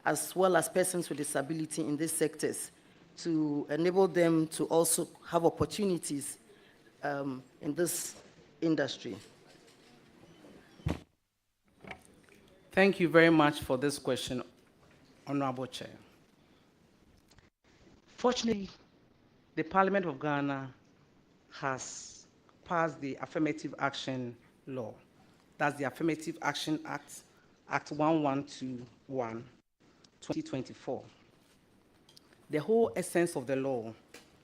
as well as persons with disability in these sectors, to enable them to also have opportunities in this industry? Thank you very much for this question, Honorable Chair. Fortunately, the Parliament of Ghana has passed the Affirmative Action Law. That's the Affirmative Action Act, Act 1121, 2024. The whole essence of the law,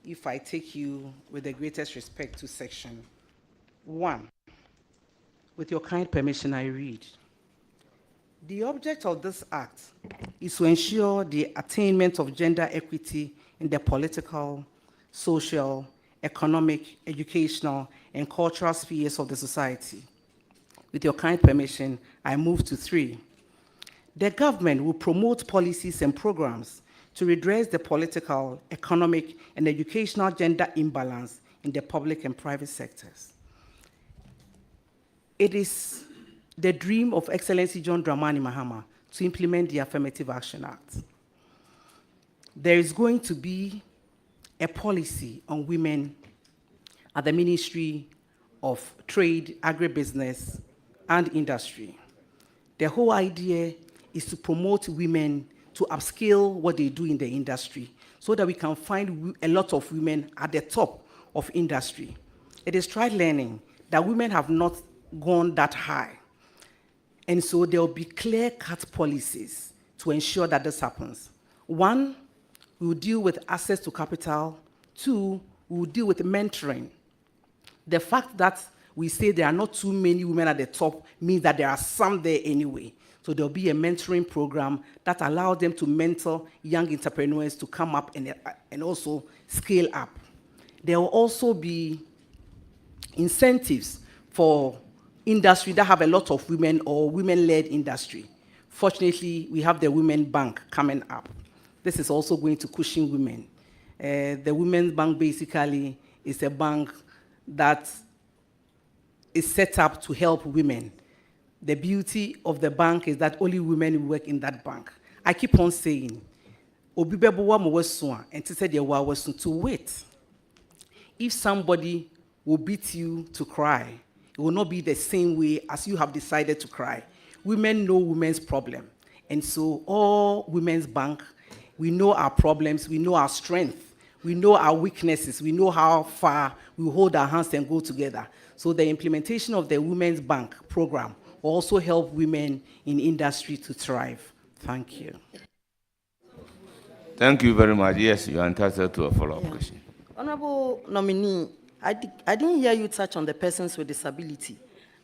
if I take you with the greatest respect to Section 1, with your kind permission, I read. The object of this act is to ensure the attainment of gender equity in the political, social, economic, educational, and cultural spheres of the society. With your kind permission, I move to 3. The government will promote policies and programs to redress the political, economic, and educational gender imbalance in the public and private sectors. It is the dream of Excellency John Dramani Mahama to implement the Affirmative Action Act. There is going to be a policy on women at the Ministry of Trade, Agribusiness, and Industry. The whole idea is to promote women to upskill what they do in the industry so that we can find a lot of women at the top of industry. It is tried learning that women have not gone that high. And so there will be clear-cut policies to ensure that this happens. One, we will deal with access to capital. Two, we will deal with mentoring. The fact that we say there are not too many women at the top means that there are some there anyway. So there'll be a mentoring program that allows them to mentor young entrepreneurs to come up and also scale up. There will also be incentives for industry that have a lot of women or women-led industry. Fortunately, we have the Women Bank coming up. This is also going to cushion women. The Women's Bank basically is a bank that is set up to help women. The beauty of the bank is that only women work in that bank. I keep on saying, to wait. If somebody will beat you to cry, it will not be the same way as you have decided to cry. Women know women's problem. And so all Women's Bank, we know our problems, we know our strength, we know our weaknesses, we know how far we hold our hands and go together. So the implementation of the Women's Bank program will also help women in industry to thrive. Thank you. Thank you very much. Yes, you are entitled to a follow-up question. Honorable nominee, I didn't hear you touch on the persons with disability.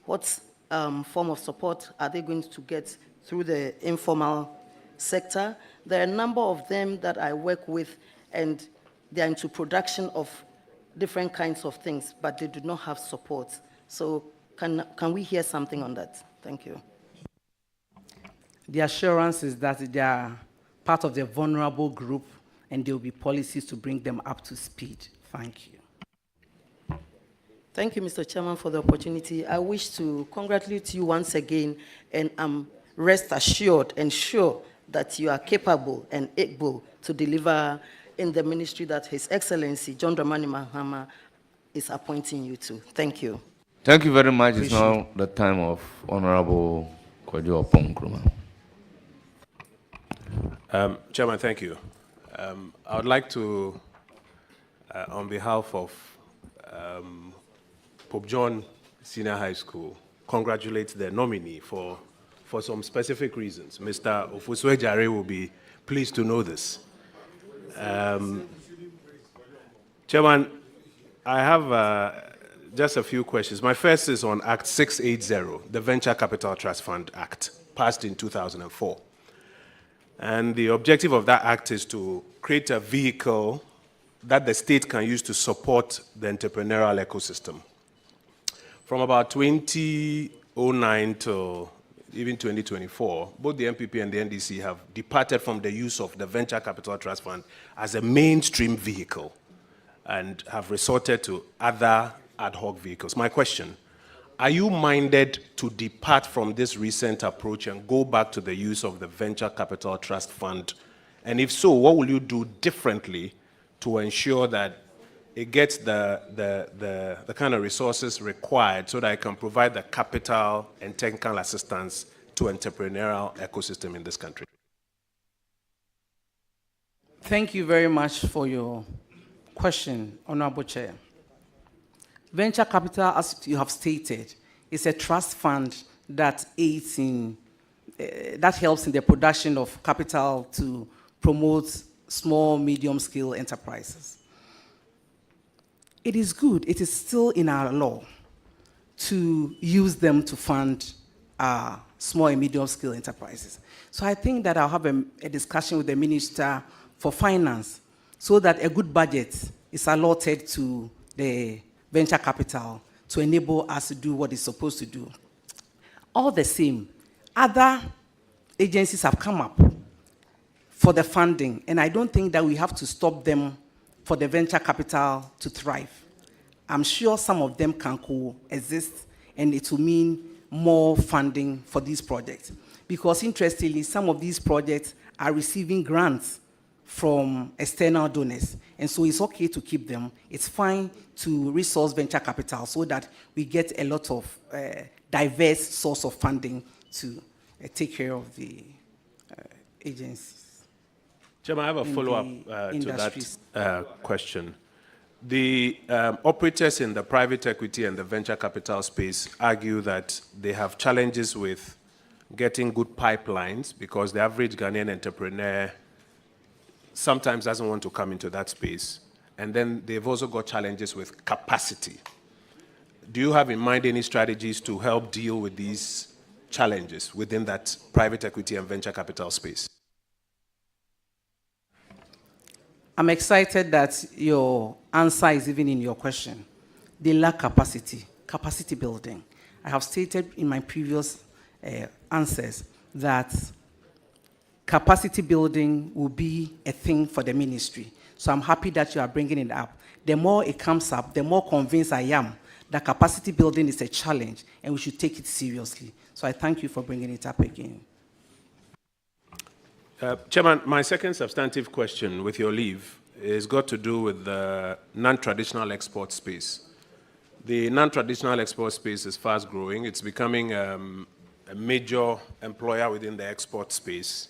What form of support are they going to get through the informal sector? There are a number of them that I work with, and they're into production of different kinds of things, but they do not have support. So can we hear something on that? Thank you. The assurance is that they are part of the vulnerable group, and there will be policies to bring them up to speed. Thank you. Thank you, Mr. Chairman, for the opportunity. I wish to congratulate you once again, and I'm rest assured and sure that you are capable and able to deliver in the ministry that His Excellency John Dramani Mahama is appointing you to. Thank you. Thank you very much. It's now the time of Honorable Kwadwo Nkrumah. Chairman, thank you. I would like to, on behalf of Pope John Senior High School, congratulate the nominee for some specific reasons. Mr. Ofosu-Adjare will be pleased to know this. Chairman, I have just a few questions. My first is on Act 680, the Venture Capital Trust Fund Act, passed in 2004. And the objective of that act is to create a vehicle that the state can use to support the entrepreneurial ecosystem. From about 2009 to even 2024, both the MPP and the NDC have departed from the use of the Venture Capital Trust Fund as a mainstream vehicle and have resorted to other ad hoc vehicles. My question, are you minded to depart from this recent approach and go back to the use of the Venture Capital Trust Fund? And if so, what will you do differently to ensure that it gets the kind of resources required so that it can provide the capital and technical assistance to entrepreneurial ecosystem in this country? Thank you very much for your question, Honorable Chair. Venture capital, as you have stated, is a trust fund that aids in, that helps in the production of capital to promote small, medium-scale enterprises. It is good, it is still in our law to use them to fund small and medium-scale enterprises. So I think that I'll have a discussion with the Minister for Finance so that a good budget is allotted to the venture capital to enable us to do what it's supposed to do. All the same, other agencies have come up for the funding, and I don't think that we have to stop them for the venture capital to thrive. I'm sure some of them can coexist, and it will mean more funding for these projects. Because interestingly, some of these projects are receiving grants from external donors. And so it's okay to keep them. It's fine to resource venture capital so that we get a lot of diverse source of funding to take care of the agencies. Chairman, I have a follow-up to that question. The operators in the private equity and the venture capital space argue that they have challenges with getting good pipelines because the average Ghanaian entrepreneur sometimes doesn't want to come into that space. And then they've also got challenges with capacity. Do you have in mind any strategies to help deal with these challenges within that private equity and venture capital space? I'm excited that your answer is even in your question. They lack capacity building. I have stated in my previous answers that capacity building will be a thing for the ministry. So I'm happy that you are bringing it up. The more it comes up, the more convinced I am that capacity building is a challenge and we should take it seriously. So I thank you for bringing it up again. Chairman, my second substantive question, with your leave, is got to do with the non-traditional export space. The non-traditional export space is fast growing. It's becoming a major employer within the export space,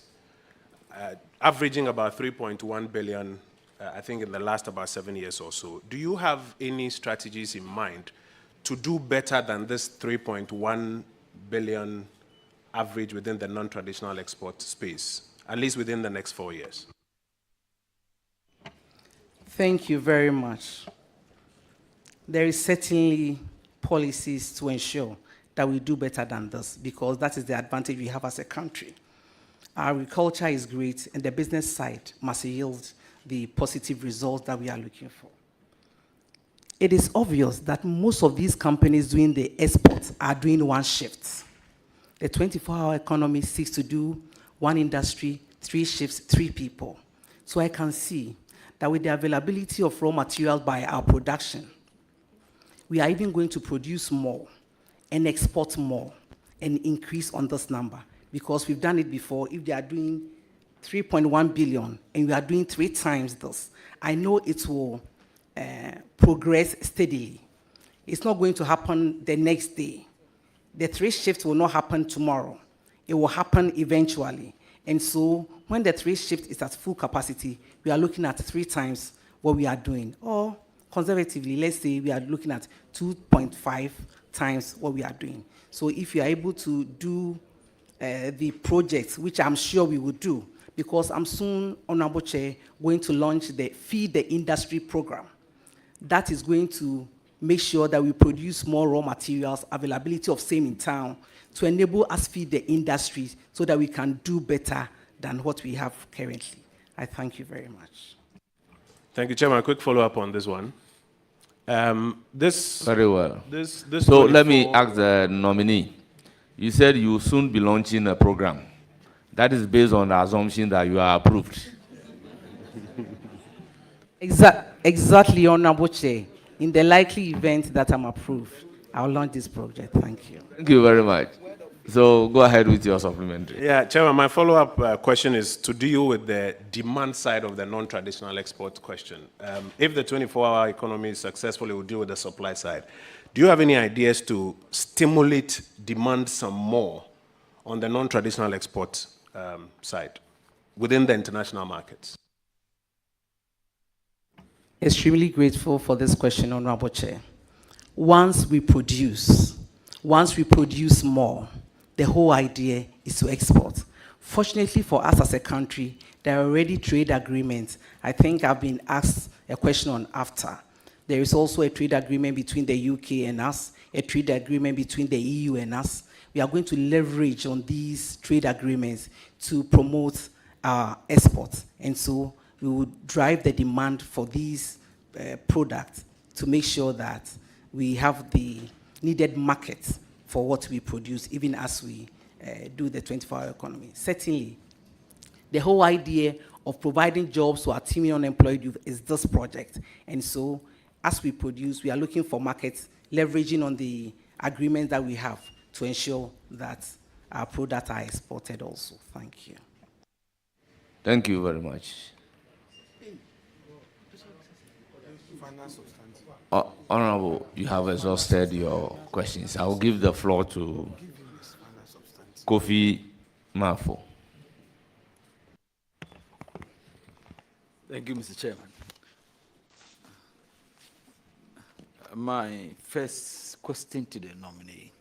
averaging about 3.1 billion, I think, in the last about 7 years or so. Do you have any strategies in mind to do better than this 3.1 billion average within the non-traditional export space, at least within the next 4 years? Thank you very much. There is certainly policies to ensure that we do better than this, because that is the advantage we have as a country. Our agriculture is great, and the business side must yield the positive results that we are looking for. It is obvious that most of these companies doing the exports are doing one shift. The 24-hour economy seeks to do one industry, 3 shifts, 3 people. So I can see that with the availability of raw materials by our production, we are even going to produce more and export more and increase on this number, because we've done it before. If they are doing 3.1 billion and we are doing 3 times this, I know it will progress steadily. It's not going to happen the next day. The 3 shifts will not happen tomorrow. It will happen eventually. And so when the 3 shift is at full capacity, we are looking at 3 times what we are doing. Or conservatively, let's say we are looking at 2.5 times what we are doing. So if you are able to do the projects, which I'm sure we will do, because I'm soon, Honorable Chair, going to launch the Feed the Industry program. That is going to make sure that we produce more raw materials, availability of same in town, to enable us feed the industry so that we can do better than what we have currently. I thank you very much. Thank you, Chairman. A quick follow-up on this one. Very well. This so let me ask the nominee. You said you will soon be launching a program. That is based on the assumption that you are approved. Exactly, Honorable Chair. In the likely event that I'm approved, I'll launch this project. Thank you. Thank you very much. So go ahead with your supplementary. Yeah, Chairman, my follow-up question is to deal with the demand side of the non-traditional export question. If the 24-hour economy is successful, it will deal with the supply side. Do you have any ideas to stimulate demand some more on the non-traditional export side within the international markets? Extremely grateful for this question, Honorable Chair. Once we produce more, the whole idea is to export. Fortunately for us as a country, there are already trade agreements. I think I've been asked a question on AFTA. There is also a trade agreement between the UK and us, a trade agreement between the EU and us. We are going to leverage on these trade agreements to promote our exports. And so we will drive the demand for these products to make sure that we have the needed market for what we produce, even as we do the 24-hour economy. Certainly, the whole idea of providing jobs to our teeming unemployed youth is this project. And so, as we produce, we are looking for markets, leveraging on the agreements that we have to ensure that our products are exported also. Thank you. Thank you very much. Honorable, you have exhausted your questions. I will give the floor to Kofi Mafo. Thank you, Mr. Chairman. My first question to the nominee,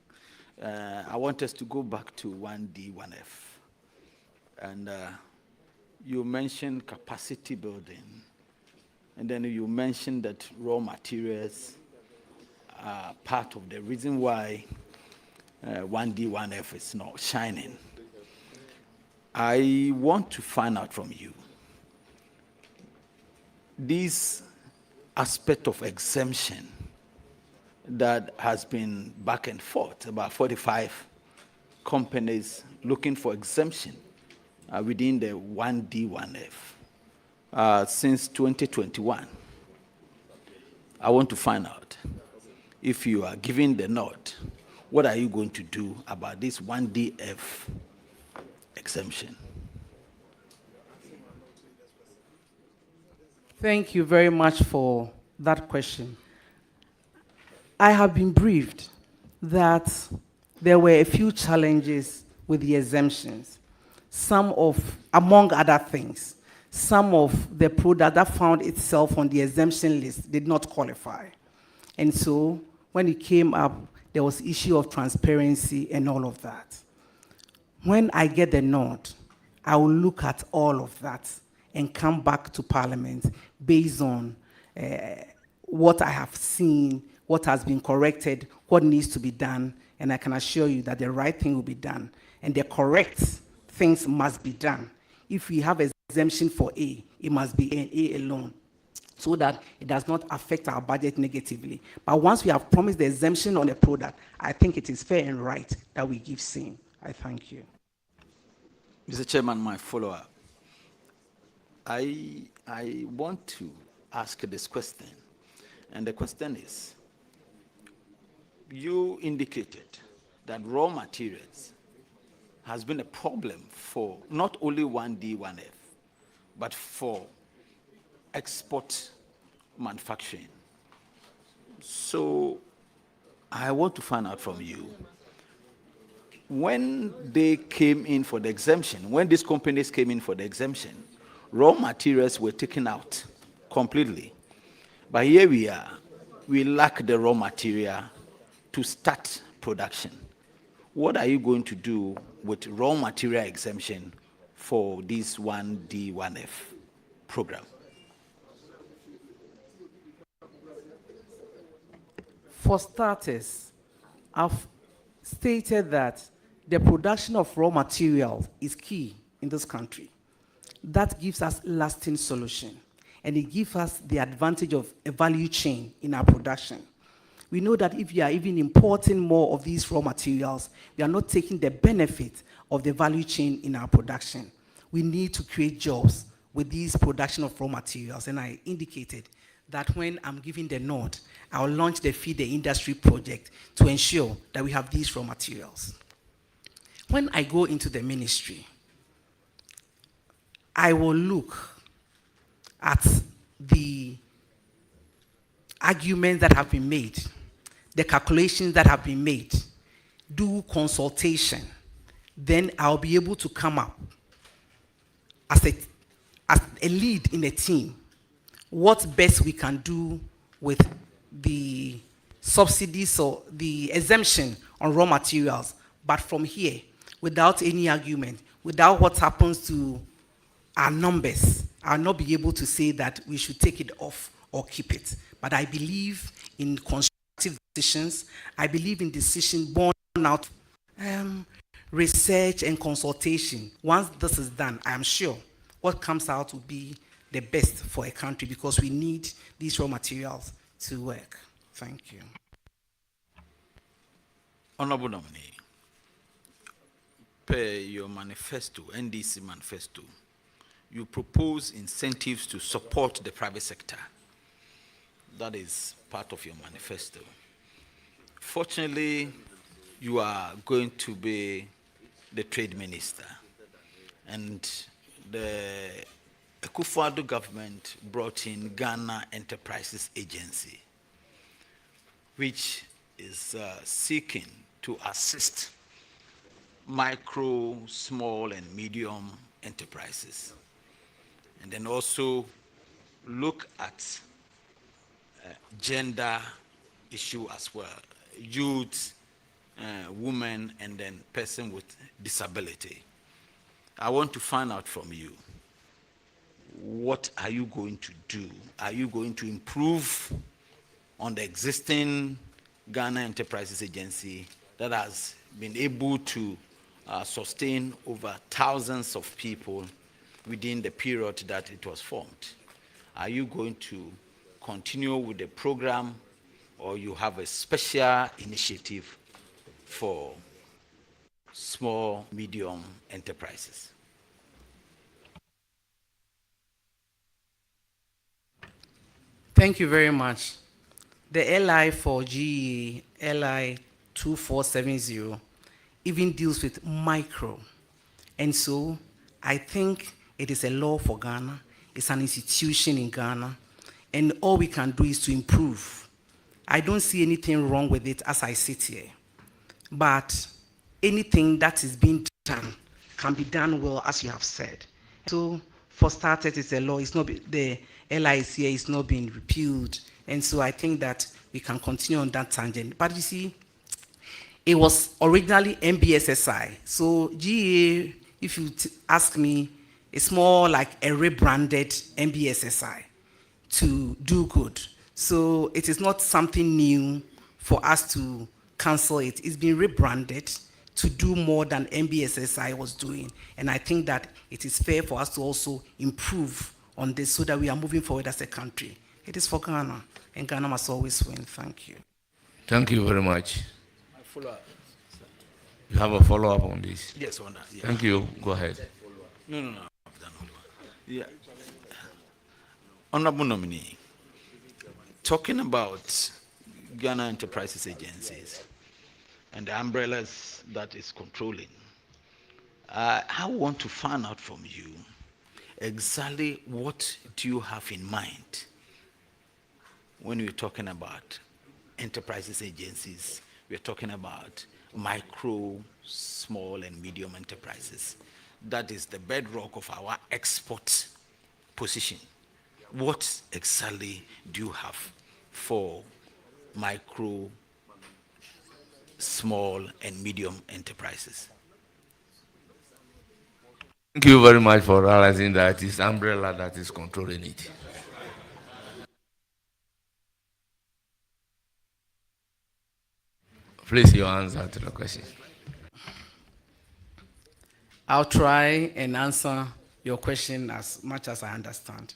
I want us to go back to 1D, 1F. And you mentioned capacity building, and then you mentioned that raw materials are part of the reason why 1D, 1F is not shining. I want to find out from you, this aspect of exemption that has been back and forth, about 45 companies looking for exemption within the 1D, 1F since 2021. I want to find out, if you are given the nod, what are you going to do about this 1DF exemption? Thank you very much for that question. I have been briefed that there were a few challenges with the exemptions. Among other things, some of the product that found itself on the exemption list did not qualify. And so when it came up, there was issue of transparency and all of that. When I get the nod, I will look at all of that and come back to Parliament based on what I have seen, what has been corrected, what needs to be done, and I can assure you that the right thing will be done, and the correct things must be done. If we have exemption for A, it must be an A alone, so that it does not affect our budget negatively. But once we have promised the exemption on a product, I think it is fair and right that we give same. I thank you. Mr. Chairman, my follow-up. I want to ask this question, and the question is, you indicated that raw materials has been a problem for not only 1D, 1F, but for export manufacturing. So I want to find out from you, when they came in for the exemption, when these companies came in for the exemption, raw materials were taken out completely. But here we are, we lack the raw material to start production. What are you going to do with raw material exemption for this 1D, 1F program? For starters, I've stated that the production of raw materials is key in this country. That gives us lasting solution, and it gives us the advantage of a value chain in our production. We know that if we are even importing more of these raw materials, we are not taking the benefit of the value chain in our production. We need to create jobs with these production of raw materials, and I indicated that when I'm giving the nod, I'll launch the Feed the Industry project to ensure that we have these raw materials. When I go into the ministry, I will look at the arguments that have been made, the calculations that have been made, do consultation, then I'll be able to come up as a lead in a team, what best we can do with the subsidies or the exemption on raw materials. But from here, without any argument, without what happens to our numbers, I'll not be able to say that we should take it off or keep it. But I believe in constructive decisions. I believe in decisions born out research and consultation. Once this is done, I am sure what comes out will be the best for a country, because we need these raw materials to work. Thank you. Honorable nominee, per your manifesto, NDC manifesto, you propose incentives to support the private sector. That is part of your manifesto. Fortunately, you are going to be the trade minister, and the Ofosu-Adjare government brought in Ghana Enterprises Agency, which is seeking to assist micro, small, and medium enterprises, and then also look at gender issue as well, youth, women, and then person with disability. I want to find out from you, what are you going to do? Are you going to improve on the existing Ghana Enterprises Agency that has been able to sustain over thousands of people within the period that it was formed? Are you going to continue with the program, or you have a special initiative for small, medium enterprises? Thank you very much. The LI for GE, LI 2470, even deals with micro. And so I think it is a law for Ghana. It's an institution in Ghana. And all we can do is to improve. I don't see anything wrong with it as I sit here. But anything that is being done can be done well, as you have said. So for starters, it's a law. It's not the LIC is not being repealed. And so I think that we can continue on that tangent. But you see, it was originally MBSSI. So GA, if you ask me, it's more like a rebranded MBSSI to do good. So it is not something new for us to cancel it. It's been rebranded to do more than MBSSI was doing. And I think that it is fair for us to also improve on this so that we are moving forward as a country. It is for Ghana, and Ghana must always win. Thank you. Thank you very much. You have a follow-up on this? Yes, on that. Yeah. Thank you. Go ahead. No. I've done all one. Yeah. Honorable nominee, talking about Ghana Enterprises Agencies and the umbrellas that is controlling, I want to find out from you exactly what do you have in mind when we're talking about enterprises agencies. We're talking about micro, small, and medium enterprises. That is the bedrock of our export position. What exactly do you have for micro, small, and medium enterprises? Thank you very much for realizing that it's umbrella that is controlling it. Please, your answer to the question. I'll try and answer your question as much as I understand.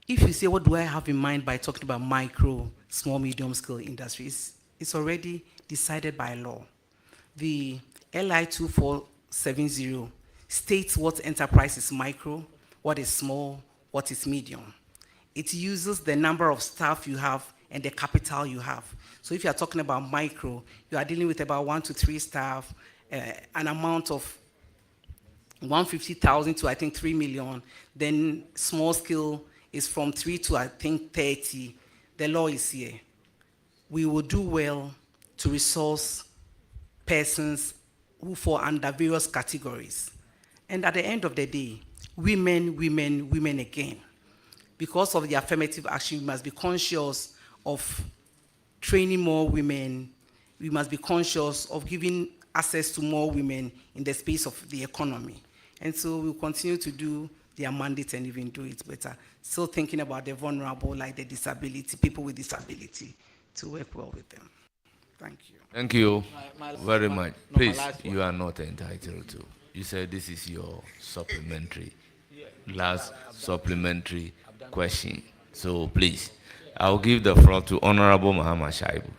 If you say, what do I have in mind by talking about micro, small, medium scale industries, it's already decided by law. The LI 2470 states what enterprise is micro, what is small, what is medium. It uses the number of staff you have and the capital you have. So if you're talking about micro, you are dealing with about 1 to 3 staff, an amount of 150,000 to I think 3 million. Then small scale is from 3 to I think 30. The law is here. We will do well to resource persons who fall under various categories. And at the end of the day, women again. Because of the affirmative action, we must be conscious of training more women. We must be conscious of giving access to more women in the space of the economy. And so we'll continue to do their mandate and even do it better. Still thinking about the vulnerable, like the disability, people with disability, to work well with them. Thank you. Thank you very much. Please, you are not entitled to. You said this is your supplementary, last supplementary question. So please, I'll give the floor to Honorable Muhammad Shaibu.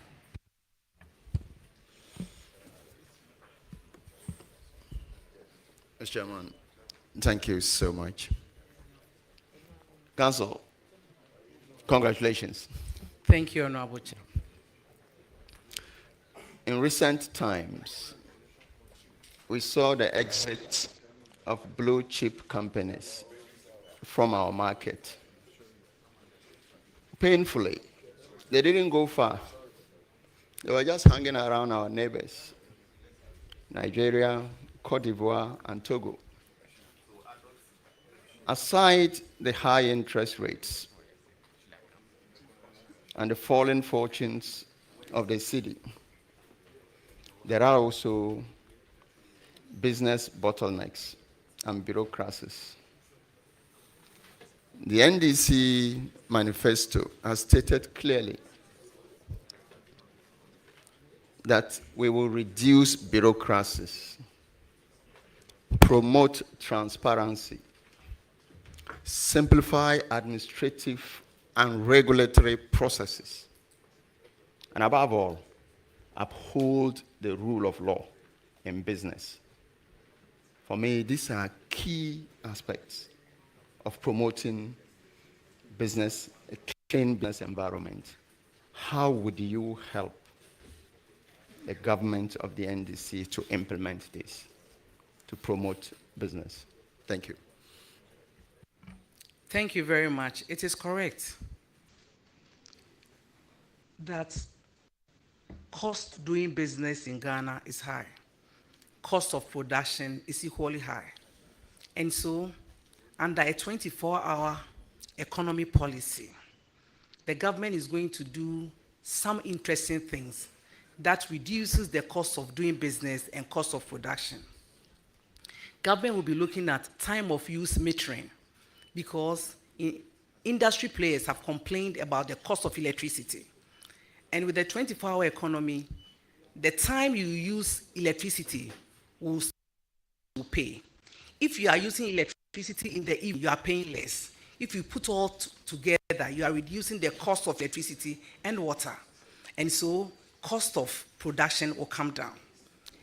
Mr. Chairman, thank you so much. Council, congratulations. Thank you, Honorable Chair. In recent times, we saw the exit of blue chip companies from our market. Painfully, they didn't go far. They were just hanging around our neighbors, Nigeria, Cote d'Ivoire, and Togo. Aside the high interest rates and the fallen fortunes of the city. There are also business bottlenecks and bureaucracies. The NDC manifesto has stated clearly that we will reduce bureaucracies, promote transparency, simplify administrative and regulatory processes, and above all, uphold the rule of law in business. For me, these are key aspects of promoting business, a clean business environment. How would you help the government of the NDC to implement this, to promote business? Thank you. Thank you very much. It is correct that cost doing business in Ghana is high. Cost of production is equally high. And so, under a 24-hour economy policy, the government is going to do some interesting things that reduces the cost of doing business and cost of production. Government will be looking at time of use metering, because industry players have complained about the cost of electricity. And with the 24-hour economy, the time you use electricity will pay. If you are using electricity in the evening, you are paying less. If you put all together, you are reducing the cost of electricity and water. And so cost of production will come down.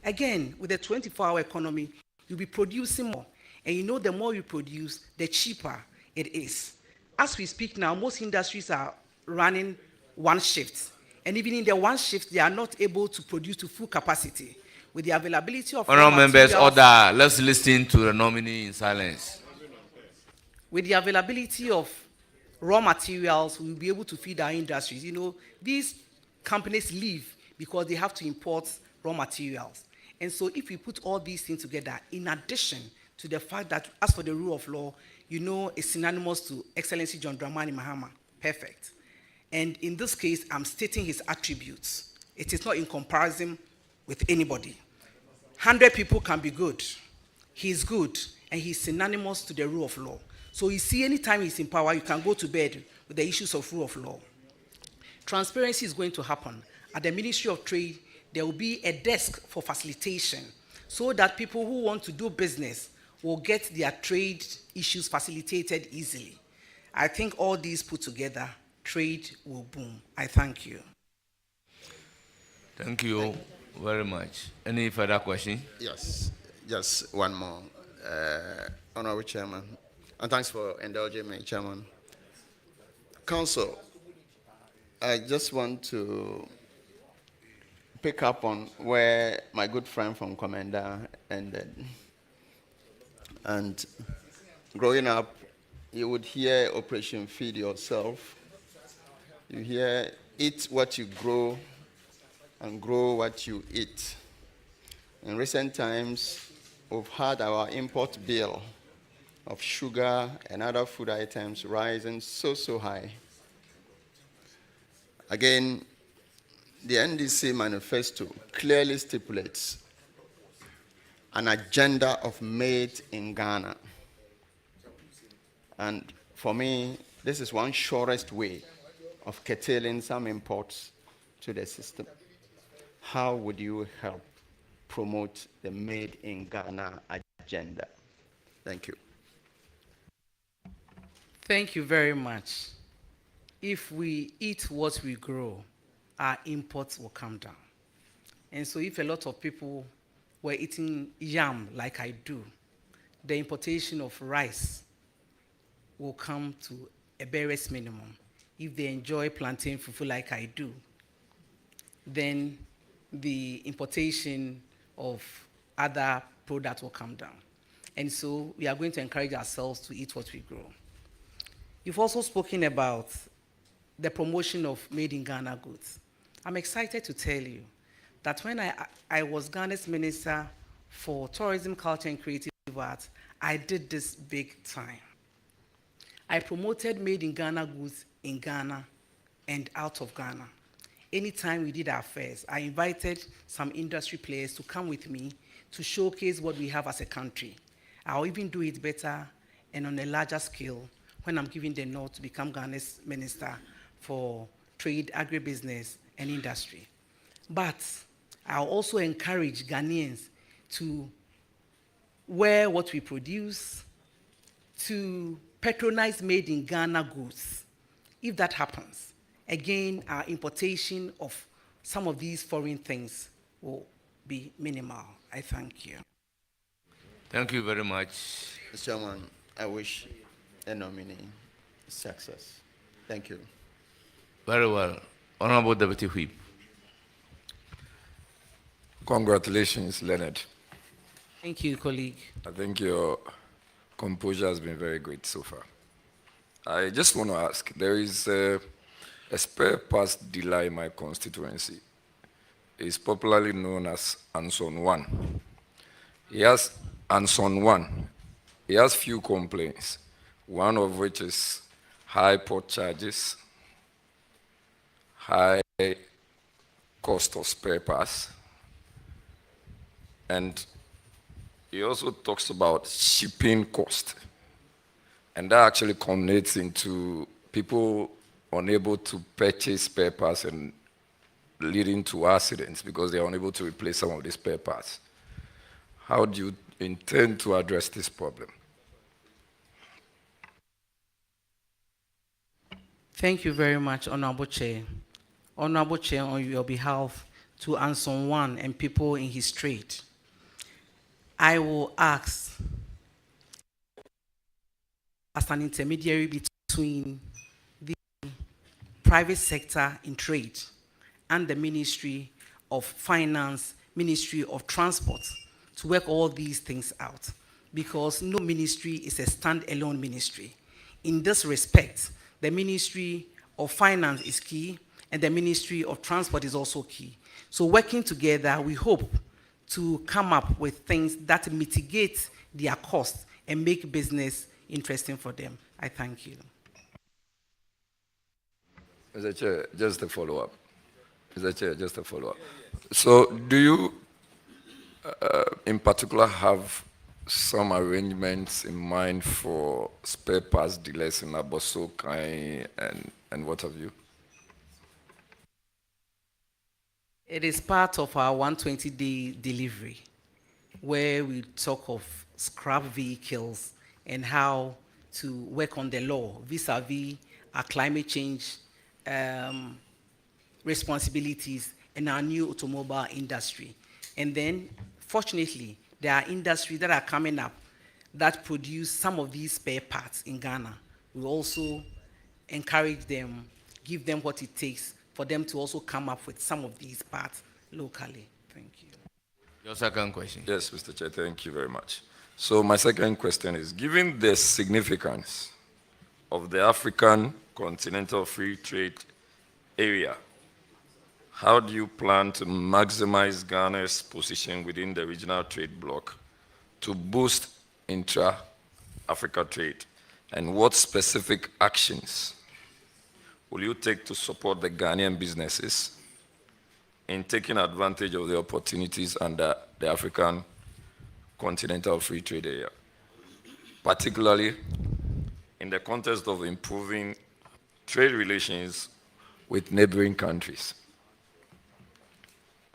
Again, with the 24-hour economy, you'll be producing more. And you know, the more you produce, the cheaper it is. As we speak now, most industries are running one shift. And even in the one shift, they are not able to produce to full capacity. With the availability of Honourable members, order. Let's listen to the nominee in silence. With the availability of raw materials, we'll be able to feed our industries. You know, these companies live because they have to import raw materials. And so if we put all these things together, in addition to the fact that as for the rule of law, you know, it's synonymous to Excellency John Dramani Mahama. Perfect. And in this case, I'm stating his attributes. It is not in comparison with anybody. 100 people can be good. He's good, and he's synonymous to the rule of law. So you see, anytime he's in power, you can go to bed with the issues of rule of law. Transparency is going to happen. At the Ministry of Trade, there will be a desk for facilitation so that people who want to do business will get their trade issues facilitated easily. I think all these put together, trade will boom. I thank you. Thank you very much. Any further question? Yes, just one more. Honorable Chairman, and thanks for indulging me, Chairman. Council, I just want to pick up on where my good friend from Commander ended. And growing up, you would hear Operation Feed Yourself. You hear eat what you grow and grow what you eat. In recent times, we've had our import bill of sugar and other food items rising so high. Again, the NDC manifesto clearly stipulates an agenda of made in Ghana. And for me, this is one surest way of curtailing some imports to the system. How would you help promote the made in Ghana agenda? Thank you. Thank you very much. If we eat what we grow, our imports will come down. And so if a lot of people were eating yam like I do, the importation of rice will come to a barest minimum. If they enjoy plantain fufu like I do, then the importation of other products will come down. And so we are going to encourage ourselves to eat what we grow. You've also spoken about the promotion of made in Ghana goods. I'm excited to tell you that when I was Ghana's Minister for Tourism, Culture and Creative Arts, I did this big time. I promoted made in Ghana goods in Ghana and out of Ghana. Anytime we did our fairs, I invited some industry players to come with me to showcase what we have as a country. I'll even do it better and on a larger scale when I'm giving the nod to become Ghana's Minister for Trade, Agribusiness, and Industry. But I'll also encourage Ghanaians to wear what we produce, to patronize made in Ghana goods. If that happens, again, our importation of some of these foreign things will be minimal. I thank you. Thank you very much. Mr. Chairman, I wish the nominee success. Thank you. Very well. Honorable Deputy Whip. Congratulations, Leonard. Thank you, colleague. I think your composure has been very great so far. I just want to ask, there is a spare parts dealer in my constituency. It's popularly known as Anson 1. He has Anson 1. He has few complaints, one of which is high port charges, high cost of spare parts, and he also talks about shipping cost. And that actually culminates into people unable to purchase spare parts and leading to accidents because they are unable to replace some of the spare parts. How do you intend to address this problem? Thank you very much, Honorable Chair. Honorable Chair, on your behalf to Anson 1 and people in his trade, I will ask, as an intermediary between the private sector in trade and the Ministry of Finance, Ministry of Transport, to work all these things out, because no ministry is a stand-alone ministry. In this respect, the Ministry of Finance is key, and the Ministry of Transport is also key. So working together, we hope to come up with things that mitigate their costs and make business interesting for them. I thank you. Mr. Chair, just a follow-up. Mr. Chair, just a follow-up. So do you, in particular, have some arrangements in mind for spare parts dealers in Abosso, Kai, and what have you? It is part of our 120-day delivery, where we talk of scrap vehicles and how to work on the law vis-a-vis our climate change responsibilities and our new automobile industry. And then, fortunately, there are industries that are coming up that produce some of these spare parts in Ghana. We also encourage them, give them what it takes for them to also come up with some of these parts locally. Thank you. Your second question. Yes, Mr. Chair, thank you very much. So my second question is, given the significance of the African Continental Free Trade Area, how do you plan to maximize Ghana's position within the regional trade bloc to boost intra-Africa trade? And what specific actions will you take to support the Ghanaian businesses in taking advantage of the opportunities under the African Continental Free Trade Area, particularly in the context of improving trade relations with neighboring countries?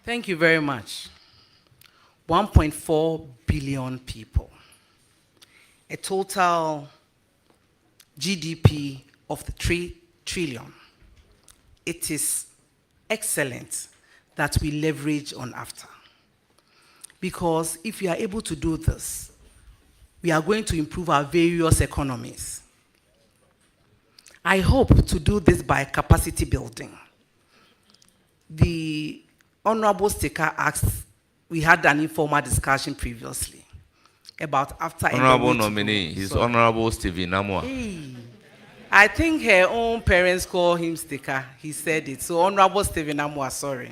Thank you very much. 1.4 billion people, a total GDP of 3 trillion. It is excellent that we leverage on AFTA. Because if we are able to do this, we are going to improve our various economies. I hope to do this by capacity building. The Honorable Speaker asked, we had an informal discussion previously about AFTA. Honorable nominee, His Honorable Stephen Amwa. Hey. I think her own parents call him Sticker. He said it. So Honorable Stephen Amwa, sorry.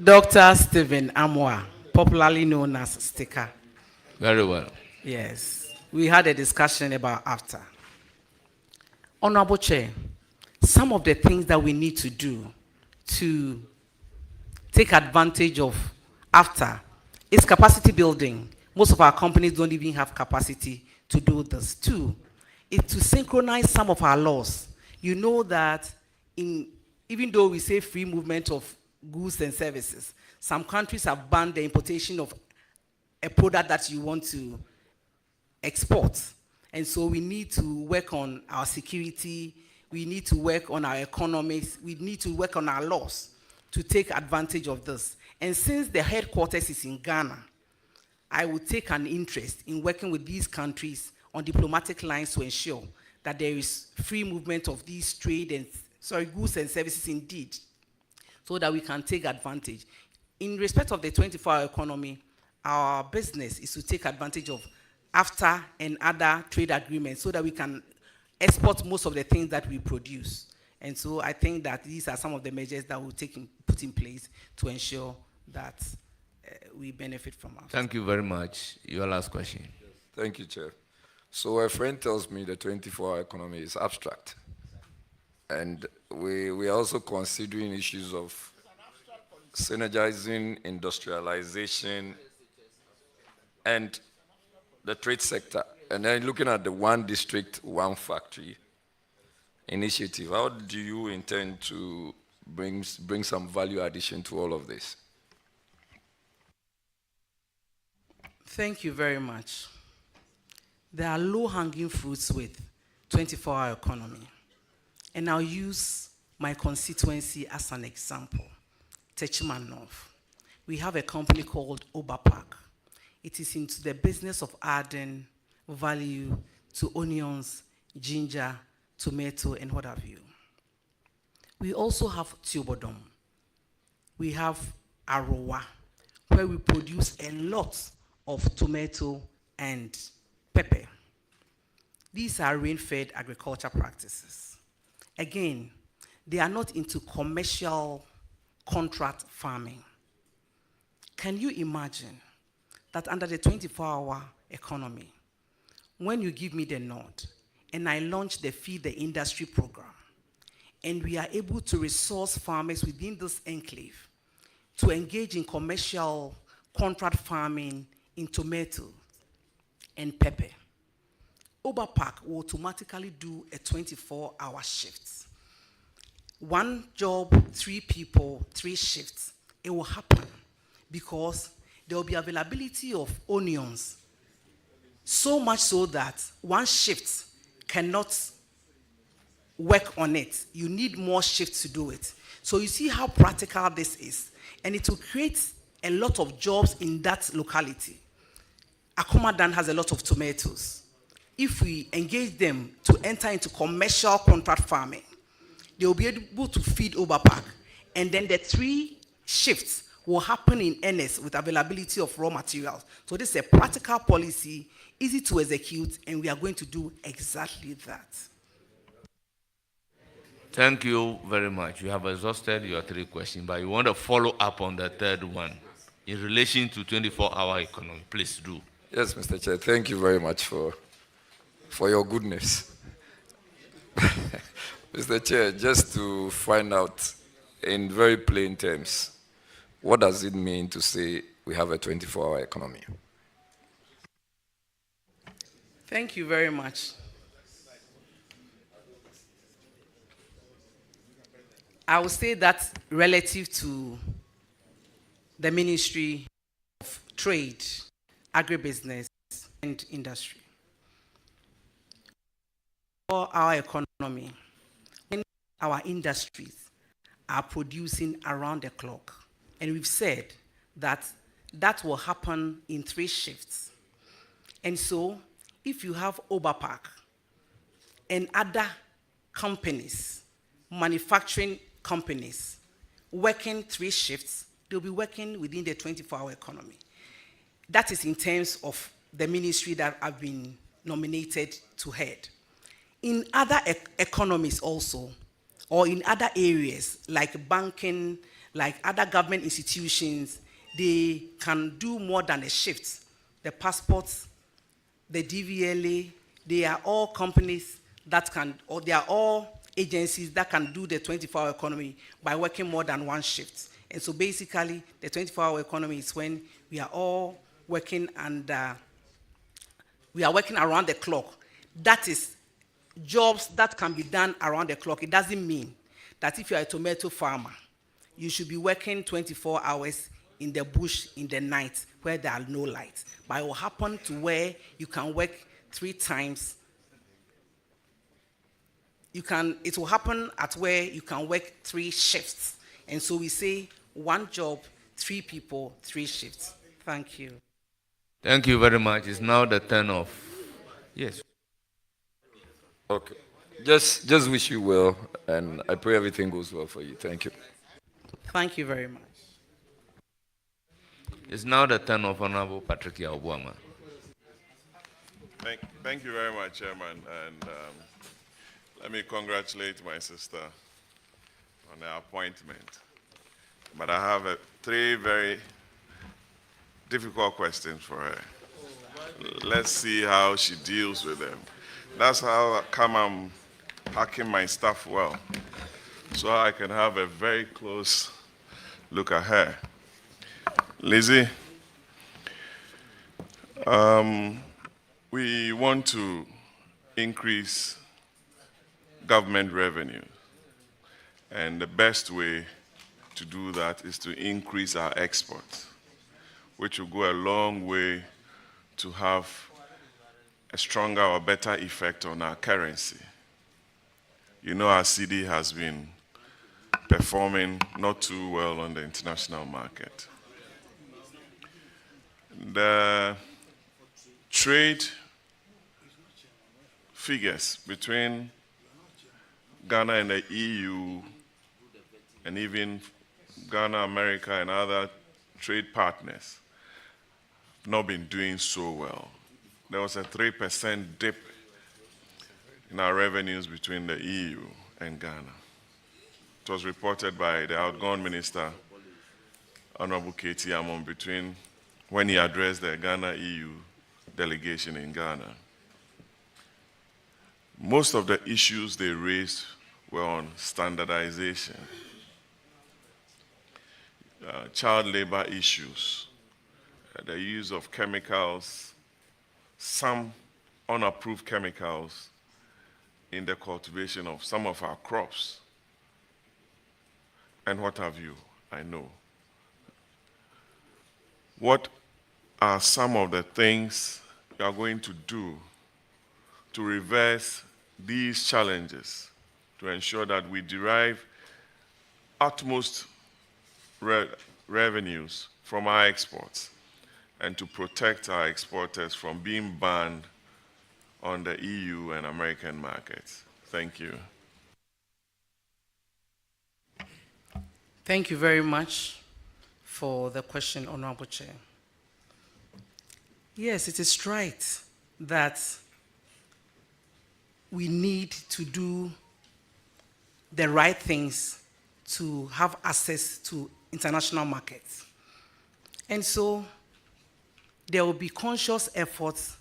Dr. Stephen Amwa. popularly known as sticker. Very well. Yes, we had a discussion about after. Honorable Chair, some of the things that we need to do to take advantage of after is capacity building. Most of our companies don't even have capacity to do this. Two, is to synchronize some of our laws. You know that even though we say free movement of goods and services, some countries have banned the importation of a product that you want to export. And so we need to work on our security, we need to work on our economies, we need to work on our laws to take advantage of this. And since the headquarters is in Ghana, I will take an interest in working with these countries on diplomatic lines to ensure that there is free movement of these goods and services indeed, so that we can take advantage. In respect of the 24-hour economy, our business is to take advantage of AFTA and other trade agreements so that we can export most of the things that we produce. And so I think that these are some of the measures that we'll put in place to ensure that we benefit from AFTA. Thank you very much. Your last question. Thank you, Chair. So a friend tells me the 24-hour economy is abstract. And we are also considering issues of synergizing industrialization and the trade sector. And then looking at the one district, one factory initiative, how do you intend to bring some value addition to all of this? Thank you very much. There are low-hanging fruits with 24-hour economy. And I'll use my constituency as an example, Techiman North. We have a company called Obapak. It is into the business of adding value to onions, ginger, tomato, and what have you. We also have Tubodom. We have Arowa, where we produce a lot of tomato and pepper. These are rain-fed agriculture practices. Again, they are not into commercial contract farming. Can you imagine that under the 24-hour economy, when you give me the nod and I launch the Feed the Industry program, and we are able to resource farmers within this enclave to engage in commercial contract farming in tomato and pepper, Obapak will automatically do a 24-hour shift. One job, 3 people, 3 shifts. It will happen because there will be availability of onions, so much so that one shift cannot work on it. You need more shifts to do it. So you see how practical this is. And it will create a lot of jobs in that locality. Akomadan has a lot of tomatoes. If we engage them to enter into commercial contract farming, they will be able to feed Obapak. And then the 3 shifts will happen in earnest with availability of raw materials. So this is a practical policy, easy to execute, and we are going to do exactly that. Thank you very much. You have exhausted your 3 questions, but you want to follow up on the 3rd one in relation to 24-hour economy. Please do. Yes, Mr. Chair. Thank you very much for your goodness. Mr. Chair, just to find out in very plain terms, what does it mean to say we have a 24-hour economy? Thank you very much. I would say that relative to the Ministry of Trade, Agribusiness, and Industry. For our economy, when our industries are producing around the clock, and we've said that that will happen in 3 shifts. And so, if you have Obapak and other companies, manufacturing companies, working 3 shifts, they'll be working within the 24-hour economy. That is in terms of the ministry that I've been nominated to head. In other economies also, or in other areas like banking, like other government institutions, they can do more than a shift. The passports, the DVLA, they are all companies that can, or they are all agencies that can do the 24-hour economy by working more than one shift. And so basically, the 24-hour economy is when we are all working and we are working around the clock. That is jobs that can be done around the clock. It doesn't mean that if you are a tomato farmer, you should be working 24 hours in the bush in the night where there are no lights. But it will happen to where you can work 3 times. It will happen at where you can work 3 shifts. And so we say 1 job, 3 people, 3 shifts. Thank you. Thank you very much. It's now the turn of, yes. Okay. Just wish you well, and I pray everything goes well for you. Thank you. Thank you very much. It's now the turn of Honorable Patrick Yaobuama. Thank you very much, Chairman. And let me congratulate my sister on her appointment. But I have 3 very difficult questions for her. Let's see how she deals with them. That's how come I'm packing my stuff well, so I can have a very close look at her. Lizzie, we want to increase government revenue, and the best way to do that is to increase our exports, which will go a long way to have a stronger or better effect on our currency. You know, our CD has been performing not too well on the international market. The trade figures between Ghana and the EU, and even Ghana, America, and other trade partners, have not been doing so well. There was a 3% dip in our revenues between the EU and Ghana. It was reported by the outgone minister, Honorable K.T. Amon, when he addressed the Ghana-EU delegation in Ghana. Most of the issues they raised were on standardization, child labor issues, the use of chemicals, some unapproved chemicals in the cultivation of some of our crops, and what have you, I know. What are some of the things you are going to do to reverse these challenges, to ensure that we derive utmost revenues from our exports, and to protect our exporters from being banned on the EU and American markets? Thank you. Thank you very much for the question, Honorable Chair. Yes, it is right that we need to do the right things to have access to international markets. And so there will be conscious efforts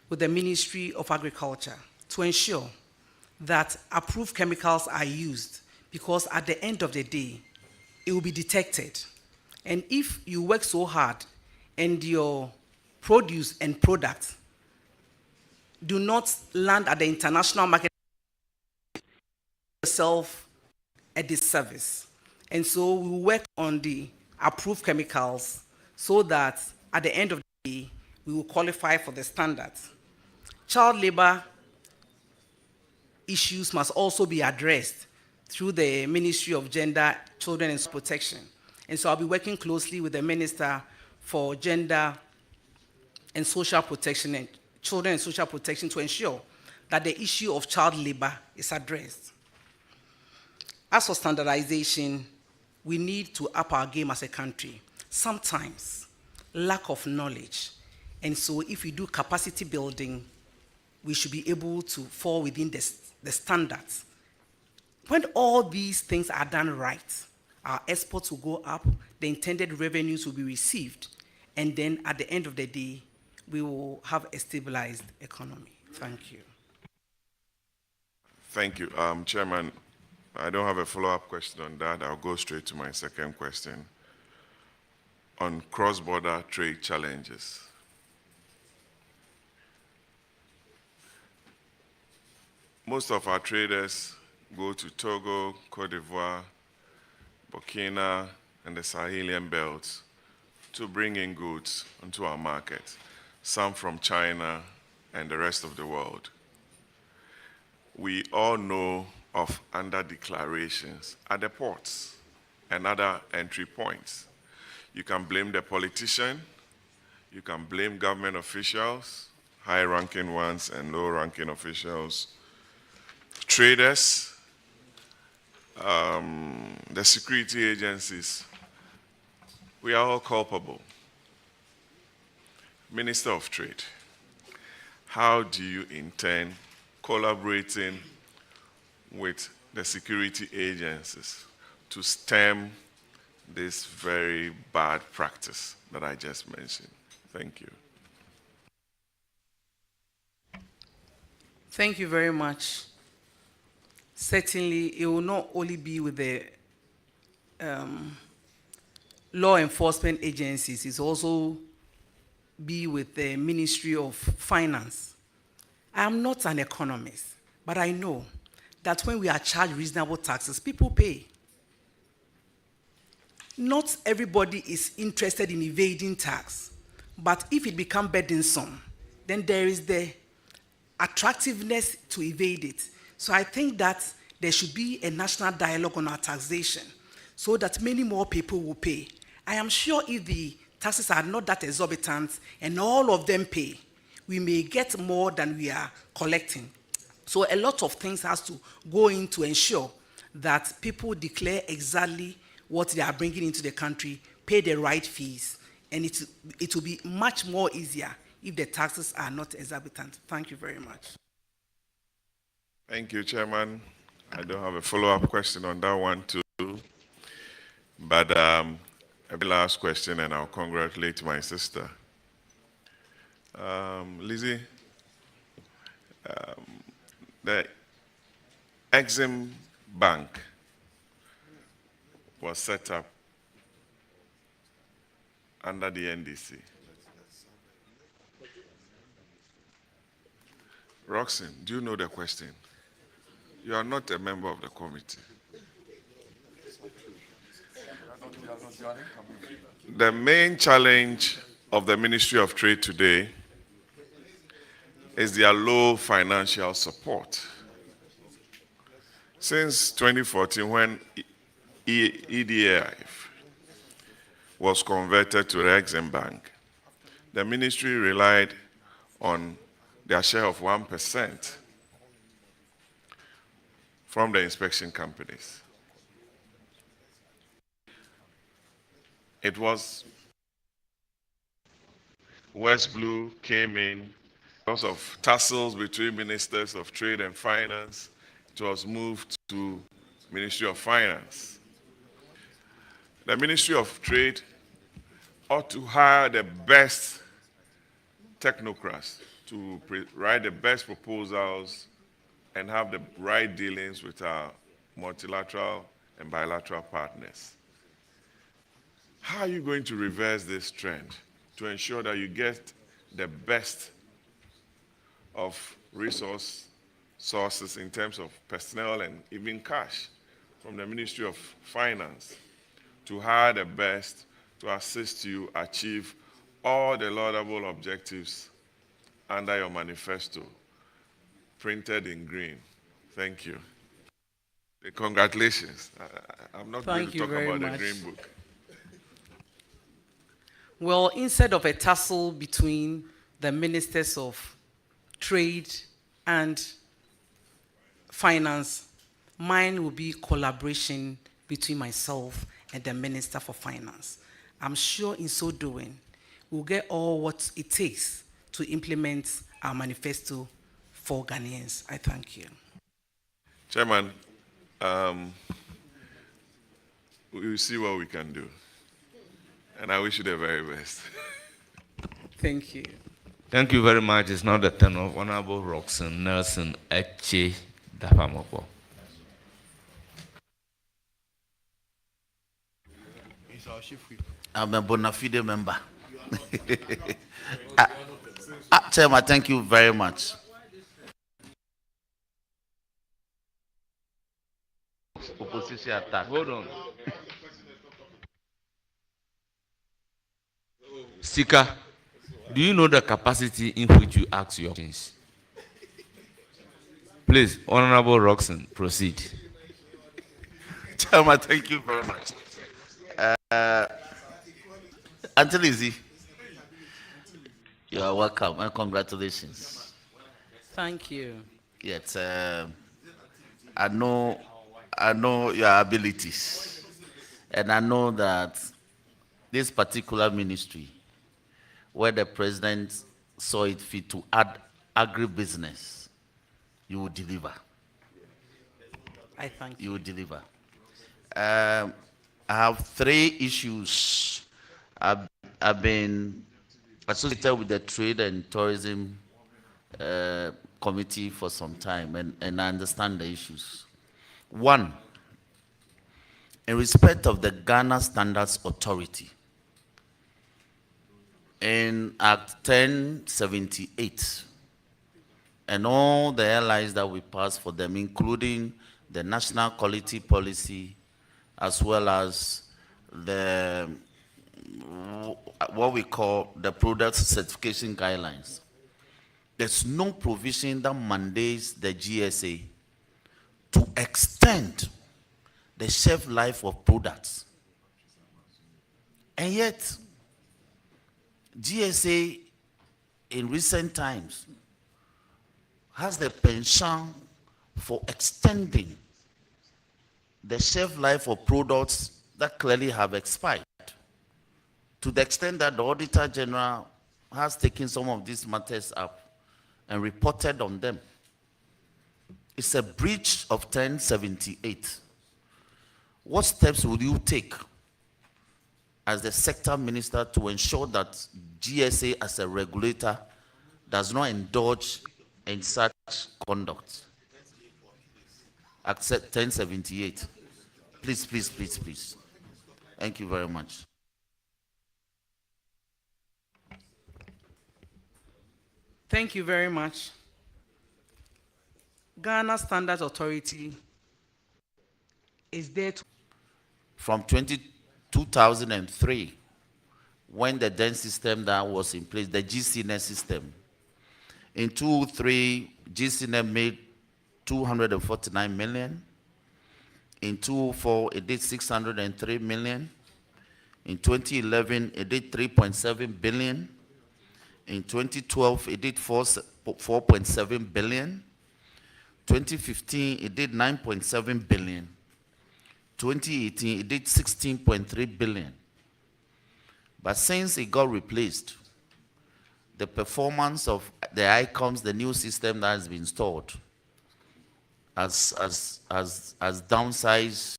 with the Ministry of Agriculture to ensure that approved chemicals are used, because at the end of the day, it will be detected. And if you work so hard and your produce and products do not land at the international market, yourself a disservice. And so we work on the approved chemicals so that at the end of the day, we will qualify for the standards. Child labor issues must also be addressed through the Ministry of Gender, Children and Protection. And so I'll be working closely with the Minister for Gender and Social Protection and Children and Social Protection to ensure that the issue of child labor is addressed. As for standardization, we need to up our game as a country. Sometimes, lack of knowledge. And so if we do capacity building, we should be able to fall within the standards. When all these things are done right, our exports will go up, the intended revenues will be received, and then at the end of the day, we will have a stabilized economy. Thank you. Thank you. Chairman, I don't have a follow-up question on that. I'll go straight to my second question on cross-border trade challenges. Most of our traders go to Togo, Cote d'Ivoire, Burkina, and the Sahelian belts to bring in goods onto our market, some from China and the rest of the world. We all know of under-declarations at the ports and other entry points. You can blame the politician, you can blame government officials, high-ranking ones and low-ranking officials, traders, the security agencies. We are all culpable. Minister of Trade, how do you intend collaborating with the security agencies to stem this very bad practice that I just mentioned? Thank you. Thank you very much. Certainly, it will not only be with the law enforcement agencies, it's also be with the Ministry of Finance. I am not an economist, but I know that when we are charged reasonable taxes, people pay. Not everybody is interested in evading tax, but if it becomes burdensome, then there is the attractiveness to evade it. So I think that there should be a national dialogue on our taxation so that many more people will pay. I am sure if the taxes are not that exorbitant and all of them pay, we may get more than we are collecting. So a lot of things has to go in to ensure that people declare exactly what they are bringing into the country, pay the right fees, and it will be much more easier if the taxes are not exorbitant. Thank you very much. Thank you, Chairman. I don't have a follow-up question on that one too, but a last question, and I'll congratulate my sister. Lizzie, the Exim Bank was set up under the NDC. Roxanne, do you know the question? You are not a member of the committee. The main challenge of the Ministry of Trade today is their low financial support. Since 2014, when EDF was converted to the Exim Bank, the ministry relied on their share of 1% from the inspection companies. It was West Blue came in because of tussles between ministers of trade and finance. It was moved to Ministry of Finance. The Ministry of Trade ought to hire the best technocrats to write the best proposals and have the right dealings with our multilateral and bilateral partners. How are you going to reverse this trend to ensure that you get the best of sources in terms of personnel and even cash from the Ministry of Finance to hire the best to assist you achieve all the laudable objectives under your manifesto, printed in green? Thank you. Congratulations. I'm not going to talk about the Green Book. Well, instead of a tussle between the ministers of trade and finance, mine will be collaboration between myself and the Minister for Finance. I'm sure in so doing, we'll get all what it takes to implement our manifesto for Ghanaians. I thank you. Chairman, we will see what we can do. And I wish you the very best. Thank you. Thank you very much. It's now the turn of Honorable Roxanne Nelson Eche Dapamopo. I'm a bona fide member. Chairman, thank you very much. Opposition attack. Hold on. Speaker, do you know the capacity in which you ask your questions? Please, Honorable Roxanne, proceed. Chairman, thank you very much. Auntie Lizzie, you are welcome and congratulations. Thank you. Yes, I know your abilities, and I know that this particular ministry, where the president saw it fit to add agribusiness, you will deliver. I thank you. You will deliver. I have 3 issues. I've been associated with the Trade and Tourism Committee for some time, and I understand the issues. 1, in respect of the Ghana Standards Authority, in Act 1078, and all the airlines that we passed for them, including the National Quality Policy, as well as the what we call the Product Certification Guidelines. There's no provision that mandates the GSA to extend the shelf life of products. And yet, GSA in recent times has the penchant for extending the shelf life of products that clearly have expired, to the extent that the Auditor General has taken some of these matters up and reported on them. It's a breach of 1078. What steps will you take as the sector minister to ensure that GSA as a regulator does not indulge in such conduct? Act 1078. Please, please, please, please. Thank you very much. Thank you very much. Ghana Standards Authority is there to... From 2003, when the then system that was in place, the GCNet system, in 2003, GCNet made 249 million. In 2004, it did 603 million. In 2011, it did 3.7 billion. In 2012, it did 4.7 billion. 2015, it did 9.7 billion. 2018, it did 16.3 billion. But since it got replaced, the performance of the ICOMS, the new system that has been installed, has downsized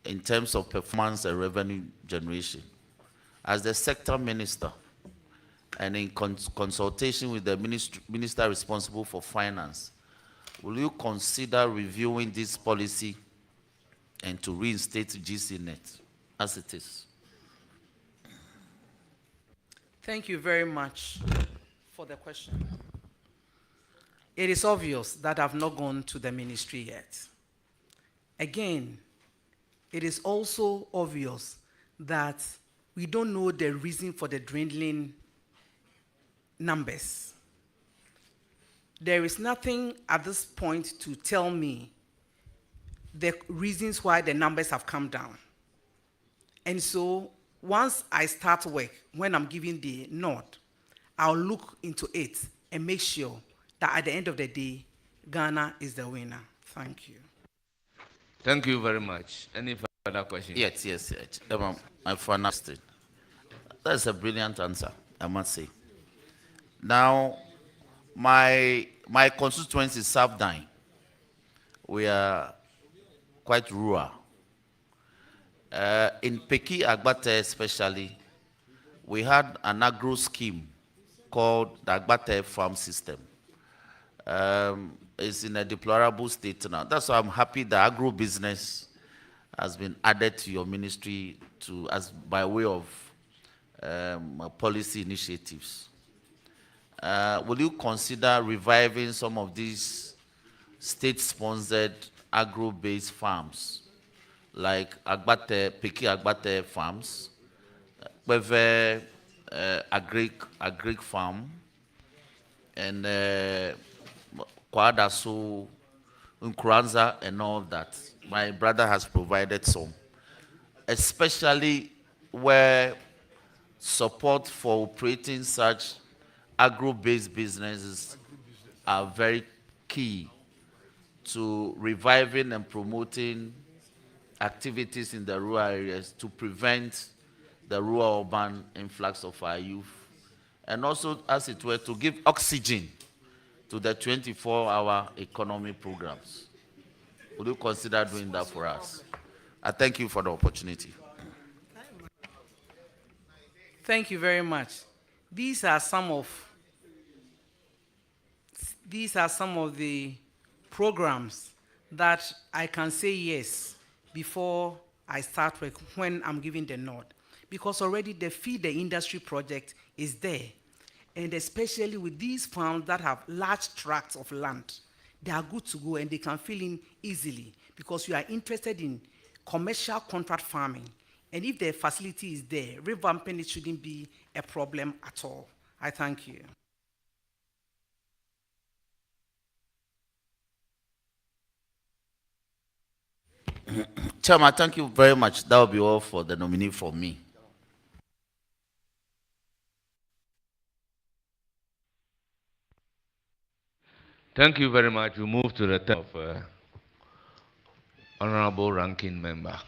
in terms of performance and revenue generation. As the sector minister, and in consultation with the minister responsible for finance, will you consider reviewing this policy and to reinstate GCNet as it is? Thank you very much for the question. It is obvious that I've not gone to the ministry yet. Again, it is also obvious that we don't know the reason for the dwindling numbers. There is nothing at this point to tell me the reasons why the numbers have come down. And so once I start work, when I'm giving the nod, I'll look into it and make sure that at the end of the day, Ghana is the winner. Thank you. Thank you very much. Any further questions? Yes. My final state. That's a brilliant answer, I must say. Now, my constituency is South Dine. We are quite rural. In Peki Agbate especially, we had an agro scheme called the Agbate Farm System. It's in a deplorable state now. That's why I'm happy the agro business has been added to your ministry as by way of policy initiatives. Will you consider reviving some of these state-sponsored agro-based farms, like Peki Agbate farms, Beve Agric farm, and Kwadaso, Nkranza, and all that? My brother has provided some, especially where support for operating such agro-based businesses are very key to reviving and promoting activities in the rural areas to prevent the rural-urban influx of our youth, and also, as it were, to give oxygen to the 24-hour economy programs. Would you consider doing that for us? I thank you for the opportunity. Thank you very much. These are some of the programs that I can say yes before I start work, when I'm giving the nod. Because already the Feed the Industry project is there. And especially with these farms that have large tracts of land, they are good to go and they can fill in easily because you are interested in commercial contract farming. And if the facility is there, revamping it shouldn't be a problem at all. I thank you. Chairman, thank you very much. That will be all for the nominee for me. Thank you very much. We move to the turn of Honorable Ranking Member.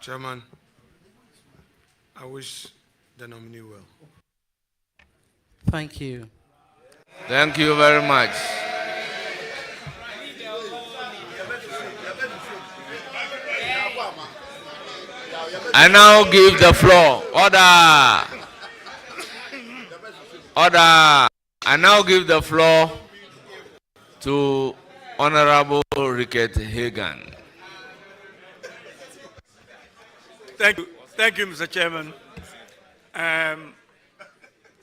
Chairman, I wish the nominee well. Thank you. Thank you very much. I now give the floor. Order. Order. I now give the floor to Honorable Ricket Hagan. Thank you, Mr. Chairman.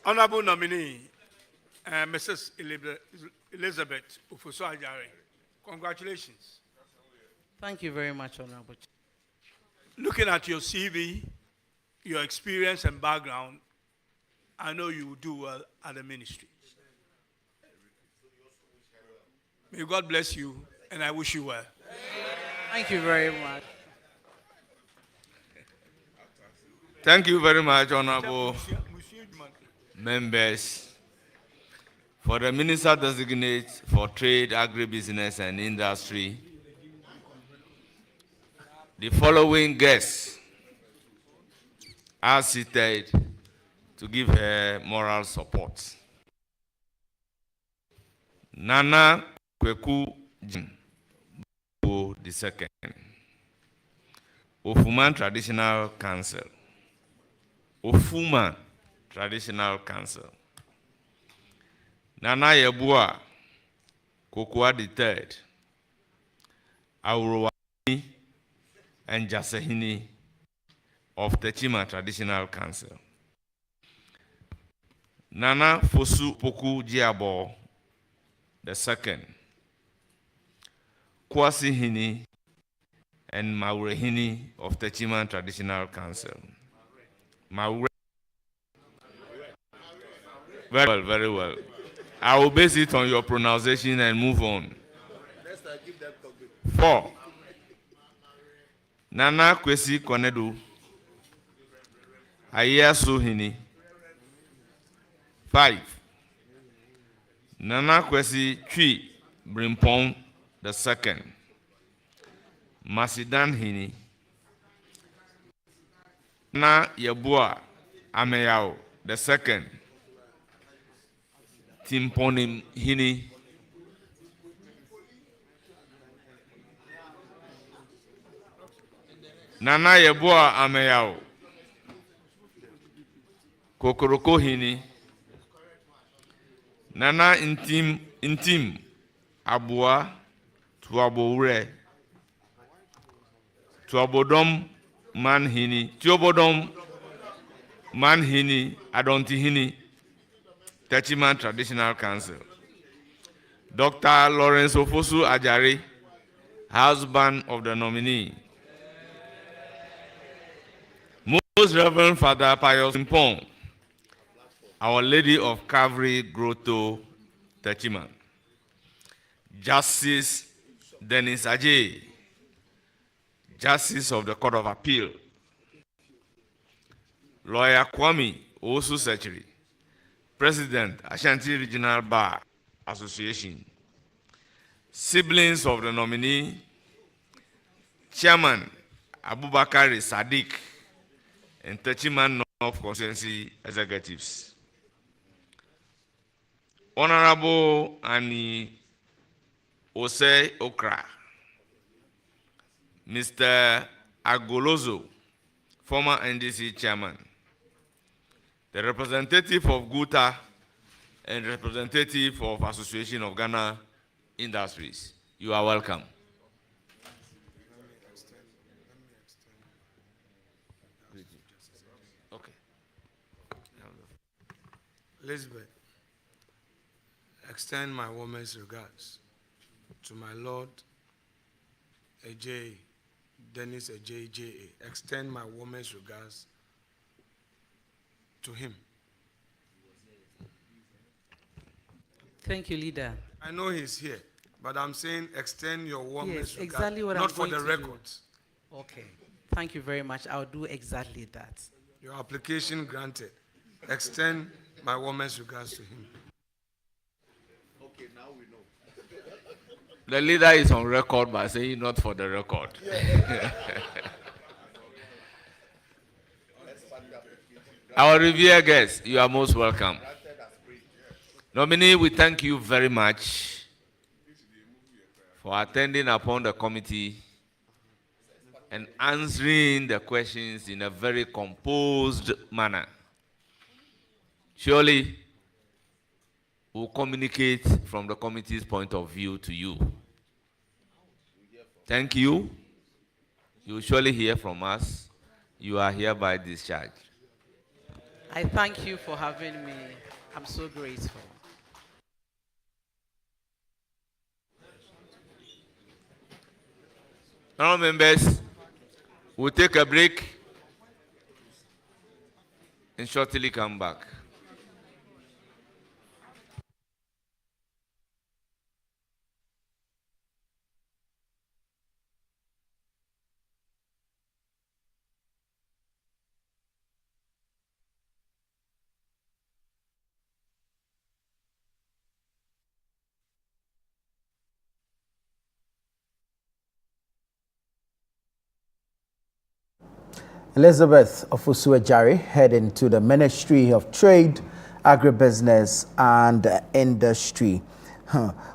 Honorable nominee, Mrs. Elizabeth Ofosu-Adjare, congratulations. Thank you very much, Honorable. Looking at your CV, your experience and background, I know you will do well at the ministry. May God bless you, and I wish you well. Thank you very much. Thank you very much, Honorable members. For the Minister Designate for Trade, Agribusiness and Industry, the following guests are seated to give her moral support. Nana Kweku Jim II, Ofuman Traditional Council. Ofuma Traditional Council. Nana Yebua Kokua III, Auroani and Jasehini of the Chima Traditional Council. Nana Fosu Poku Jiabo II, Kwasi Hini and Maurehini of the Chima Traditional Council. Very well, very well. I will base it on your pronunciation and move on. 4. Nana Kwesi Konedu, Ayasu Hini. 5. Nana Kwesi Chui Brimpong II. Masidan Hini. Na Yabua Ameyao II. Timponim Hini. Nana Yabua Ameyao Kokoroko Hini. Nana Intim Abua Tuabore Tuabodom Manhini Tuobodom Manhini Adontihini Techiman Traditional Council. Dr. Lawrence Ofosu-Adjare, husband of the nominee. Most Reverend Father Pius Mpong, Our Lady of Calvary Grotto, Techiman. Justice Dennis Ajay, Justice of the Court of Appeal. Lawyer Kwame Ofosu-Adjare, President, Ashanti Regional Bar Association. Siblings of the nominee, Chairman Abubakar Sadiq, and Techiman North Constituency Executives. Honorable Annie Ose Okra, Mr. Agolozo, former NDC Chairman, the representative of Guta and representative of Association of Ghana Industries. You are welcome. Okay. Elizabeth, extend my warmest regards to my Lord Ajay, Dennis Ajay J.A. Extend my warmest regards to him. Thank you, Leader. I know he's here, but I'm saying extend your warmest regards. Exactly what not I'm for going the to records. do. Okay. Thank you very much. I'll do exactly that. Your application granted. Extend my warmest regards to him. Okay, now we know. The leader is on record by saying not for the record. Our revered guests, you are most welcome. Nominee, we thank you very much for attending upon the committee and answering the questions in a very composed manner. Surely, we'll communicate from the committee's point of view to you. Thank you. You will surely hear from us. You are hereby discharged. I thank you for having me. I'm so grateful. Now, members, we'll take a break and shortly come back. Elizabeth Ofosu-Adjare heading to the Ministry of Trade, Agribusiness and Industry.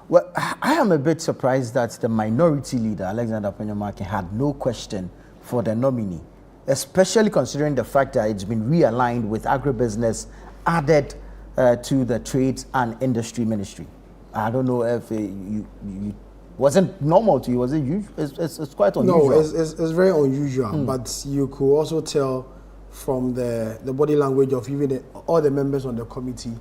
Well, I am a bit surprised that the minority leader, Alexander Penyomake, had no question for the nominee, especially considering the fact that it's been realigned with agribusiness added to the Trade and Industry Ministry. I don't know if you wasn't normal to you, was it usual? It's quite unusual. No, it's very unusual, but you could also tell from the body language of even all the members on the committee,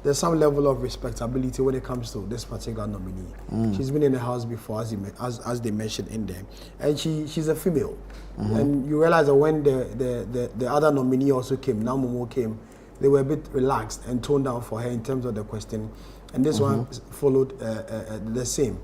there's some level of respectability when it comes to this particular nominee. She's been in the house before, as they mentioned in there, and she's a female. And you realize that when the other nominee also came, Naa Momo came, they were a bit relaxed and toned down for her in terms of the question, and this one followed the same.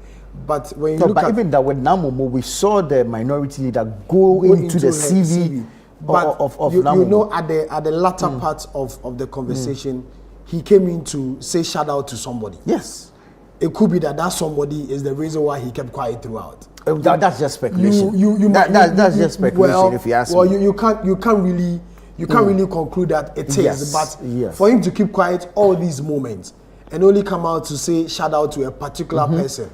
But when you look at even that with Naa Momo, we saw the minority leader go into the CV But of you Naa Momo. know, at the latter part of the conversation, he came in to say shout out to somebody. Yes. It could be that somebody is the reason why he kept quiet throughout. That's just speculation. That's just speculation, well, if you ask well, me. you can't really conclude that it is. Yes, But yes. for him to keep quiet all these moments and only come out to say shout out to a particular person,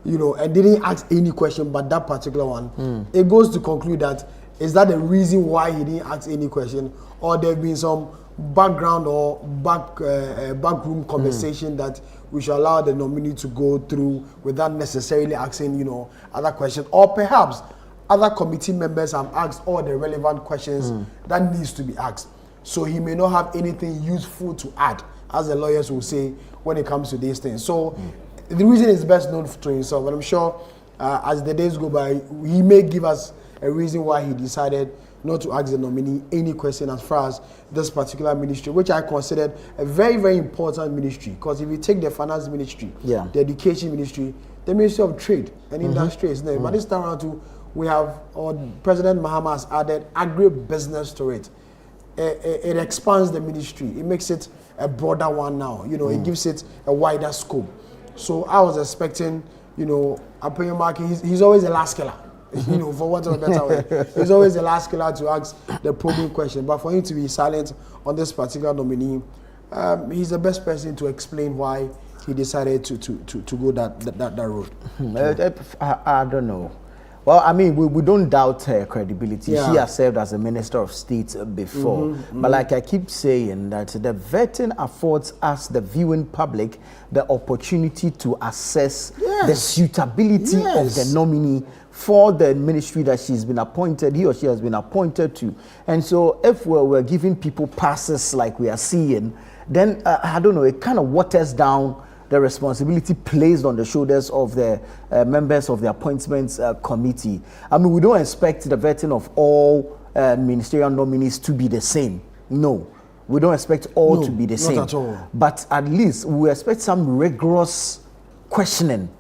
you know, and didn't ask any question but that particular one, it goes to conclude that is that the reason why he didn't ask any question, or there have been some background or backroom conversation that we should allow the nominee to go through without necessarily asking, you know, other questions, or perhaps other committee members have asked all the relevant questions that needs to be asked. So he may not have anything useful to add, as the lawyers will say when it comes to these things. So the reason is best known to himself, and I'm sure as the days go by, he may give us a reason why he decided not to ask the nominee any question as far as this particular ministry, which I considered a very, very important ministry. Because if you take the finance ministry, the education ministry, the Ministry of Trade and Industry is there. But this time around too, we have, or President Mahama has added agribusiness to it. It expands the ministry. It makes it a broader one now. You know, it gives it a wider scope. So I was expecting, you know, Apoyomaki, he's always the last killer. You know, for want of a better way. He's always the last killer to ask the probing question. But for him to be silent on this particular nominee, he's the best person to explain why he decided to go that road. I don't know. Well, I mean, we don't doubt her credibility. Yeah. She has served as a Minister of State before. But like I keep saying, that the vetting affords us, the viewing public, the opportunity to assess the suitability of the nominee for the ministry that she's been appointed, he or she has been appointed to. And so if we're giving people passes like we are seeing, then I don't know, it kind of waters down the responsibility placed on the shoulders of the members of the appointments committee. I mean, we don't expect the vetting of all ministerial nominees to be the same. No, we don't expect all to be the same. Not at all. But at least we expect some rigorous questioning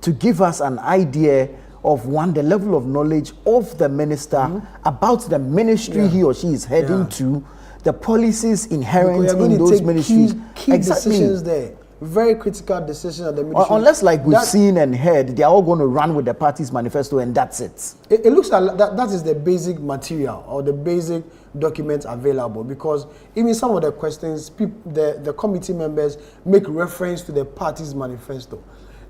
to give us an idea of the level of knowledge of the minister about the ministry he or she is heading to, the policies inherent in those ministries. Key decisions there. Very critical decisions at the ministry. Unless, like we've seen and heard, they are all going to run with the party's manifesto and that's it. It looks like that is the basic material or the basic documents available, because even some of the questions, the committee members make reference to the party's manifesto.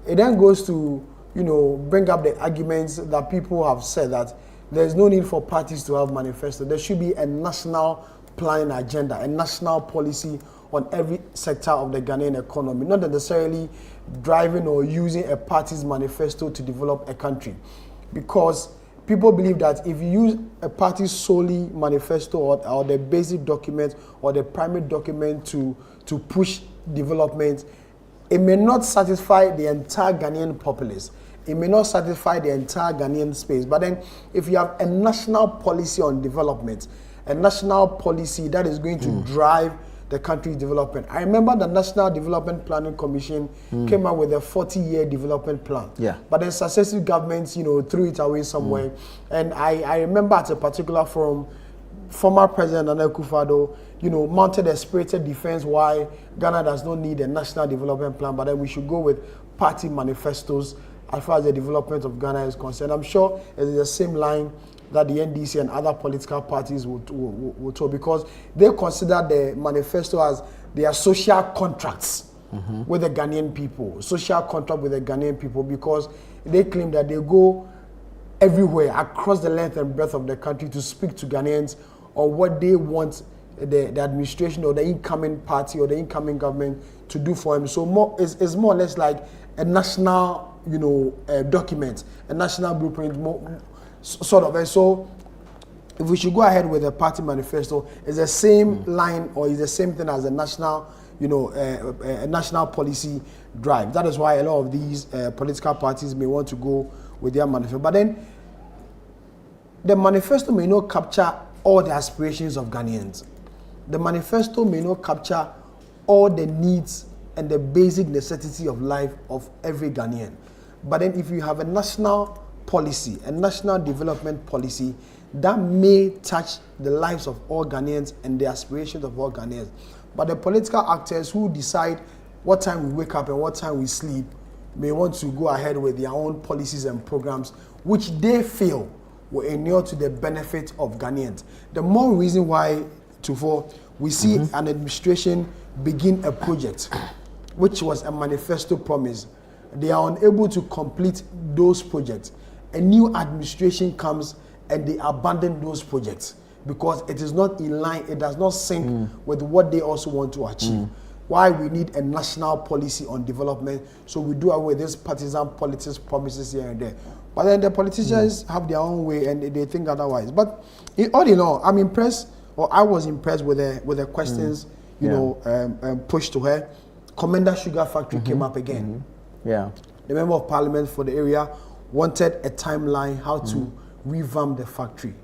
It then goes to, you know, bring up the arguments that people have said that there's no need for parties to have manifesto. There should be a national planning agenda, a national policy on every sector of the Ghanaian economy, not necessarily driving or using a party's manifesto to develop a country. Because people believe that if you use a party's solely manifesto or the basic document or the primary document to push development, it may not satisfy the entire Ghanaian populace. It may not satisfy the entire Ghanaian space. But then if you have a national policy on development, a national policy that is going to drive the country's development. I remember the National Development Planning Commission came out with a 40-year development plan. Yeah. But then successive governments, you know, threw it away somewhere. And I remember at a particular forum, former President Nana Akufo-Addo, you know, mounted a spirited defense why Ghana does not need a national development plan, but then we should go with party manifestos as far as the development of Ghana is concerned. I'm sure it is the same line that the NDC and other political parties will talk, because they consider the manifesto as their social contracts with the Ghanaian people, social contract with the Ghanaian people, because they claim that they go everywhere across the length and breadth of the country to speak to Ghanaians on what they want the administration or the incoming party or the incoming government to do for them. So it's more or less like a national, you know, document, a national blueprint, sort of. And so if we should go ahead with the party manifesto, it's the same line or it's the same thing as a national, you know, a national policy drive. That is why a lot of these political parties may want to go with their manifesto. But then the manifesto may not capture all the aspirations of Ghanaians. The manifesto may not capture all the needs and the basic necessity of life of every Ghanaian. But then if you have a national policy, a national development policy that may touch the lives of all Ghanaians and the aspirations of all Ghanaians. But the political actors who decide what time we wake up and what time we sleep may want to go ahead with their own policies and programs, which they feel will inure to the benefit of Ghanaians. The more reason why, we see an administration begin a project, which was a manifesto promise. They are unable to complete those projects. A new administration comes and they abandon those projects because it is not in line, it does not sync with what they also want to achieve. Why we need a national policy on development, so we do away with this partisan politics promises here and there. But then the politicians have their own way and they think otherwise. But all in all, I'm impressed, or I was impressed with the questions, pushed to her. Commander Sugar Factory came up again. Yeah. The Member of Parliament for the area wanted a timeline how to revamp the factory,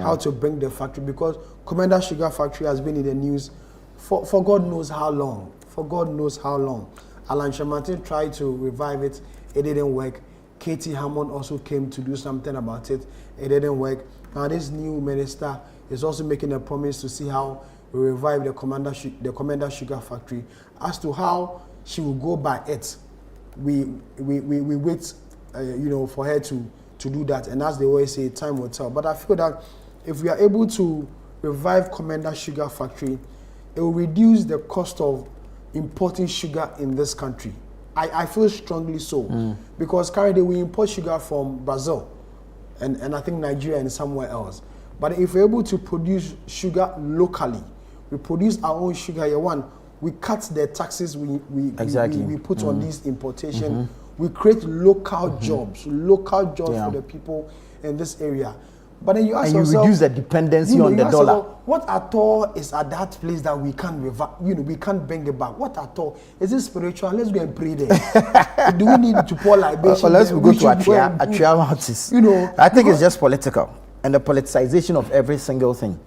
how to bring the factory, because Commander Sugar Factory has been in the news for God knows how long. For God knows how long. Alan Shamantin tried to revive it. It didn't work. Katie Hammond also came to do something about it. It didn't work. Now this new minister is also making a promise to see how we revive the Commander Sugar Factory. As to how she will go by it, we wait, for her to do that. And as they always say, time will tell. But I feel that if we are able to revive Commander Sugar Factory, it will reduce the cost of importing sugar in this country. I feel strongly so. Because currently we import sugar from Brazil and I think Nigeria and somewhere else. But if we're able to produce sugar locally, we produce our own sugar, we cut the taxes we put on this importation. We create local jobs for the people in this area. But then you ask yourself, you reduce the dependency on the dollar. Yourself, what at all is at that place that we can't we can't bring it back? What at all? Is it spiritual? Let's go and pray there. Do we need to pour libation? Well, let's go to Adjare houses. I think it's just political and the politicization of every single thing.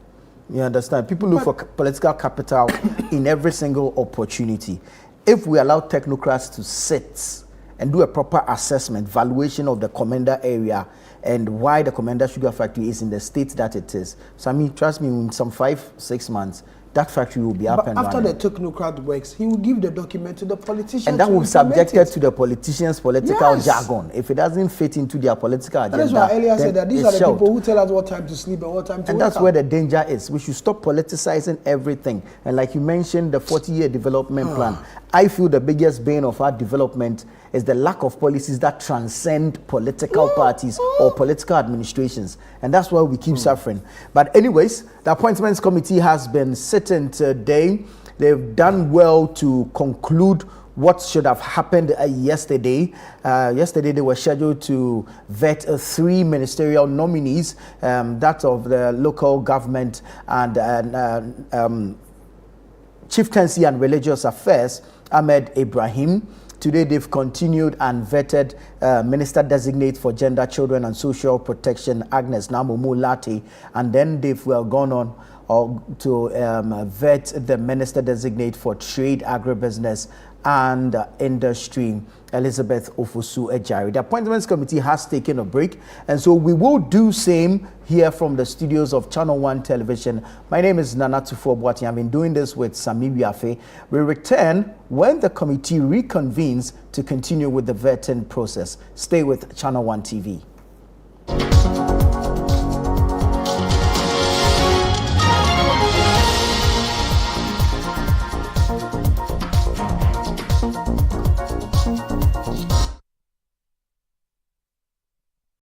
You understand? People look for political capital in every single opportunity. If we allow technocrats to sit and do a proper assessment, valuation of the Commander area and why the Commander Sugar Factory is in the state that it is. So I mean, trust me, in some 5-6 months, that factory will be up and after running. the technocrat works, he will give the document to the politicians. And that will be subjected to the politicians' political jargon. If it doesn't fit into their political agenda, that's why earlier said that these are the people who tell us what time to sleep and what time to wake up. And that's where the danger is. We should stop politicizing everything. And like you mentioned, the 40-year development plan. I feel the biggest bane of our development is the lack of policies that transcend political parties or political administrations. And that's why we keep suffering. But anyways, the Appointments Committee has been sitting today. They've done well to conclude what should have happened yesterday. Yesterday, they were scheduled to vet 3 ministerial nominees, that of the local government and chieftaincy and religious affairs, Ahmed Ibrahim. Today, they've continued and vetted Minister Designate for Gender, Children and Social Protection, Agnes Naa Momo Lartey, and then they've gone on to vet the Minister Designate for Trade, Agribusiness and Industry, Elizabeth Ofosu-Adjare. The Appointments Committee has taken a break, and so we will do same here from the studios of Channel 1 Television. My name is Nana Tufo-Boating. I've been doing this with Sami Wiafe. We return when the committee reconvenes to continue with the vetting process. Stay with Channel 1 TV.